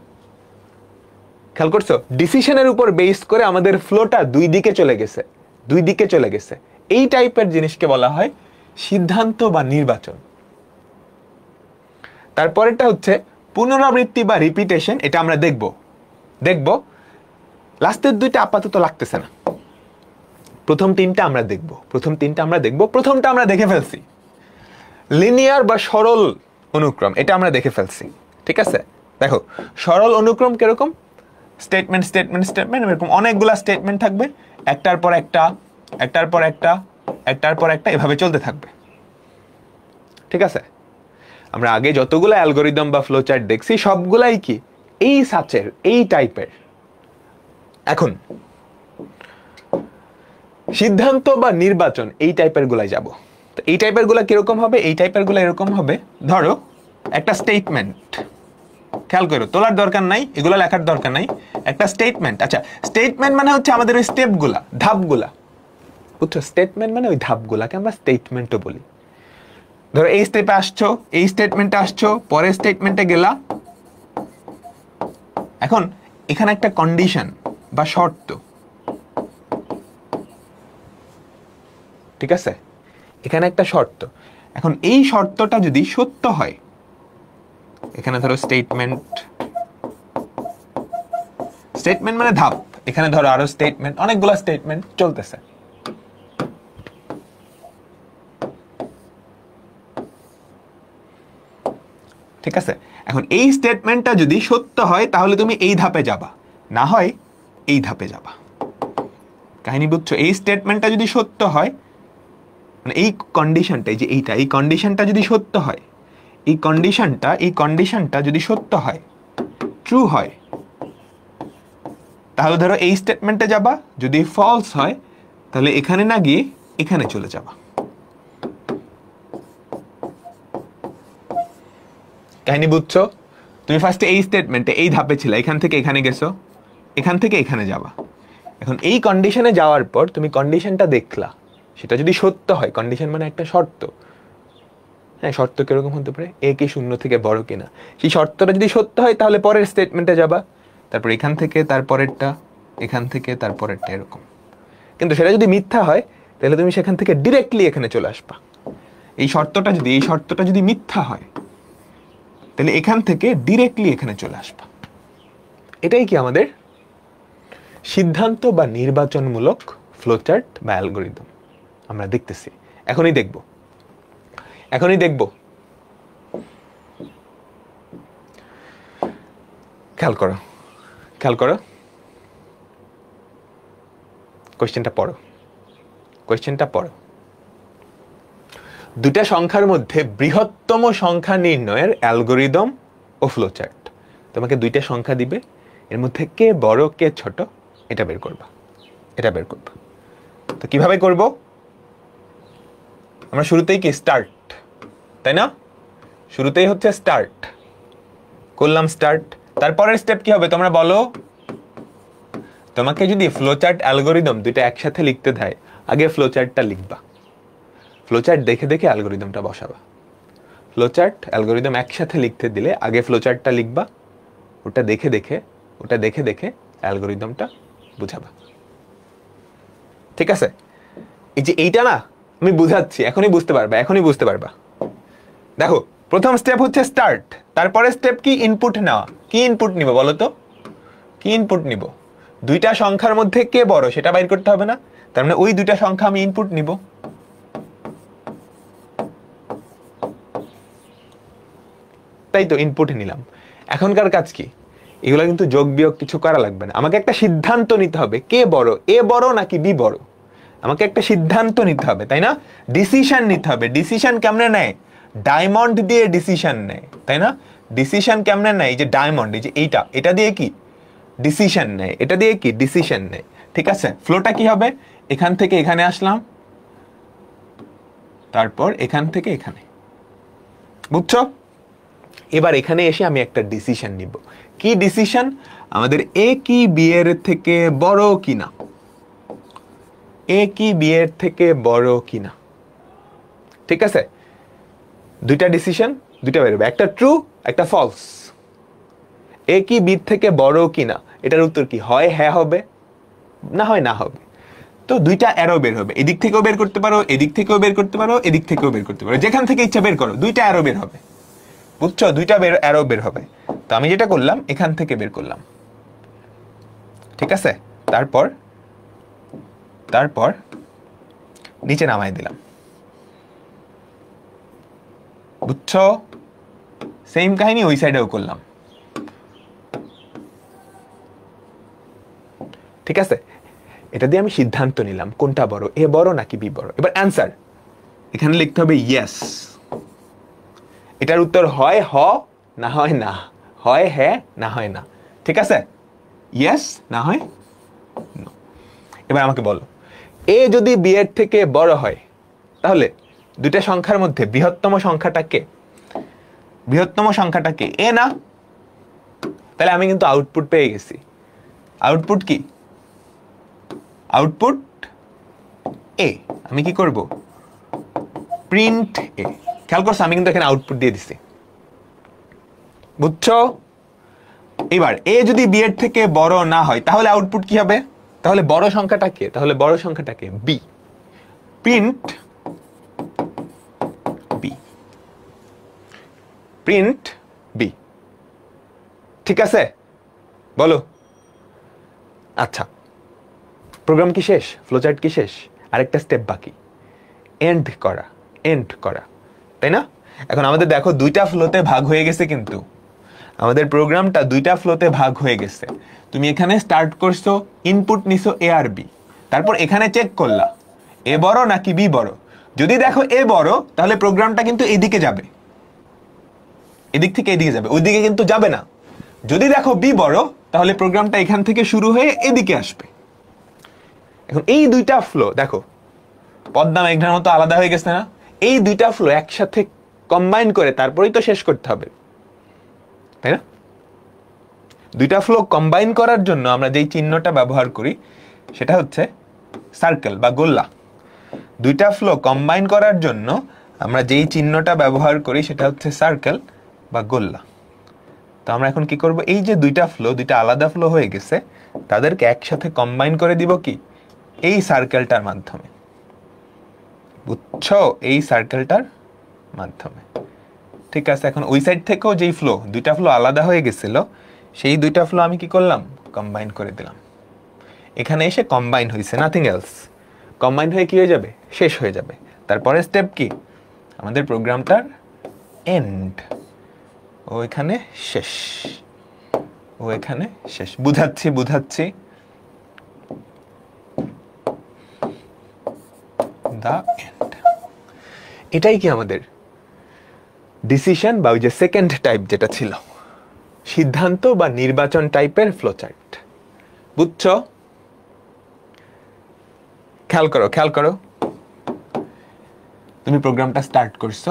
খেয়াল করছো? ডিসিশনের উপর বেস করে আমাদের ফ্লোটা দুই দিকে চলে গেছে, দুই দিকে চলে গেছে। এই টাইপের জিনিসকে বলা হয় সিদ্ধান্ত বা নির্বাচন। তারপরেরটা হচ্ছে পুনরাবৃত্তি বা রিপিটেশন। এটা আমরা দেখব। লাস্টের দুইটা আপাতত লাগতেছে না, প্রথম তিনটা আমরা দেখব। প্রথমটা আমরা দেখে ফেলছি, লিনিয়ার বা সরল অনুক্রম, এটা আমরা দেখে ফেলছি, ঠিক আছে। দেখো সরল অনুক্রম কিরকম? স্টেটমেন্ট স্টেটমেন্ট স্টেটমেন্ট, এরকম অনেকগুলা স্টেটমেন্ট থাকবে, একটার পর একটা, একটার পর একটা, একটার পর একটা, এভাবে চলতে থাকবে, ঠিক আছে। আমরা আগে যতগুলো অ্যালগোরিদম বা ফ্লোচার্ট দেখছি সবগুলাই কি এই সাচের, এই টাইপের। এখন সিদ্ধান্ত বা নির্বাচন, এই টাইপের গুলাই যাব। তো এই টাইপের গুলা কিরকম হবে? এই টাইপের গুলা এরকম হবে। ধরো একটা স্টেটমেন্ট, খেয়াল করো, তোলার দরকার নাই, এগুলো লেখার দরকার নাই। একটা স্টেটমেন্ট, আচ্ছা স্টেটমেন্ট মানে হচ্ছে আমাদের ওই স্টেপগুলা, ধাপগুলা, বুঝছো? স্টেটমেন্ট মানে ওই ধাপগুলাকে আমরা স্টেটমেন্টও বলি। ধরো এই স্টেপে আসছো, এই স্টেটমেন্টে আসছো, পরের স্টেটমেন্টে গেলা। এখন এখানে একটা কন্ডিশন বা শর্ত, ঠিক আছে। এখানে একটা শর্ত। এখন এই শর্তটা যদি সত্য হয়, এখানে ধরো স্টেটমেন্ট মানে ধাপ, এখানে ধরো আরো স্টেটমেন্ট, অনেকগুলো স্টেটমেন্ট চলতেছে। ঠিক আছে, এখন এই স্টেটমেন্টটা যদি সত্য হয় তাহলে তুমি এই ধাপে যাবা, না হয় এই ধাপে যাবা। কাহিনী বুঝছো? এই স্টেটমেন্টটা যদি সত্য হয়, মানে এই কন্ডিশনটা, এই যে এইটা, এই কন্ডিশনটা যদি সত্য হয়, এই কন্ডিশনটা যদি সত্য হয়, ট্রু হয়, তাহলে ধরো এই স্টেটমেন্টে যাবা। যদি ফলস হয় তাহলে এখানে না গিয়ে এখানে চলে যাবা। কাহিনী বুঝছো? তুমি ফার্স্টে এই স্টেটমেন্টে এই ধাপে ছিল, এখান থেকে এখানে গেছো, এখান থেকে এখানে যাবা। এখন এই কন্ডিশনে যাওয়ার পর তুমি কন্ডিশনটা দেখলা, সেটা যদি সত্য হয়, কন্ডিশন মানে একটা শর্ত, হ্যাঁ, শর্ত কিরকম হতে পারে, এ কি শূন্য থেকে বড় কিনা, সেই শর্তটা যদি সত্য হয় তাহলে পরের স্টেটমেন্টে যাবা, তারপর এখান থেকে তারপরেরটা, এখান থেকে তারপরেরটা, এরকম। কিন্তু সেটা যদি মিথ্যা হয় তাহলে তুমি সেখান থেকে ডিরেক্টলি এখানে চলে আসবা। এই শর্তটা যদি মিথ্যা হয় তাহলে এখান থেকে ডিরেক্টলি এখানে চলে আসবা। এটাই কি আমাদের সিদ্ধান্ত বা নির্বাচনমূলক ফ্লোচার্ট বা অ্যালগরিদম। আমরা দেখতেছি, এখনই দেখব। খেয়াল করো, কোয়েশ্চেনটা পড়ো। দুটা সংখ্যার মধ্যে বৃহত্তম সংখ্যা নির্ণয়ের অ্যালগরিদম ও ফ্লোচার্ট। তোমাকে দুইটা সংখ্যা দিবে, এর মধ্যে কে বড় কে ছোট এটা বের করবা। তো কিভাবে করব? আমরা শুরুতেই কি স্টার্ট, তাই না? শুরুতেই হচ্ছে স্টার্ট করলাম, তারপরের স্টেপ কি হবে তোমরা বলো? তোমাকে যদি ফ্লোচার্ট অ্যালগরিদম দুইটা একসাথে লিখতে দেয়, আগে ফ্লোচার্টটা লিখবা, ফ্লোচার্ট দেখে দেখে অ্যালগরিদমটা বসাবা। ফ্লোচার্ট অ্যালগরিদম একসাথে লিখতে দিলে আগে ফ্লোচার্টটা লিখবা, ওটা দেখে দেখে অ্যালগরিদমটা বুঝাবা। ঠিক আছে? এই যে এইটা না আমি বুঝাচ্ছি, এখনই বুঝতে পারবা। দেখো, প্রথম স্টেপ হচ্ছে স্টার্ট, তারপরে স্টেপ কি? ইনপুট নেওয়া। কি ইনপুট নিব বলো তো? কি ইনপুট নিব? দুইটা সংখ্যার মধ্যে কে বড় সেটা বাইর করতে হবে না? তার মানে ওই দুইটা সংখ্যা আমি ইনপুট নিব। তাই তো, ইনপুট নিলাম। এখনকার কাজ কি? এগুলো কিন্তু যোগ বিয়োগ কিছু করা লাগবে না। আমাকে একটা সিদ্ধান্ত নিতে হবে, কে বড়, এ বড় নাকি বি বড়। আমাকে একটা সিদ্ধান্ত নিতে হবে, তাই না? ডিসিশন নিতে হবে। ডিসিশন কেমনে নেয়? ডায়মন্ড দিয়ে ডিসিশন নেয়, তাই না? ডিসিশন কেমনে নেয়? এই যে ডায়মন্ড, এই যে এটা দিয়ে কি ডিসিশন নেয়, এটা দিয়ে কি ডিসিশন নেয়। ঠিক আছে, ফ্লোটা কি হবে? এখান থেকে এখানে আসলাম, তারপর এখান থেকে এখানে, বুঝছো? এবার এখানে এসে আমি একটা ডিসিশন নিব। কি ডিসিশন? আমাদের এ কি বি এর থেকে বড় কিনা, এ কি বি এর থেকে বড় কিনা। ঠিক আছে, দুইটা ডিসিশন, দুইটা বেরোবে, একটা ট্রু একটা ফলস। এ কি বি থেকে বড় কিনা, এটার উত্তর কি? হয় হ্যাঁ হবে, না হয় না হবে। তো দুইটা অ্যারো বের হবে, এদিক থেকেও বের করতে পারো, এদিক থেকেও বের করতে পারো, এদিক থেকেও বের করতে পারো, যেখান থেকে ইচ্ছা বের করো, দুইটা অ্যারো বের হবে। বুঝছো? দুইটা অ্যারো বের হবে। তো আমি যেটা করলাম, এখান থেকে বের করলাম। ঠিক আছে, তারপর নিচে নামাই দিলাম। বুঝছো? সেম কাহিনী ওই সাইডেও করলাম। ঠিক আছে, এটা দিয়ে আমি সিদ্ধান্ত নিলাম কোনটা বড়, এ বড় নাকি বি বড়। এবার অ্যান্সার এখানে লিখতে হবে ইয়েস। এটার উত্তর হয় হ, না হয় না, হয় হ্যাঁ, না হয় না। ঠিক আছে, ইয়েস না হয় নো। এবার আমাকে বলো, এ যদি বি এর থেকে বড় হয় তাহলে দুইটা সংখ্যার মধ্যে বৃহত্তম সংখ্যাটাকে, এ না? তাহলে আমি কিন্তু আউটপুট পেয়ে গেছি। আউটপুট কি? আউটপুট এ। আমি কি করব? প্রিন্ট এ। খেয়াল করছো, আমি কিন্তু এখানে আউটপুট দিয়ে দিছি। বুঝছো? এবার এ যদি বি এর থেকে বড় না হয় তাহলে আউটপুট কি হবে? তাহলে বড় সংখ্যাটাকে বি। Print print B. ঠিক আছে, বলো। আচ্ছা, প্রোগ্রাম কি শেষ? ফ্লোচার্ট কি শেষ? আরেকটা স্টেপ বাকি, এন্ড করা। এন্ড করা, তাই না? এখন আমাদের দেখো দুইটা ফ্লোতে ভাগ হয়ে গেছে, কিন্তু আমাদের প্রোগ্রামটা দুইটা ফ্লোতে ভাগ হয়ে গেছে। তুমি এখানে স্টার্ট করছো, ইনপুট নিছো এ আর বি, তারপর এখানে চেক করলা এ বড় নাকি বি বড়। যদি দেখো এ বড়, তাহলে প্রোগ্রামটা কিন্তু এদিকে যাবে, এদিক থেকে এদিকে যাবে, ওইদিকে কিন্তু যাবে না। যদি দেখো বি বড়, তাহলে প্রোগ্রামটা এখান থেকে শুরু হয়ে এদিকে আসবে। এখন এই দুইটা ফ্লো দেখো পদ্মা মেঘনার মতো আলাদা হয়ে গেছে না? এই দুইটা ফ্লো একসাথে কম্বাইন করে তারপরেই তো শেষ করতে হবে, তাই না? দুইটা ফ্লো কম্বাইন করার জন্য আমরা যেই চিহ্নটা ব্যবহার করি সেটা হচ্ছে সার্কেল বা গোল্লা। দুইটা ফ্লো কম্বাইন করার জন্য আমরা যেই চিহ্নটা ব্যবহার করি সেটা হচ্ছে সার্কেল বা গোল্লা। তো আমরা এখন কি করব, এই যে দুইটা ফ্লো, দুইটা আলাদা ফ্লো হয়ে গেছে, তাদেরকে একসাথে কম্বাইন করে দিব কি, এই সার্কেলটার মাধ্যমে। বুঝছো? এই সার্কেলটার মাধ্যমে। ঠিক আছে, এখন ওই সাইড থেকেও যেই ফ্লো, দুইটা ফ্লো আলাদা হয়ে গেছিল, সেই দুইটা ফ্লো আমি কি করলাম, কম্বাইন করে দিলাম। এখানে এসে কম্বাইন হয়েছে, নাথিং এলস। কম্বাইন হয়ে কি হয়ে যাবে, শেষ হয়ে যাবে। তারপরে স্টেপ কি, আমাদের প্রোগ্রামটার এন্ড। ও এখানে শেষ, ও এখানে শেষ। বুঝাচ্ছি বুঝাচ্ছি। The end. এটাই কি আমাদের ডিসিশন বা ওই যে সেকেন্ড টাইপ যেটা ছিল, সিদ্ধান্ত বা নির্বাচন টাইপের ফ্লোচার্ট। বুঝছো? খেয়াল করো, খেয়াল করো। তুমি প্রোগ্রামটা স্টার্ট করছো,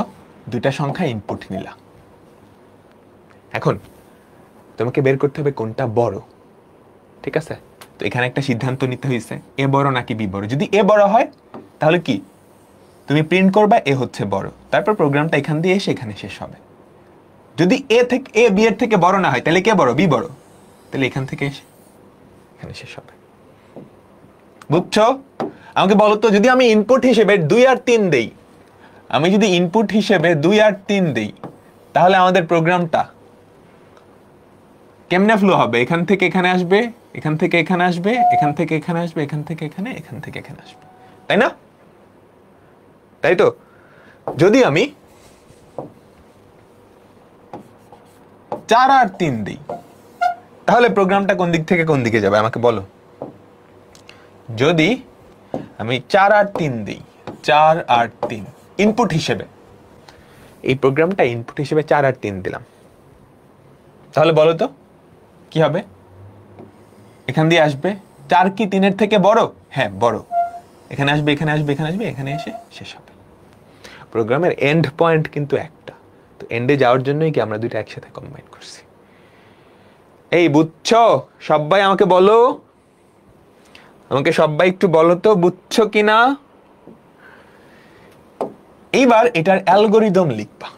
দুইটা সংখ্যা ইনপুট নিলা। এখন তোমাকে বের করতে হবে কোনটা বড়। ঠিক আছে, তো এখানে একটা সিদ্ধান্ত নিতে হয়েছে, এ বড় নাকি বি বড়। যদি এ বড় হয় তাহলে কি, তুমি প্রিন্ট করবা এ হচ্ছে বড়, তারপর প্রোগ্রামটা এখান দিয়ে এসে এখানে শেষ হবে। যদি এ বি এর থেকে বড় না হয়, তাহলে কে বড়, বি বড়, তাহলে এখান থেকে এসে এখানে শেষ হবে। বুঝছো? আমাকে বলো তো, যদি আমি ইনপুট হিসেবে 2 আর 3 দেই, আমি যদি ইনপুট হিসেবে 2 আর 3 দেই, তাহলে আমাদের প্রোগ্রামটা কেমনে ফ্লো হবে? এখান থেকে এখানে আসবে, এখান থেকে এখানে আসবে, এখান থেকে এখানে আসবে, এখান থেকে এখানে, এখান থেকে এখানে আসবে, তাই না? তাই তো? যদি আমি 4 আর 3 দিই, তাহলে প্রোগ্রামটা কোন দিক থেকে কোন দিকে যাবে আমাকে বলো। যদি আমি 4 আর 3 দিই, 4 আর 3 ইনপুট হিসেবে, এই প্রোগ্রামটা ইনপুট হিসেবে 4 আর 3 দিলাম, তাহলে বলো তো কি হবে? এখান দিয়ে আসবে, 4 কি 3 এর থেকে বড়? হ্যাঁ বড়। এখানে আসবে, এখানে আসবে, এখানে আসবে, এখানে এসে শেষ হবে। প্রোগ্রামের এন্ড পয়েন্ট কিন্তু একটা, তো এন্ডে যাওয়ার জন্যই কি আমরা দুইটা একসাথে কম্বাইন করছি। এই বুঝছো? সবাই আমাকে বলো, আমাকে সবাই একটু বলো তো বুঝছো কিনা। এইবার এটার অ্যালগোরিদম লিখবা।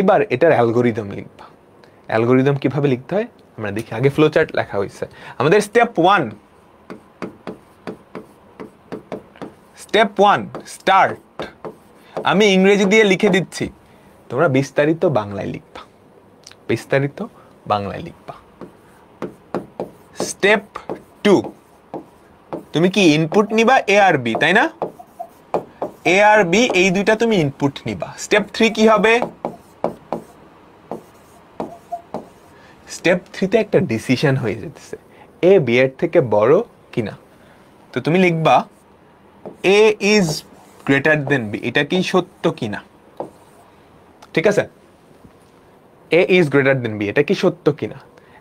এবার এটার অ্যালগোরিদম লিখবা। অ্যালগোরিদম কিভাবে লিখতে হয় আমরা দেখি। আগে ফ্লোচার্ট লেখা হয়েছে আমাদের। Step 1, step 1 start. আমি ইংরেজি দিয়ে লিখে দিচ্ছি, তোমরা বিস্তারিত বাংলায় লিখবা, বিস্তারিত বাংলায় লিখবা। স্টেপ 2, তুমি কি ইনপুট নিবা এ আর বি, তাই না? এ আর বি এই দুইটা তুমি ইনপুট নিবা। স্টেপ 3 কি হবে? স্টেপ 3 তে একটা ডিসিশন হয়ে যেতেছে, এ বি এর থেকে বড় কিনা। তো তুমি লিখবা এ ইজ গ্রেটার দেন বি, এটা কি সত্য কিনা। ঠিক আছে, এ ইজ গ্রেটার দেন বি, এটা কি সত্য কিনা।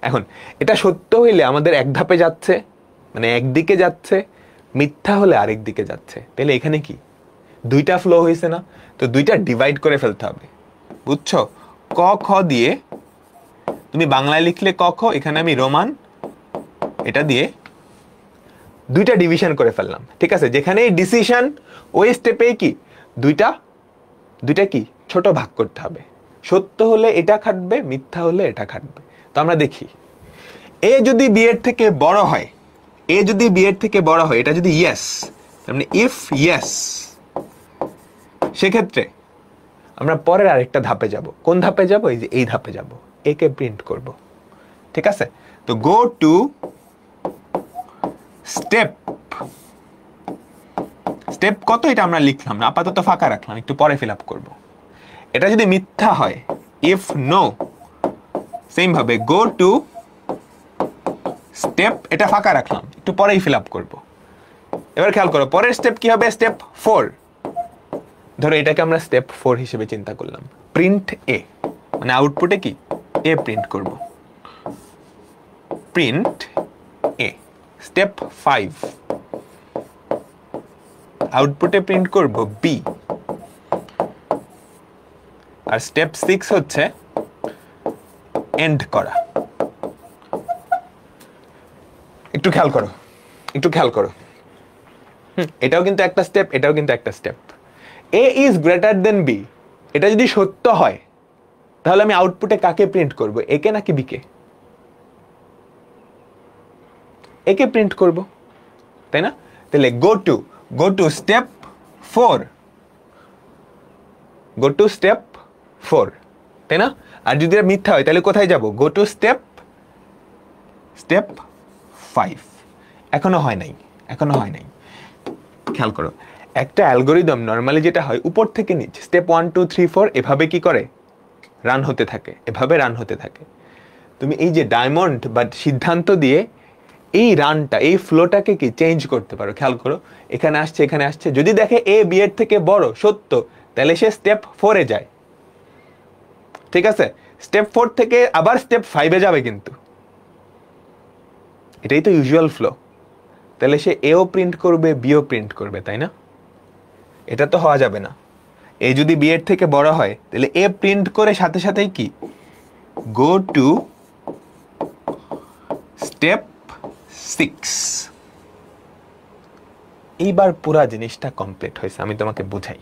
এখন এটা সত্য হইলে আমাদের এক ধাপে যাচ্ছে, মানে একদিকে যাচ্ছে, মিথ্যা হলে আরেক দিকে যাচ্ছে। তাহলে এখানে কি দুইটা ফ্লো হয়েছে না? তো দুইটা ডিভাইড করে ফেলতে হবে। বুঝছো? ক খ দিয়ে তুমি বাংলায় লিখলে ক খ, এখানে আমি রোমান এটা দিয়ে দুইটা ডিভিশন করে ফেললাম। ঠিক আছে, যেখানে ডিসিশন ওই স্টেপে কি দুইটা কি ছোট ভাগ করতে হবে। সত্য হলে এটা খাটবে, মিথ্যা হলে এটা খাটবে। তো আমরা দেখি, এ যদি বি এর থেকে বড় হয়, এ যদি বি এর থেকে বড় হয়, এটা যদি ইয়েস, তার মানে ইফ ইয়েস, সেক্ষেত্রে আমরা পরের আরেকটা ধাপে যাব। কোন ধাপে যাব? এই যে এই ধাপে যাব, এ কে প্রিন্ট করব। ঠিক আছে, তো গো টু স্টেপ, স্টেপ কত এটা আমরা লিখলাম না, আপাতত ফাঁকা রাখলাম, একটু পরে ফিল আপ করবো। এটা যদি মিথ্যা হয়, ইফ নো, সেম ভাবে গো টু স্টেপ, এটা ফাঁকা রাখলাম, একটু পরেই ফিল আপ করবো। এবার খেয়াল করো পরের স্টেপ কি হবে, স্টেপ 4। ধরো এটাকে আমরা স্টেপ 4 হিসেবে চিন্তা করলাম, প্রিন্ট এ, মানে আউটপুটে কি এ প্রিন্ট করব, প্রিন্ট এ। স্টেপ 5 আউটপুটে প্রিন্ট করব বি। আর স্টেপ 6 হচ্ছে এন্ড করা। একটু খেয়াল করো, একটু খেয়াল করো, এটাও কিন্তু একটা স্টেপ, এটাও কিন্তু একটা step. A is greater than b, এটা যদি সত্য হয় তাহলে আমি আউটপুটে কাকে প্রিন্ট করব, এ কে নাকি বি কে? এ কে প্রিন্ট করব, তাই না? তাহলে go to step 4, go to step 4, তাই না? আর যদি এটা মিথ্যা হয় তাহলে কোথায় যাব, গো টু স্টেপ 5। এখনো হয় নাই, এখনো হয় নাই। খেয়াল করো, একটা অ্যালগোরিদম নরমালি যেটা হয় উপর থেকে নিচ, স্টেপ 1 2 3 4 এভাবে কি করে রান হতে থাকে, এভাবে রান হতে থাকে। তুমি এই যে ডায়মন্ড বা সিদ্ধান্ত দিয়ে এই রানটা, এই ফ্লোটাকে কি চেঞ্জ করতে পারো। খেয়াল করো, এখানে আসছে, এখানে আসছে, যদি দেখে এ বি এর থেকে বড় সত্য, তাহলে সে স্টেপ 4 এ যায়। ঠিক আছে, স্টেপ 4 থেকে আবার স্টেপ 5 এ যাবে, কিন্তু এটাই তো ইউজুয়াল ফ্লো। তাহলে সে এও প্রিন্ট করবে, বিও প্রিন্ট করবে, তাই না? এটা তো হওয়া যাবে না। এ যদি বি এর থেকে বড় হয় তাহলে এ প্রিন্ট করে সাথে সাথেই কি গো টু স্টেপ 6। এইবার পুরা জিনিসটা কমপ্লিট হয়েছে, আমি তোমাকে বুঝাই।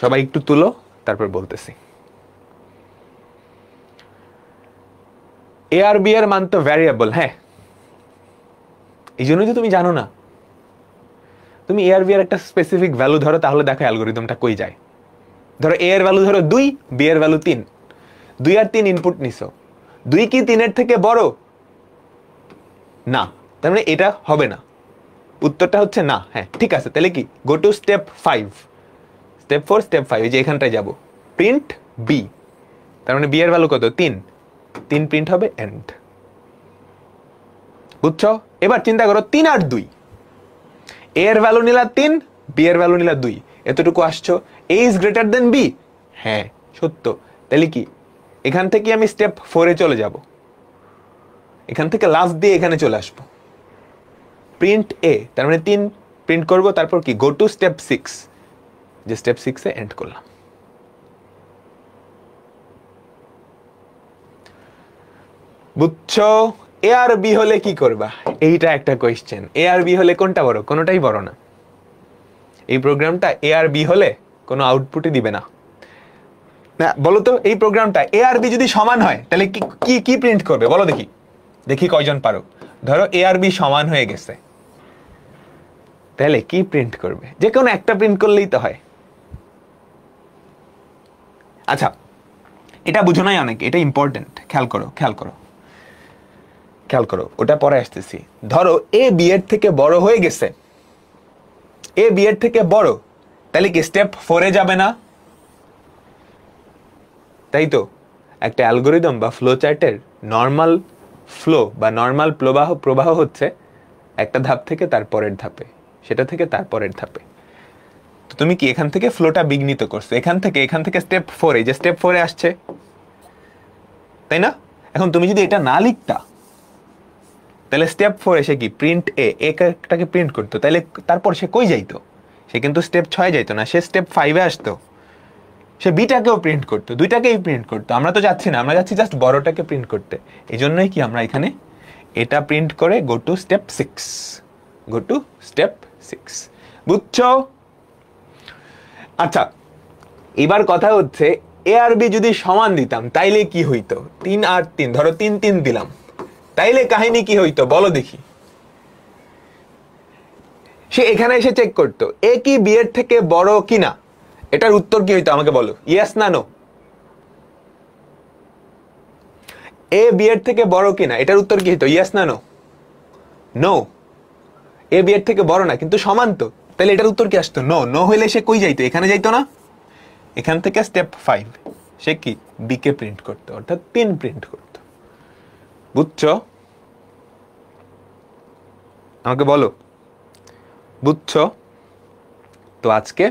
সবাই একটু তুলো, তারপর বলতেছি। এ আর বি এর মান তো ভ্যারিয়েবল, হ্যাঁ, এই জন্যই তো তুমি জানো না। তুমি এ আর বি এর একটা স্পেসিফিক ভ্যালু ধরো, তাহলে দেখো অ্যালগোরিদমটা কই যায়। ধরো এ এর ভ্যালু ধরো 2, বি এর ভ্যালু 3, 2 আর 3 ইনপুট নিছো, 2 কি 3 এর থেকে বড় না, তার মানে এটা হবে না। উত্তরটা হচ্ছে না। হ্যাঁ ঠিক আছে, তাহলে কি go to step 5, step 4 step 5, এই যে এখানটায় যাব, প্রিন্ট বি। তার মানে বি এর ভ্যালু কত, 3, 3 প্রিন্ট হবে এন্ড। বুঝছো? এবার চিন্তা করো 3 আর 2, এ এর ভ্যালু নিলা 3, বি এর ভ্যালু নিলা 2, এতটুকু আসছো, এ ইজ গ্রেটার দেন বি, হ্যাঁ সত্য। তাহলে কি এখান থেকে আমি স্টেপ 4 এ চলে যাব, এখান থেকে লাস্ট দিয়ে এখানে চলে আসবো, প্রিন্ট এ, তার মানে 3 প্রিন্ট করব, তারপর কি গো টু স্টেপ 6, যে স্টেপ 6 এ এন্ড করলাম। বুঝছো? এ আর বি হলে কি করবা, এইটা একটা কোয়েশ্চেন। এ আর বি হলে কোনটা বড়? কোনোটাই বড় না। এই প্রোগ্রামটা এ আর বি হলে কোনো আউটপুটই দিবে না। না বলো তো, এই প্রোগ্রামটা এ আর বি যদি সমান হয় তাহলে কি কি কি প্রিন্ট করবে বলো দেখি, দেখি কয়জন পারো। ধরো এ আর বি সমান হয়ে গেছে, তাহলে কি প্রিন্ট করবে? যে কোনো একটা প্রিন্ট করলেই তো হয়। আচ্ছা এটা বুঝো নাই অনেক, এটা ইম্পর্টেন্ট। খেয়াল করো, খেয়াল করো, খেয়াল করো, ওটা পরে আসতেছি। ধরো এ বি এর থেকে বড় হয়ে গেছে, এ বি এর থেকে বড়, তাহলে কি স্টেপ 4 এ যাবে না? তাই তো একটা অ্যালগোরিদম বা ফ্লো চার্টের নর্মাল ফ্লো বা নর্মাল প্রবাহ হচ্ছে একটা ধাপ থেকে তার পরের ধাপে, সেটা থেকে তারপরের ধাপে। তো তুমি কি এখান থেকে ফ্লোটা বিঘ্নিত করছো, এখান থেকে স্টেপ 4, এই যে স্টেপ 4 এ আসছে, তাই না? এখন তুমি যদি এটা না লিখতা তাহলে স্টেপ 4 এসে কি প্রিন্ট এটাকে প্রিন্ট করতো, তাহলে তারপর সে কই যাইতো? সে কিন্তু স্টেপ 6 যাইতো না, সে স্টেপ 5 এ আসতো, সে বিটাকেও প্রিন্ট করতো, দুইটাকেই প্রিন্ট করতো। আমরা তো যাচ্ছি না, আমরা যাচ্ছি জাস্ট বড়টাকে প্রিন্ট করতে। এই জন্যই কি আমরা এখানে এটা প্রিন্ট করে go to step 6, go to step 6। বুঝছো? আচ্ছা এবার কথা হচ্ছে এ আর বি যদি সমান দিতাম তাইলে কি হইতো? 3 আর 3, ধরো 3 3 দিলাম, তাইলে কাহিনী কি হইতো বলো দেখি। সে এখানে এসে চেক করতো এ কি বি এর থেকে বড় কিনা, এটার উত্তর কি হইতো আমাকে বলো, ইয়েস না নো? এ বি এর থেকে বড় কিনা, এটার উত্তর কি হইতো, ইয়েস না নো? নো। এ বি এর থেকে বড় না কিন্তু সমান তো, তাহলে এটার উত্তর কি আসতো, নো। নো হইলে সে কই যাইতো, এখানে যাইতো না? এখান থেকে স্টেপ 5 সে কি বি কে প্রিন্ট করতো, অর্থাৎ 3 প্রিন্ট করতো। বুঝছো? আমাকে বলো, বুঝছো? তো আজকে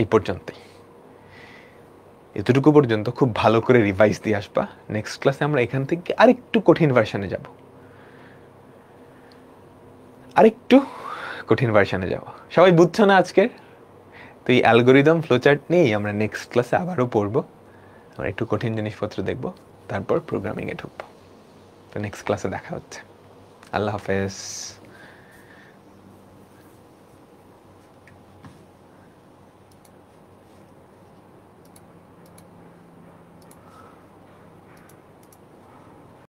এই পর্যন্তই, এতটুকু পর্যন্ত খুব ভালো করে রিভাইজ দিয়ে আসবা। নেক্সট ক্লাসে আমরা এখান থেকে আরেকটু কঠিন ভার্সনে যাব, আরেকটু কঠিন ভার্সনে যাব। সবাই বুঝছো না আজকের? তো এই অ্যালগোরিদম ফ্লোচার্ট নিয়েই আমরা নেক্সট ক্লাসে আবারও পড়বো। আমরা একটু কঠিন জিনিসপত্র দেখব, তারপর প্রোগ্রামিংয়ে ঢুকবো। তো নেক্সট ক্লাসে দেখা হচ্ছে। আল্লাহ হাফেজ।